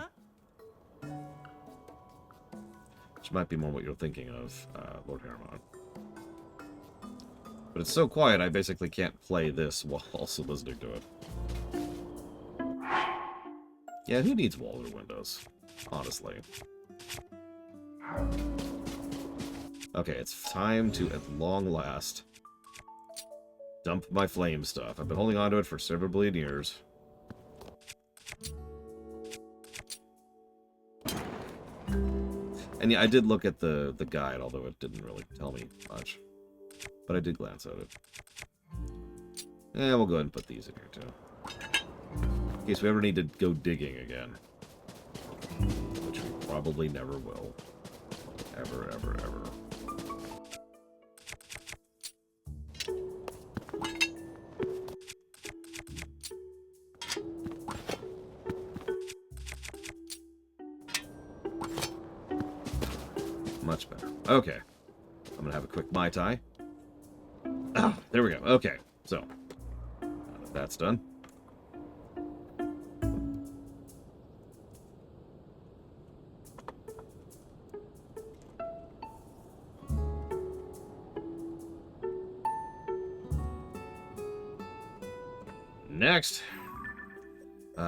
Speaker 1: Which might be more what you're thinking of, Lord Harriman. But it's so quiet, I basically can't play this while also listening to it. Yeah, who needs walls or windows? Honestly. Okay, it's time to, at long last, dump my flame stuff. I've been holding on to it for several billion years. And yeah, I did look at the guide, although it didn't really tell me much. But I did glance at it. Yeah, we'll go ahead and put these in here, too. In case we ever need to go digging again. Which we probably never will. Ever, ever, ever. Much better. Okay. I'm gonna have a quick Mai Tai. Ah, there we go. Okay. So, now that that's done. Next.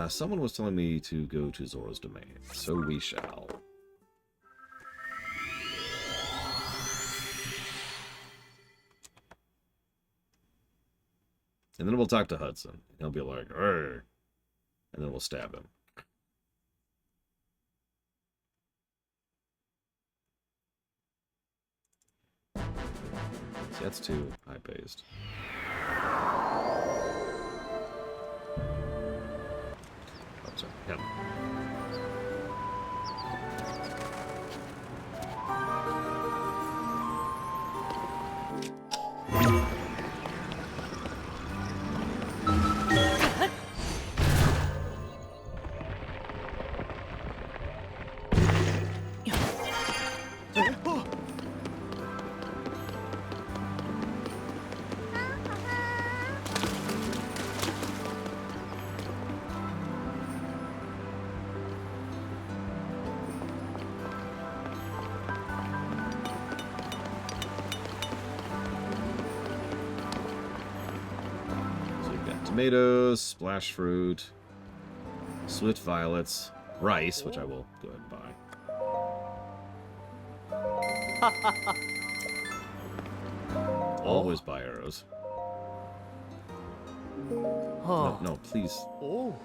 Speaker 1: Someone was telling me to go to Zora's Domain, so we shall. And then we'll talk to Hudson. He'll be like, "Arr," and then we'll stab him. See, that's too high-paced. Oh, sorry. Yep. Tomatoes, splash fruit, swift violets, rice, which I will go ahead and buy. Always buy arrows. No, no, please.
Speaker 2: Oh.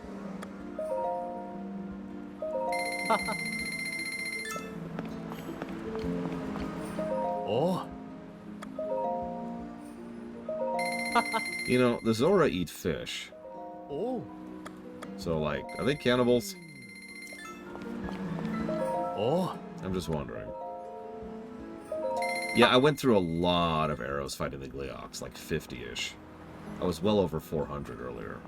Speaker 2: Oh.
Speaker 1: You know, the Zora eat fish.
Speaker 2: Oh.
Speaker 1: So, like, are they cannibals?
Speaker 2: Oh.
Speaker 1: I'm just wondering. Yeah, I went through a lot of arrows fighting the Gleox, like 50-ish. I was well over 400 earlier.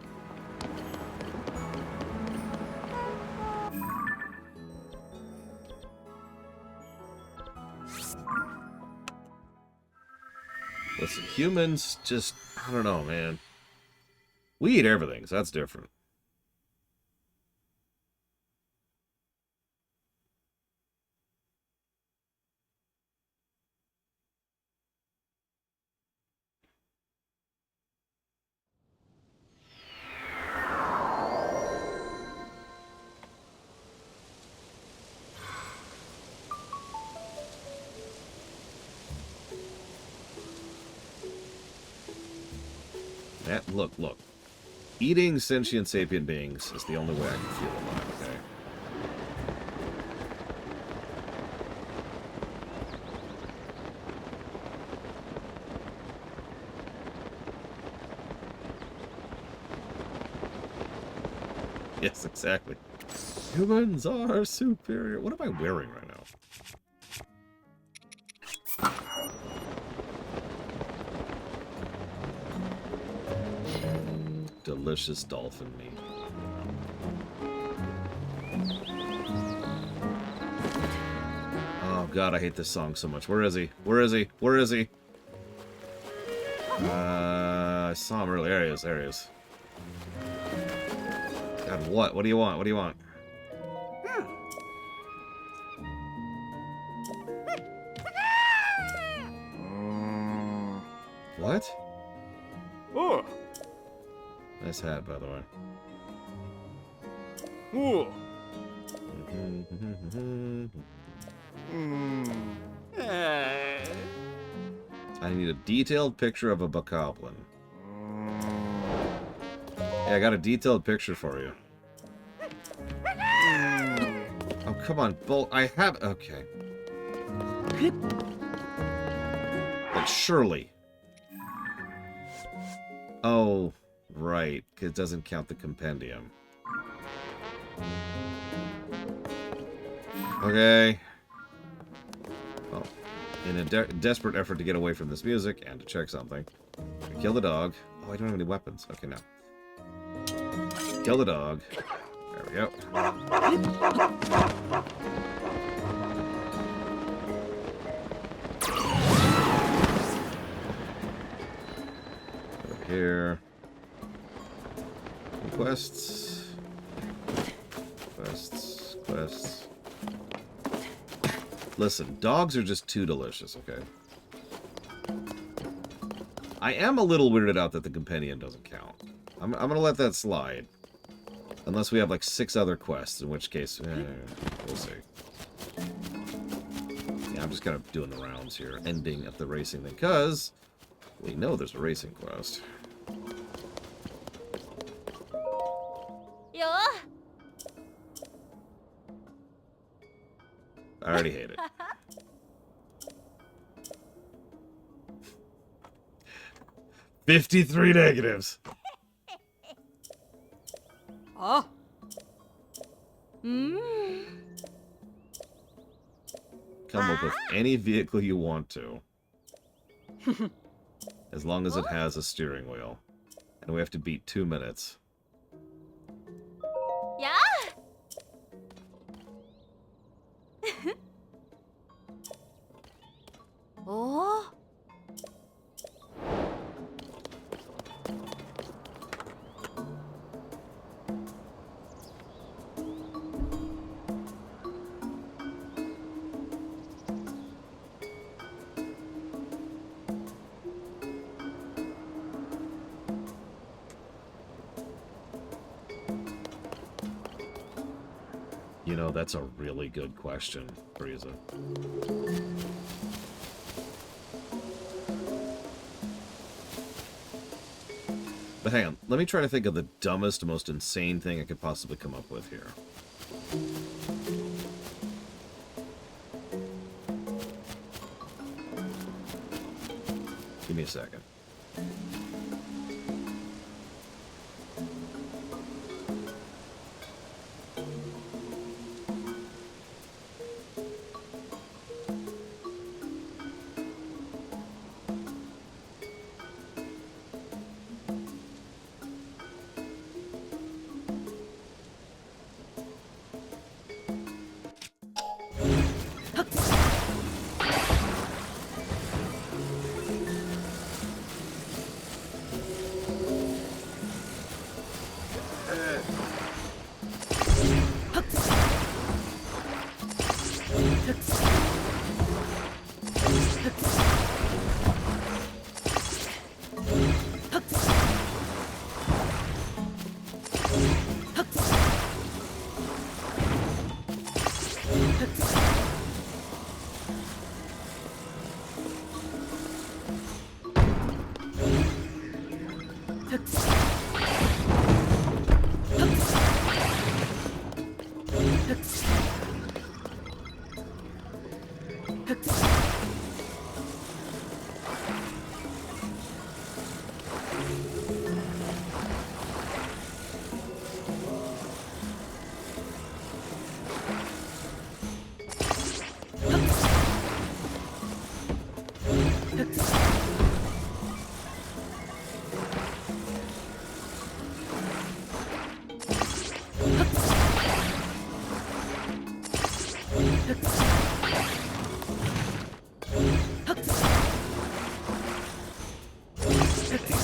Speaker 1: Listen, humans just, I don't know, man. We eat everything, so that's different. That, look. Eating sentient sapient beings is the only way I can feel alive, okay? Yes, exactly. Humans are superior. What am I wearing right now? Delicious dolphin meat. Oh god, I hate this song so much. Where is he? Where is he? Where is he? I saw him earlier. There he is. There he is. God, what? What do you want? What do you want? What?
Speaker 2: Oh.
Speaker 1: Nice hat, by the way.
Speaker 2: Oh.
Speaker 1: I need a detailed picture of a bokoblin. Yeah, I got a detailed picture for you. Oh, come on, Bull. I have... Okay. Like, surely. Oh, right. 'Cause it doesn't count the compendium. Okay. Oh. In a desperate effort to get away from this music and to check something. Kill the dog. Oh, I don't have any weapons. Okay, now. Kill the dog. There we go. Over here. Quests. Quests. Quests. Listen, dogs are just too delicious, okay? I am a little weirded out that the compendium doesn't count. I'm gonna let that slide. Unless we have like 6 other quests, in which case, we'll see. Yeah, I'm just kind of doing the rounds here, ending at the racing thing, because we know there's a racing quest.
Speaker 4: Yo.
Speaker 1: I already hate it. $53 negatives.
Speaker 4: Oh.
Speaker 1: Come up with any vehicle you want to. As long as it has a steering wheel. And we have to beat 2 minutes.
Speaker 4: Yeah. Oh.
Speaker 1: You know, that's a really good question, Frieza. But hang on, let me try to think of the dumbest, most insane thing I could possibly come up with here. Give me a second.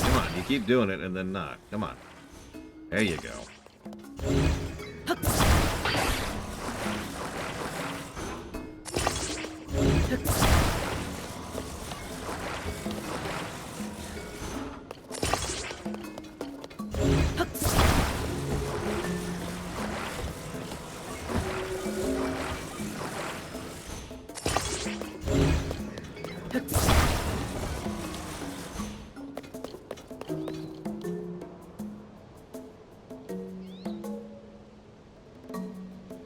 Speaker 1: Come on, you keep doing it and then not. Come on. There you go.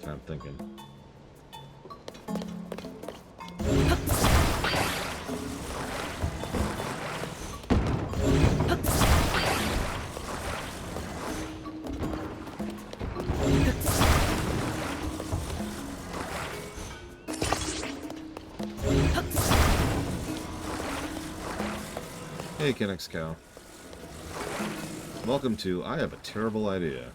Speaker 1: I'm thinking. Hey, Kennex Cow. Welcome to I Have a Terrible Idea.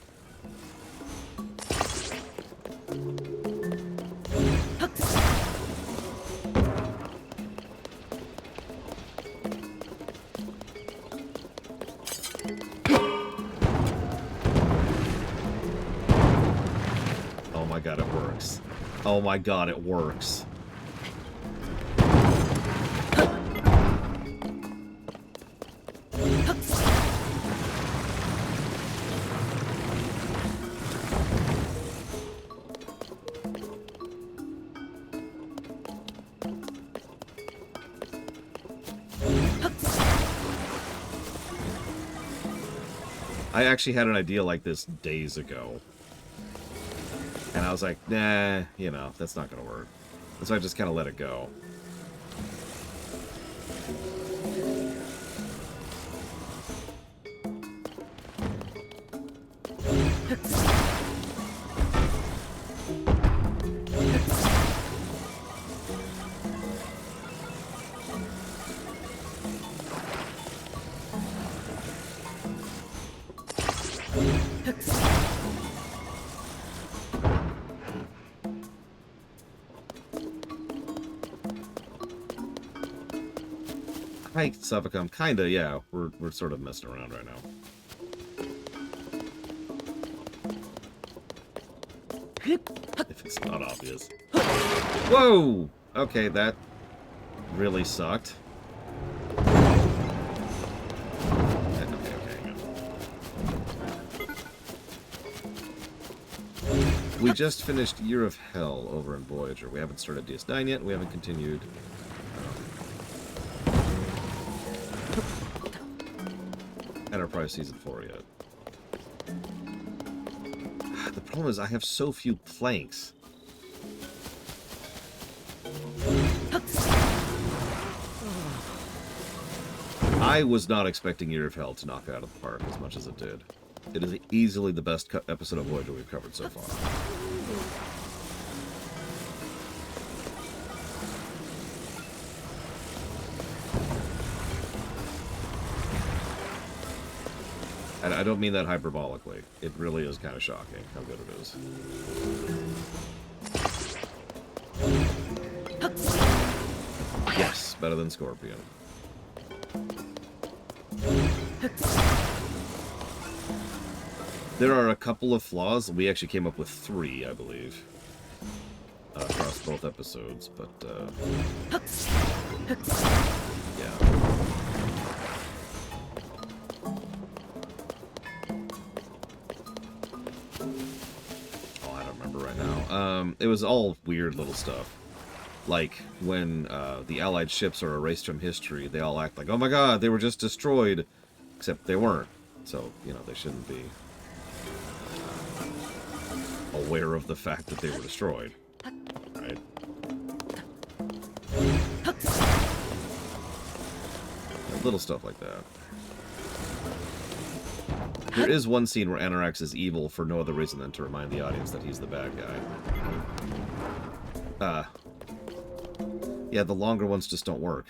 Speaker 1: Oh my god, it works. Oh my god, it works. I actually had an idea like this days ago. And I was like, nah, you know, that's not going to work. And so I just kind of let it go. Hi, Suffocum. Kinda, yeah. We're sort of messing around right now. If it's not obvious. Whoa! Okay, that really sucked. Okay, we just finished Year of Hell over in Voyager. We haven't started DS9 yet. We haven't continued Enterprise Season 4 yet. The problem is I have so few planks. I was not expecting Year of Hell to knock it out of the park as much as it did. It is easily the best episode of Voyager we've covered so far. And I don't mean that hyperbolically. It really is kind of shocking how good it is. Yes, better than Scorpion. There are a couple of flaws. We actually came up with 3, I believe, across both episodes, but, yeah. Oh, I don't remember right now. It was all weird little stuff. Like, when the Allied ships are erased from history, they all act like, oh my god, they were just destroyed. Except they weren't. So, you know, they shouldn't be aware of the fact that they were destroyed. Right? Little stuff like that. There is one scene where Anorax is evil for no other reason than to remind the audience that he's the bad guy. Yeah, the longer ones just don't work.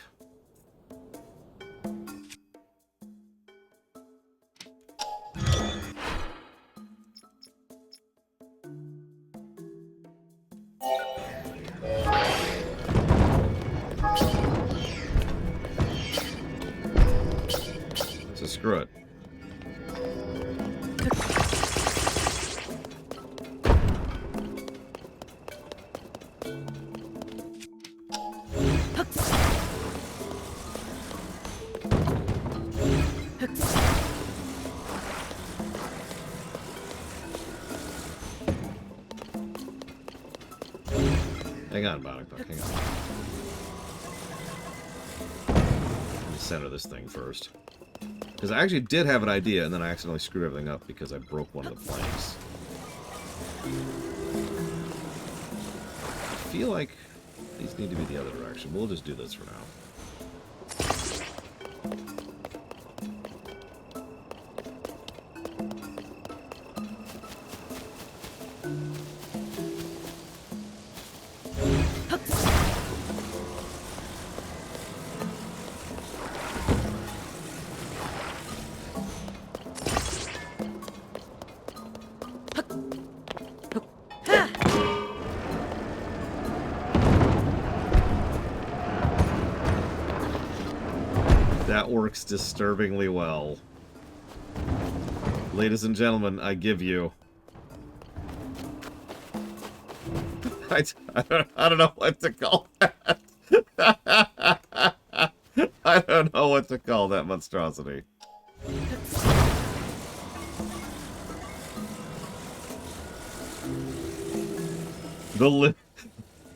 Speaker 1: So screw it. Hang on, Bionic Buck, hang on. Let me center this thing first. Because I actually did have an idea, and then I accidentally screwed everything up because I broke one of the planks. I feel like these need to be the other direction. We'll just do this for now. That works disturbingly well. Ladies and gentlemen, I give you... I don't know what to call that. I don't know what to call that monstrosity.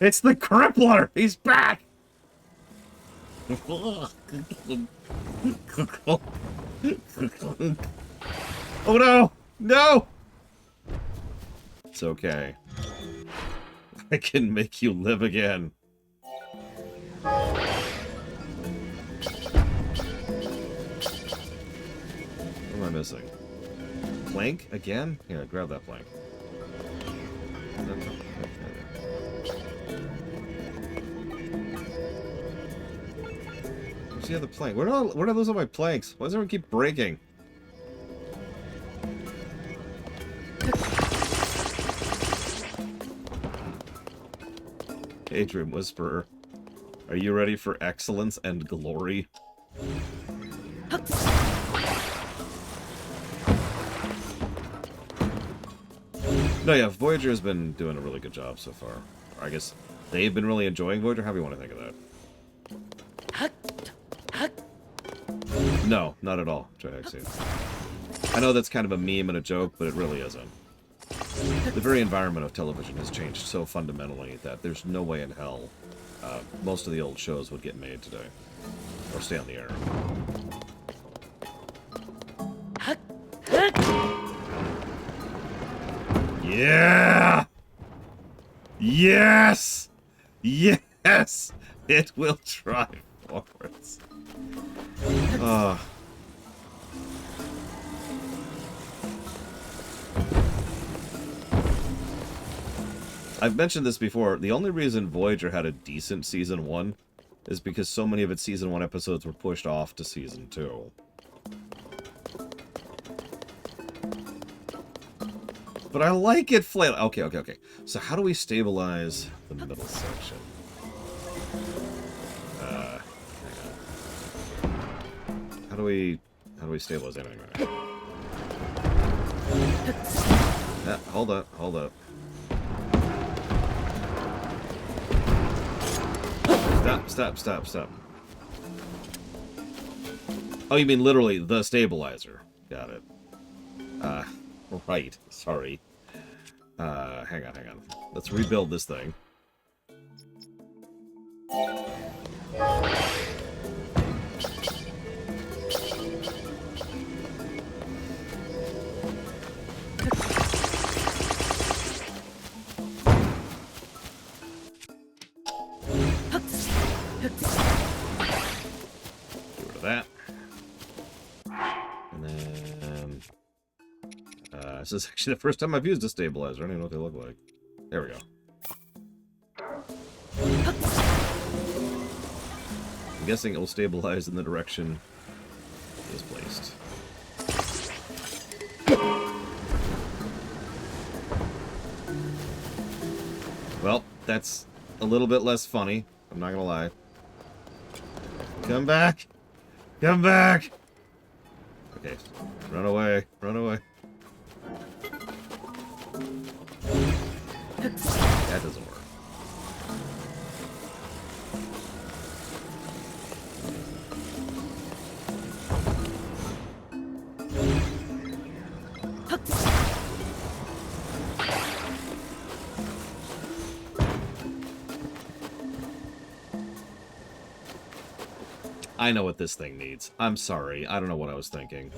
Speaker 1: It's the Crippler! He's back! Oh no! No! It's okay. I can make you live again. What am I missing? Plank? Again? Here, grab that plank. Where's the other plank? Where did I lose all my planks? Why does everyone keep breaking? Adrian Whisperer, are you ready for excellence and glory? No, yeah, Voyager has been doing a really good job so far. Or I guess they've been really enjoying Voyager. How do you want to think of that? No, not at all, Triaxine. I know that's kind of a meme and a joke, but it really isn't. The very environment of television has changed so fundamentally that there's no way in hell most of the old shows would get made today. Or stay on the air. Yeah! Yes! Yes! It will drive forwards. I've mentioned this before. The only reason Voyager had a decent Season 1 is because so many of its Season 1 episodes were pushed off to Season 2. But I like it flail. Okay. So how do we stabilize the middle section? Hang on. How do we stabilize anything right now? Hold up. Stop. Oh, you mean literally the stabilizer. Got it. Right. Sorry. Hang on. Let's rebuild this thing. Get rid of that. And then... this is actually the first time I've used a stabilizer. I don't even know what they look like. There we go. I'm guessing it will stabilize in the direction it is placed. Well, that's a little bit less funny. I'm not gonna lie. Come back! Come back! Okay. Run away. That doesn't work. I know what this thing needs. I'm sorry. I don't know what I was thinking.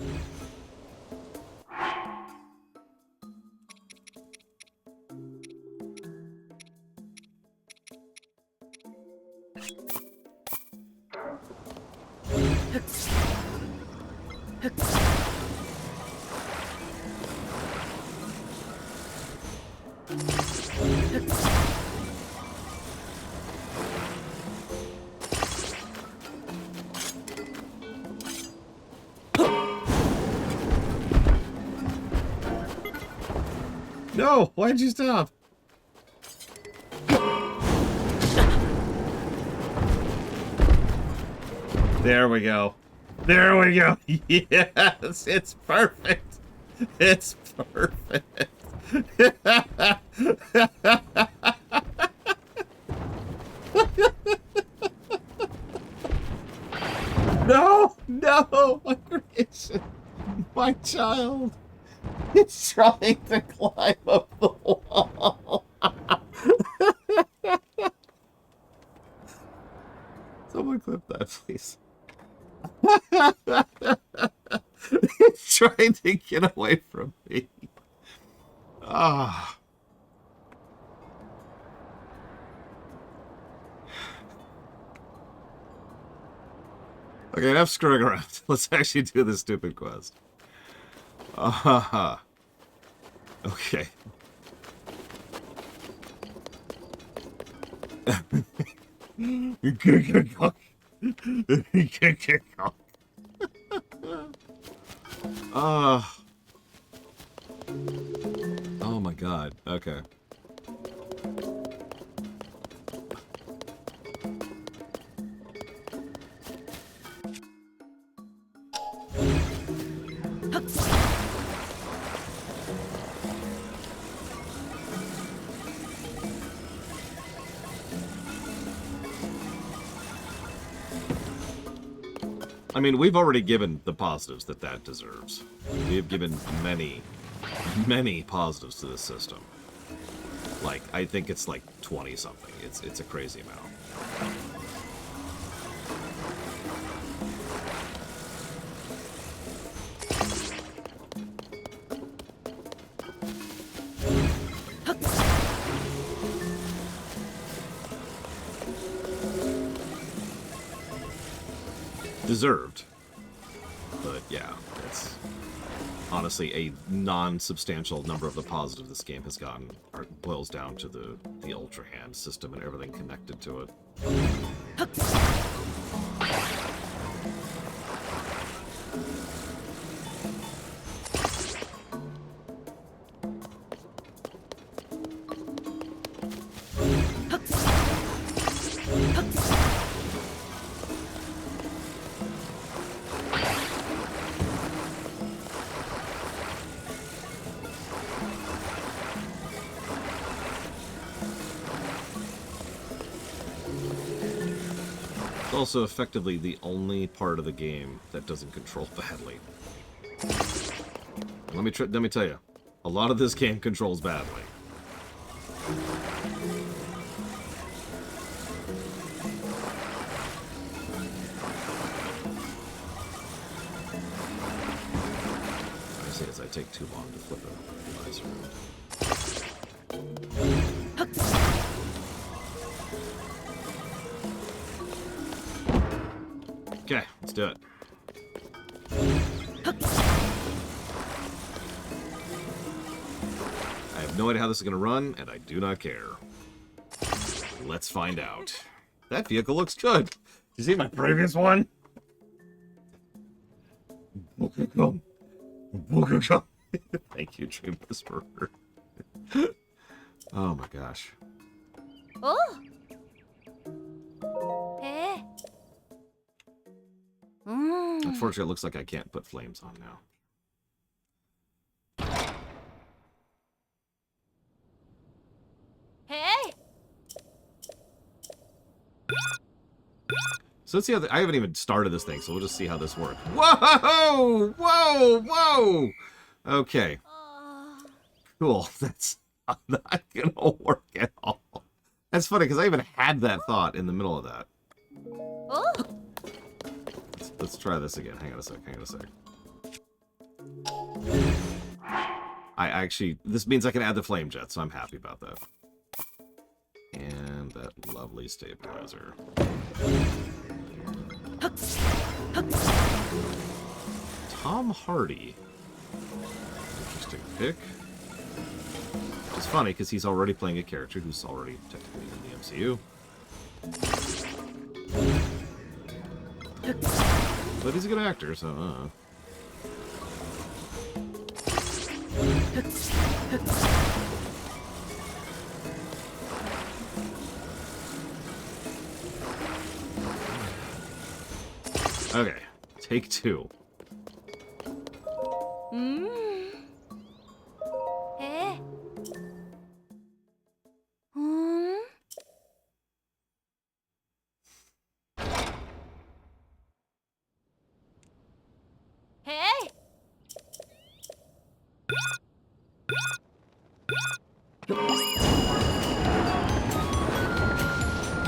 Speaker 1: No! Why'd you stop? There we go. There we go. Yes, it's perfect. It's perfect. No! No! My creation! My child! It's trying to climb up the wall! Someone clip that, please. It's trying to get away from me. Ah. Okay, enough screwing around. Let's actually do this stupid quest. Okay. Oh my god. Okay. I mean, we've already given the positives that that deserves. We have given many, many positives to this system. Like, I think it's like 20-something. It's a crazy amount. Deserved. But yeah, it's honestly a non-substantial number of the positives this game has gotten boils down to the Ultra Hand system and everything connected to it. Also effectively the only part of the game that doesn't control badly. Let me tell you, a lot of this game controls badly. I say as I take too long to flip a device around. Okay, let's do it. I have no idea how this is going to run, and I do not care. Let's find out. That vehicle looks good. Did you see my previous one? Thank you, Dream Whisperer. Oh my gosh.
Speaker 4: Oh. Hey.
Speaker 1: Unfortunately, it looks like I can't put flames on now.
Speaker 4: Hey.
Speaker 1: So let's see how I haven't even started this thing, so we'll just see how this works. Whoa! Whoa! Whoa! Okay. Cool. That's not gonna work at all. That's funny, because I even had that thought in the middle of that.
Speaker 4: Oh.
Speaker 1: let's try this again. Hang on a sec. I actually, this means I can add the flame jet, so I'm happy about that. And that lovely stabilizer. Tom Hardy. Interesting pick. It's funny because he's already playing a character who's already technically in the MCU. But he's a good actor, so Okay, take two.
Speaker 4: 에? 에?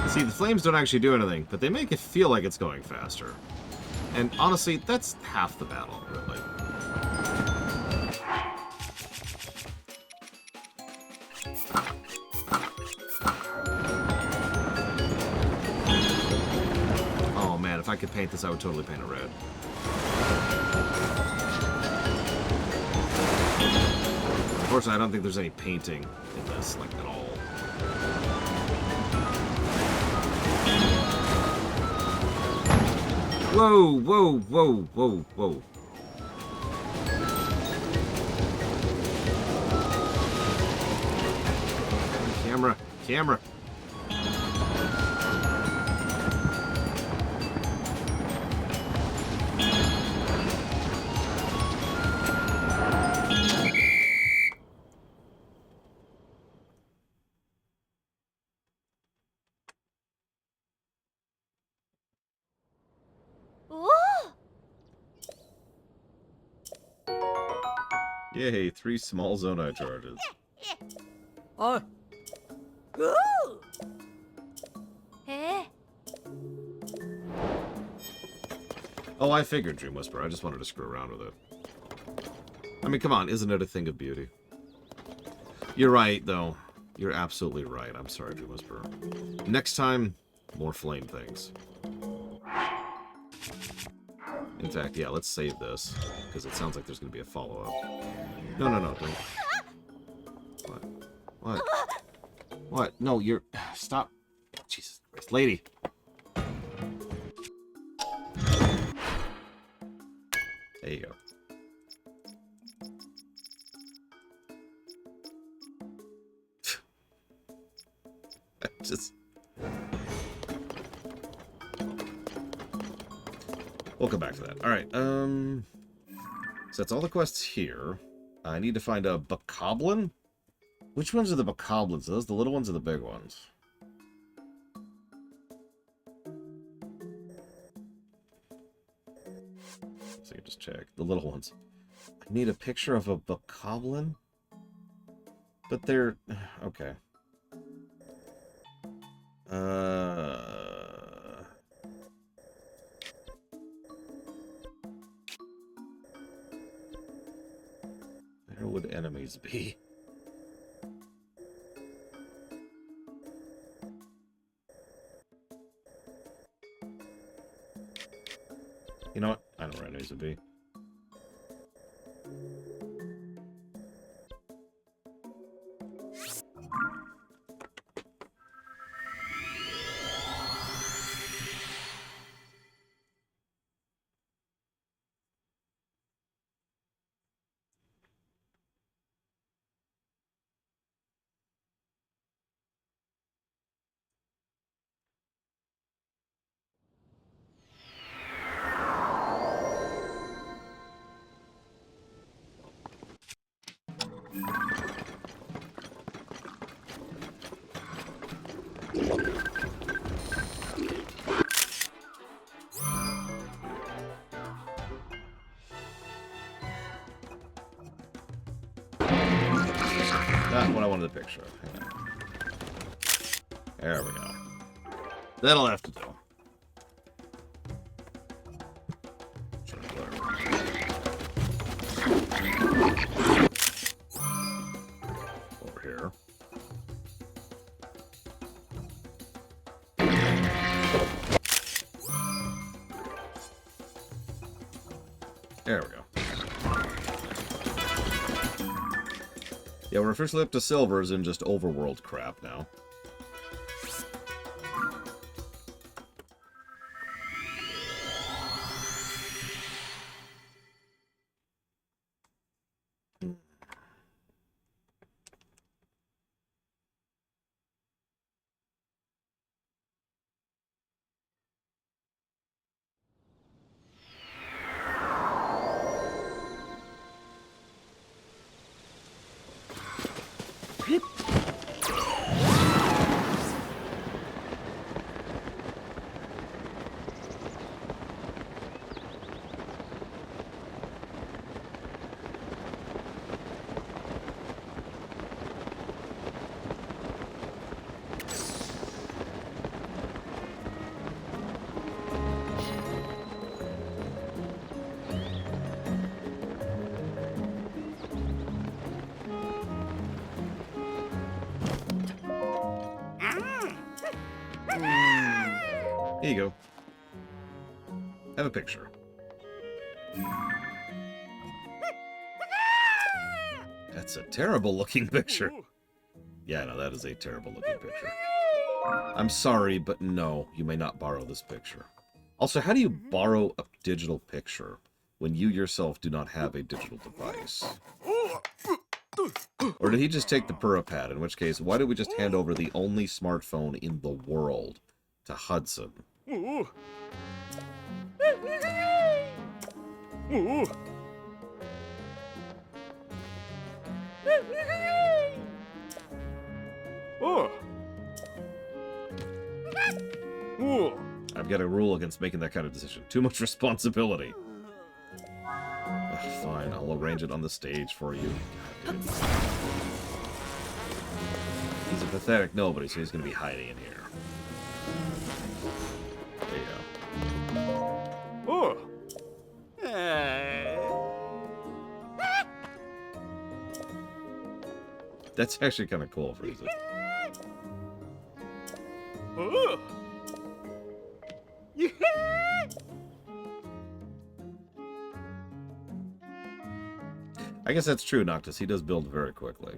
Speaker 1: See, the flames don't actually do anything, but they make it feel like it's going faster. And honestly, that's half the battle, really. Oh man, if I could paint this, I would totally paint it red. Unfortunately, I don't think there's any painting in this, like, at all. Whoa, whoa, whoa, whoa, whoa. Camera.
Speaker 4: 오!
Speaker 1: Yay, 3 small zonite charges.
Speaker 4: 어. 오! 에?
Speaker 1: Oh, I figured, Dream Whisperer. I just wanted to screw around with it. I mean, come on, isn't it a thing of beauty? You're right, though. You're absolutely right. I'm sorry, Dream Whisperer. Next time, more flame things. In fact, yeah, let's save this, because it sounds like there's going to be a follow-up. No, don't. What? What? No, you're... Stop. Jesus Christ. Lady. There you go. Just... We'll come back to that. Alright, so that's all the quests here. I need to find a bokoblin? Which ones are the bokoblins? Are those the little ones or the big ones? So you can just check. The little ones. I need a picture of a bokoblin? But they're... Okay. Where would enemies be? You know what? I know where enemies would be. That's what I wanted a picture of. Hang on. There we go. That'll have to do. There we go. Yeah, we're officially up to silvers in just overworld crap now. Here you go. Have a picture. That's a terrible looking picture. Yeah, no, that is a terrible looking picture. I'm sorry, but no, you may not borrow this picture. Also, how do you borrow a digital picture when you yourself do not have a digital device? Or did he just take the Purapad, in which case, why did we just hand over the only smartphone in the world to Hudson?
Speaker 2: Ooh. Ooh. Oh. Ooh.
Speaker 1: I've got a rule against making that kind of decision. Too much responsibility. Ugh, fine, I'll arrange it on the stage for you. God, dude. He's a pathetic nobody, so he's going to be hiding in here. There you go.
Speaker 2: Oh.
Speaker 1: That's actually kind of cool, Frieza.
Speaker 2: Oh.
Speaker 1: I guess that's true, Noctis. He does build very quickly.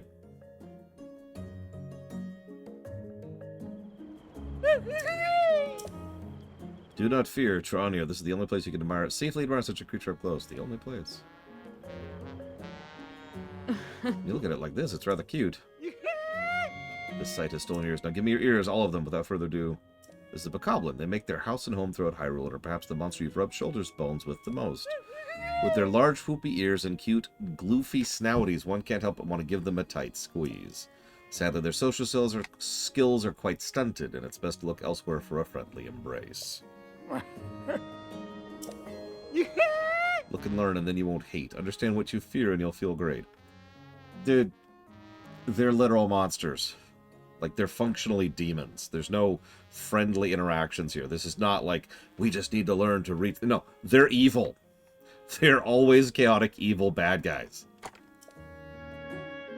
Speaker 1: Do not fear, Trania. This is the only place you can admire it. Safely admire such a creature up close. The only place. You look at it like this, it's rather cute. This sight has stolen your ears. Now give me your ears, all of them, without further ado. This is a bokoblin. They make their house and home throughout Hyrule, and are perhaps the monster you've rubbed shoulders bones with the most. With their large, whoopy ears and cute, gloofy snouties, one can't help but want to give them a tight squeeze. Sadly, their social skills are quite stunted, and it's best to look elsewhere for a friendly embrace. Look and learn, and then you won't hate. Understand what you fear, and you'll feel great. Dude, they're literal monsters. Like, they're functionally demons. There's no friendly interactions here. This is not like, we just need to learn to read... No, they're evil. They're always chaotic, evil, bad guys.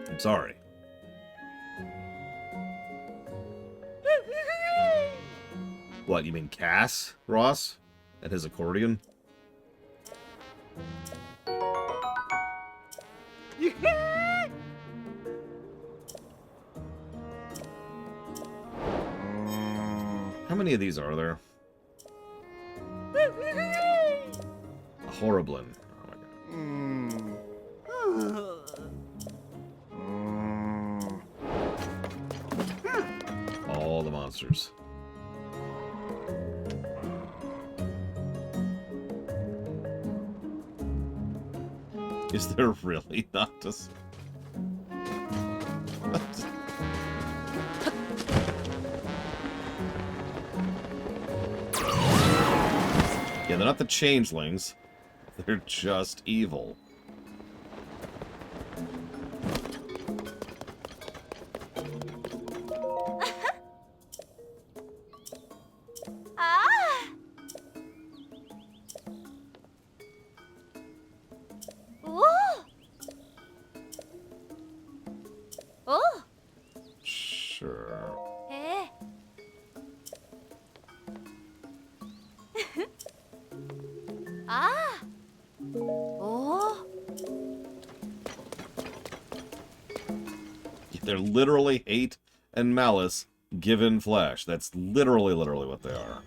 Speaker 1: I'm sorry. What, you mean Cass, Ross? And his accordion? How many of these are there? A Horriblin. Oh my god. All the monsters. Is there really not just... Yeah, they're not the changelings. They're just evil.
Speaker 4: Ah! Ooh! Oh!
Speaker 1: Sure.
Speaker 4: Eh? Ah! Oh!
Speaker 1: They're literally hate and malice given flesh. That's literally what they are.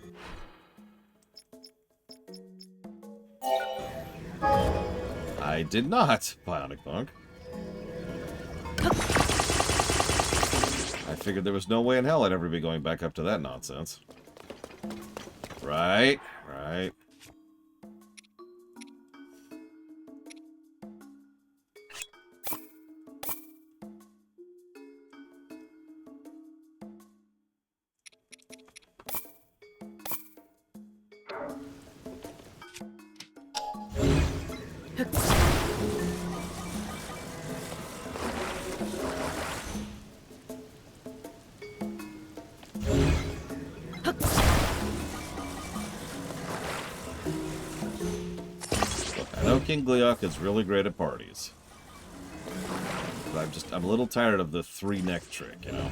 Speaker 1: I did not, Bionic Monk. I figured there was no way in hell I'd ever be going back up to that nonsense. Right, right. I know King Gleok is really great at parties. But I'm a little tired of the three-neck trick, you know?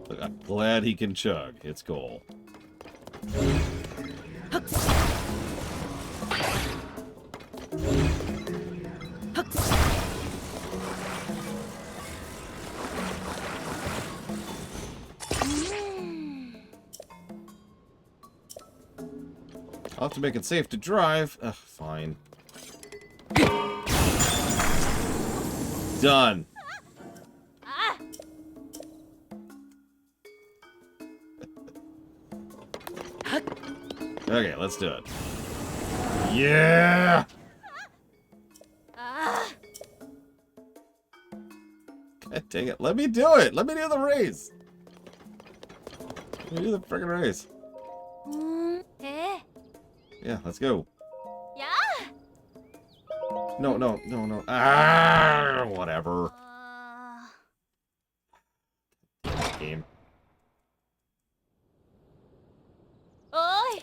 Speaker 1: Look, I'm glad he can chug. It's goal. I'll have to make it safe to drive. Ugh, fine. Done. Okay, let's do it. Yeah! God dang it. Let me do it. Let me do the race. Let me do the freaking race. Yeah, let's go.
Speaker 4: Yeah.
Speaker 1: No. Ah, whatever. Game.
Speaker 4: Oi.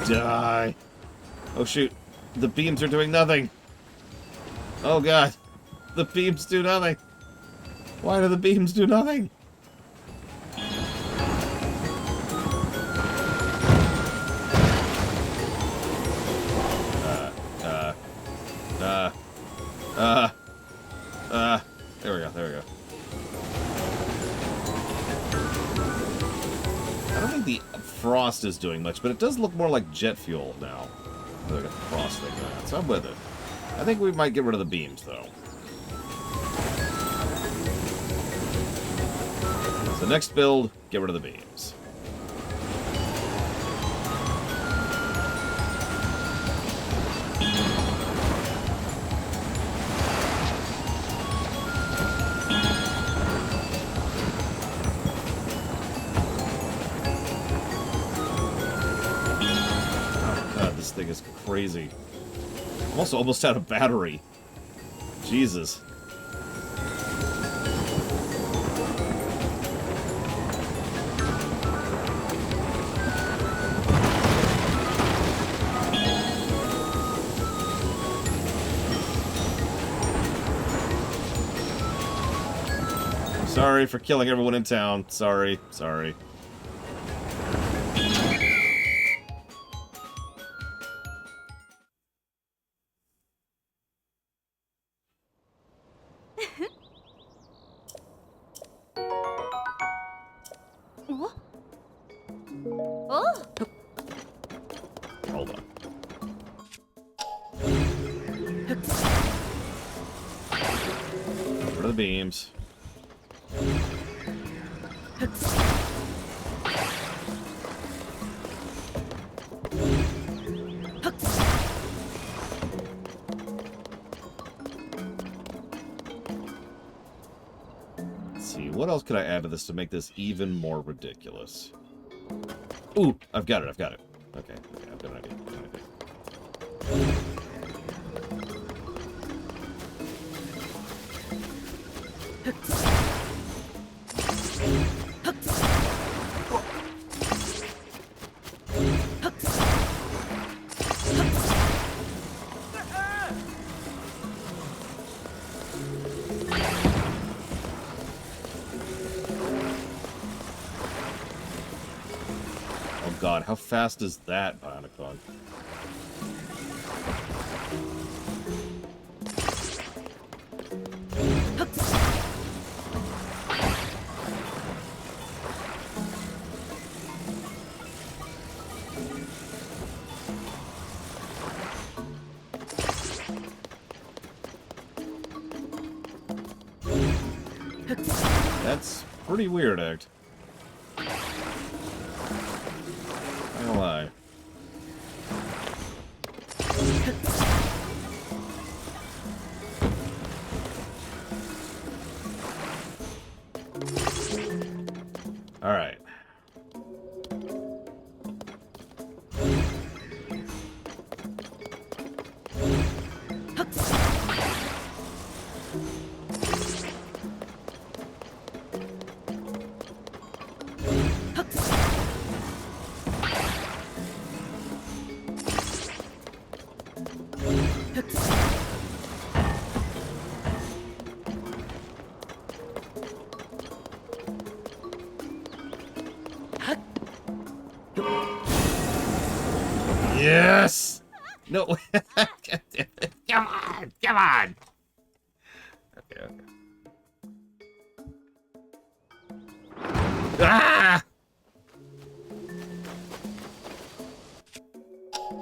Speaker 1: Die. Oh, shoot. The beams are doing nothing. Oh, God. The beams do nothing. Why do the beams do nothing? There we go. I don't think the frost is doing much, but it does look more like jet fuel now. Like a frost thing going on, so I'm with it. I think we might get rid of the beams, though. So next build, get rid of the beams. Thing is crazy. I'm also almost out of battery. Jesus. Sorry for killing everyone in town. Sorry. Hold on. Get rid of the beams. Let's see, what else could I add to this to make this even more ridiculous? Ooh, I've got it. Okay, I've got an idea. Oh god, how fast is that bionic bug? That's pretty weird, Act. Not gonna lie. Alright. Yes! No, God damn it. Come on! Come on! Okay, okay. Ah!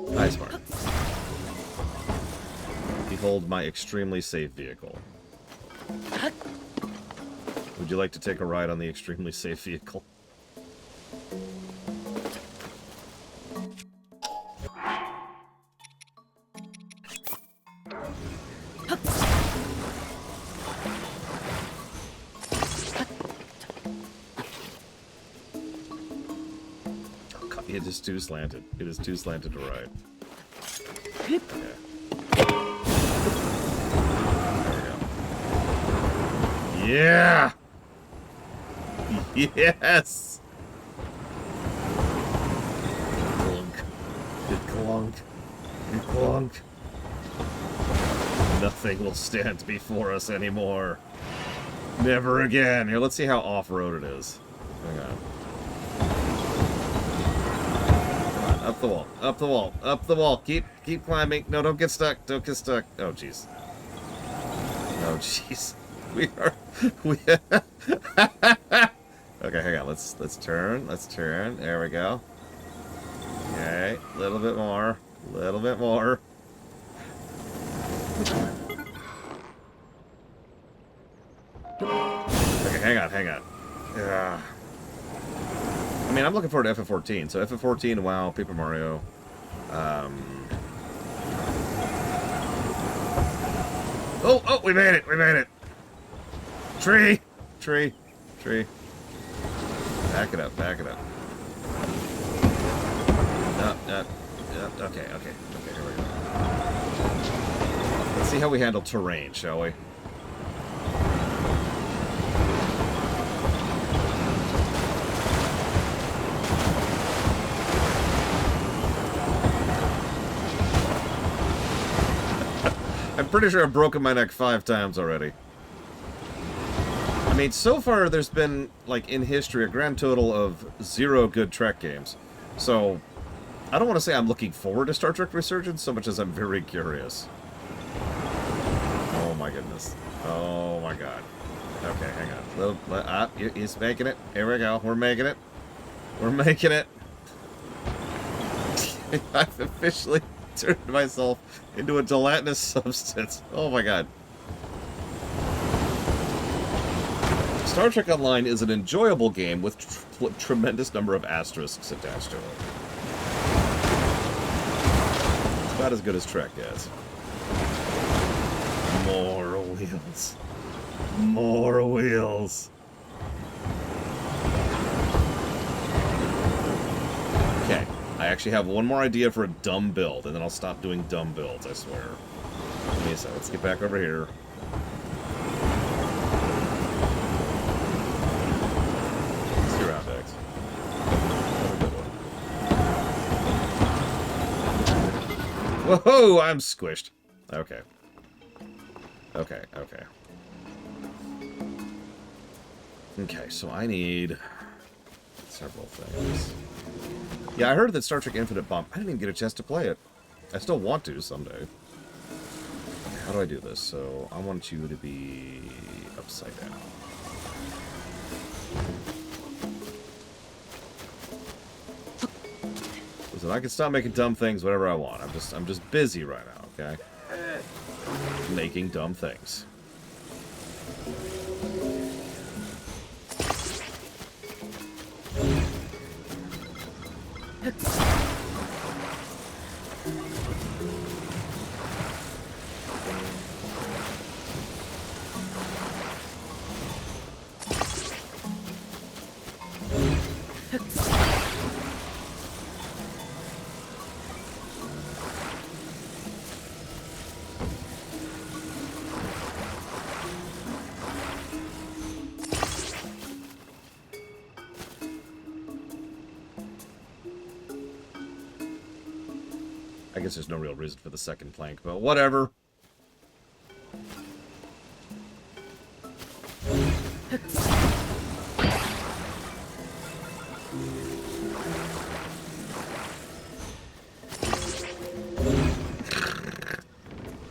Speaker 1: Nice part. Behold my extremely safe vehicle. Would you like to take a ride on the extremely safe vehicle? It is too slanted. It is too slanted to ride. Okay. There we go. Yeah! Yes! Clunk. Good clunk. Good clunk. Nothing will stand before us anymore. Never again. Here, let's see how off-road it is. Hang on. Up the wall, up the wall, up the wall. Keep climbing. No, don't get stuck. Don't get stuck. Oh, jeez. Oh, jeez. We are. Okay, hang on. Let's turn. Let's turn. There we go. Okay, a little bit more. A little bit more. Okay, hang on, hang on. Yeah. I mean, I'm looking forward to FF14. So FF14, WoW, Paper Mario. Oh, we made it! We made it! Tree! Tree! Tree. Back it up, back it up. Okay, here we go. Let's see how we handle terrain, shall we? I'm pretty sure I've broken my neck 5 times already. I mean, so far there's been, like, in history, a grand total of 0 good Trek games. So, I don't want to say I'm looking forward to Star Trek Resurgence so much as I'm very curious. Oh my goodness. Oh my god. Okay, hang on. He's making it. Here we go. We're making it. We're making it. I've officially turned myself into a gelatinous substance. Oh my god. Star Trek Online is an enjoyable game with tremendous number of asterisks attached to it. It's about as good as Trek gets. More wheels. More wheels. Okay. I actually have one more idea for a dumb build, and then I'll stop doing dumb builds, I swear. Give me a sec. Let's get back over here. See you around, Dex. Have a good one. Whoa! I'm squished. Okay. Okay, okay. Okay, so I need several things. Yeah, I heard that Star Trek Infinite Bomb. I didn't even get a chance to play it. I still want to someday. How do I do this? So I want you to be upside down. Listen, I can stop making dumb things whenever I want. I'm just busy right now, okay? Making dumb things. I guess there's no real reason for the second plank, but whatever.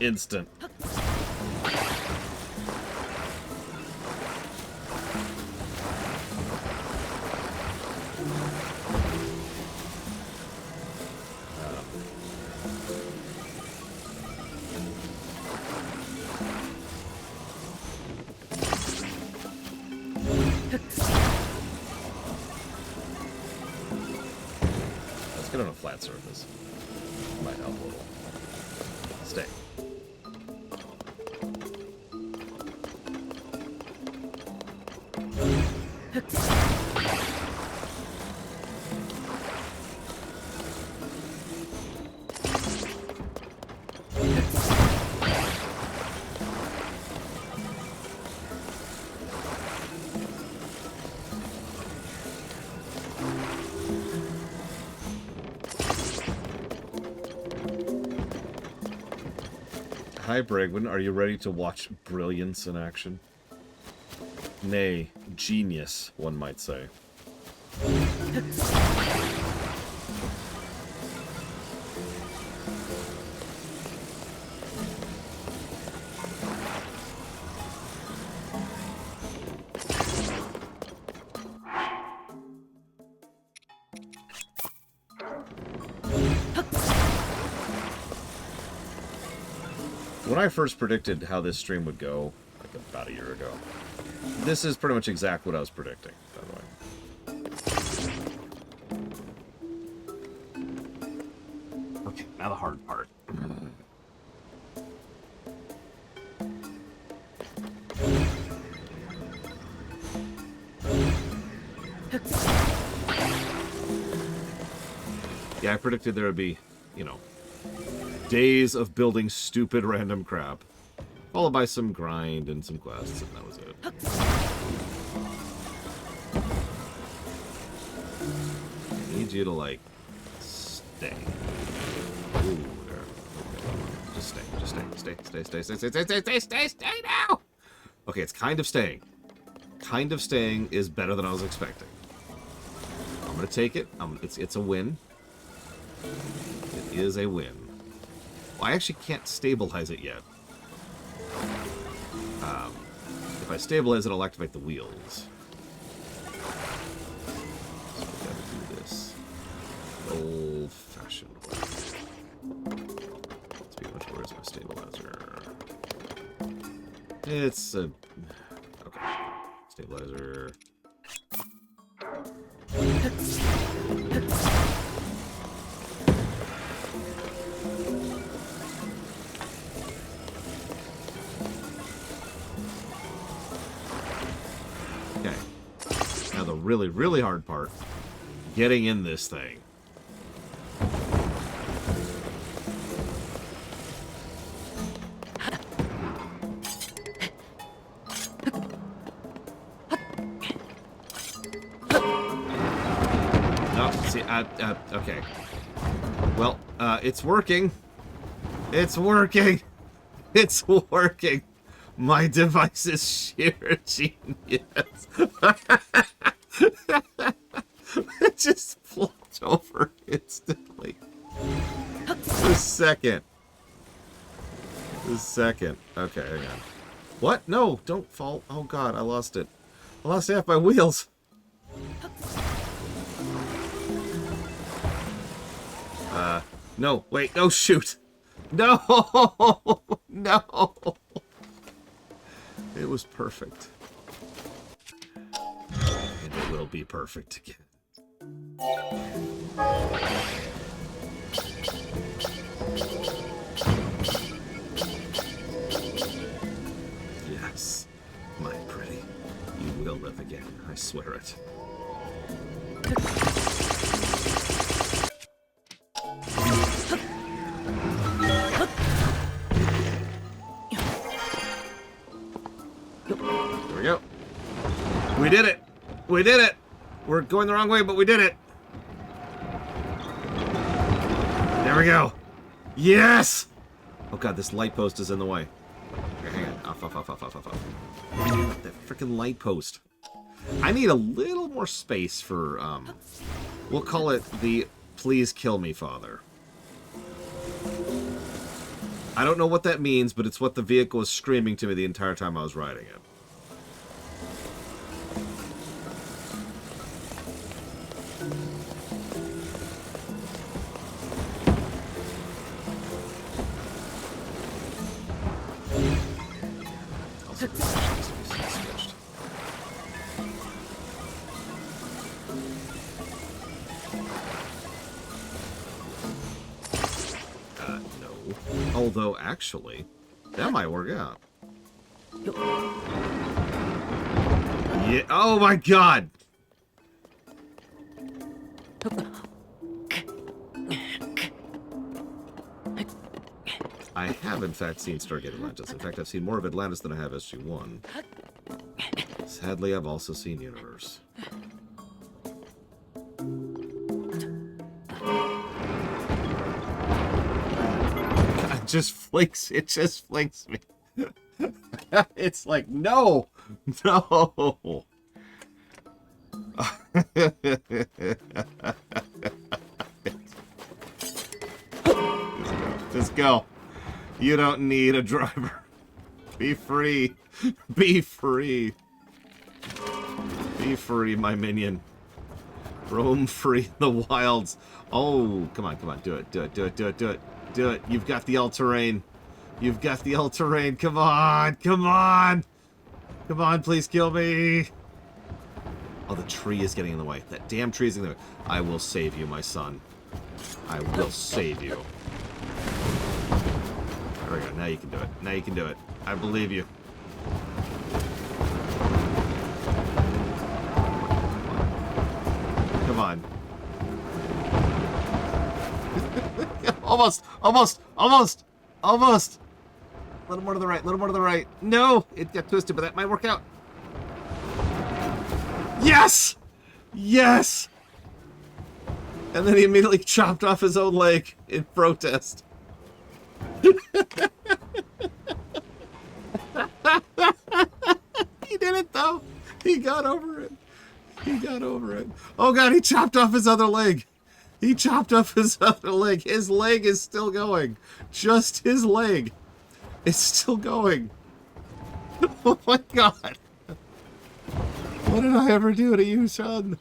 Speaker 1: Instant. Let's get on a flat surface. Might help a little. Stay. Hi, Bragwin. Are you ready to watch brilliance in action? Nay, genius, one might say. When I first predicted how this stream would go, like about a year ago, this is pretty much exactly what I was predicting, by the way.
Speaker 3: Okay, now the hard part.
Speaker 1: Yeah, I predicted there would be, you know, days of building stupid random crap, followed by some grind and some quests, and that was it. I need you to, like, stay. Ooh, there. Okay. Just stay now! Okay, it's kind of staying. Kind of staying is better than I was expecting. I'm gonna take it. It's a win. It is a win. Well, I actually can't stabilize it yet. If I stabilize it, I'll activate the wheels. So we gotta do this old-fashioned way. Speaking of which, where's my stabilizer? It's a... Okay. Stabilizer... Really, really hard part, getting in this thing. See, okay. Well, it's working. It's working. It's working. My device is sheer genius. It just flopped over instantly. The second. Okay, hang on. What? No, don't fall. Oh god, I lost it. I lost half my wheels. No, wait, no, shoot. No! No! It was perfect. And it will be perfect again. Yes, my pretty. You will live again, I swear it. There we go. We did it! We did it! We're going the wrong way, but we did it! There we go! Yes! Oh god, this light post is in the way. Okay, hang on. Off. That freaking light post. I need a little more space for, we'll call it the Please Kill Me Father. I don't know what that means, but it's what the vehicle was screaming to me the entire time I was riding it. No. Although, actually, that might work out. Yeah. Oh my god! I have, in fact, seen Stargate Atlantis. In fact, I've seen more of Atlantis than I have SG-1. Sadly, I've also seen Universe. It just flinks me. It's like, no! No! Just go. You don't need a driver. Be free. Be free. Be free, my minion. Roam free in the wilds. Oh, come on. Do it. You've got the all-terrain. Come on. Come on, please kill me. Oh, the tree is getting in the way. That damn tree is in the way. I will save you, my son. I will save you. There we go. Now you can do it. I believe you. Come on. Almost. A little more to the right. No! It got twisted, but that might work out. Yes! Yes! And then he immediately chopped off his own leg in protest. He did it, though. He got over it. Oh, God, he chopped off his other leg. His leg is still going. Just his leg is still going. Oh, my God. What did I ever do to you, son?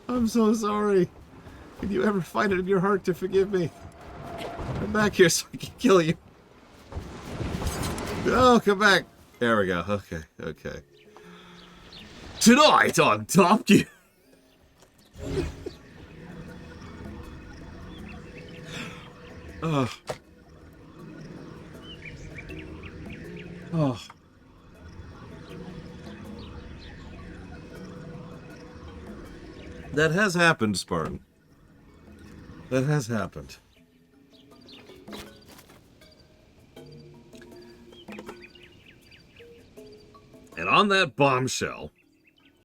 Speaker 1: I'm so sorry. Can you ever find it in your heart to forgive me? Come back here so I can kill you. Oh, come back. There we go. Okay. Tonight on Top Gear. Oh. That has happened, Spartan. That has happened. And on that bombshell,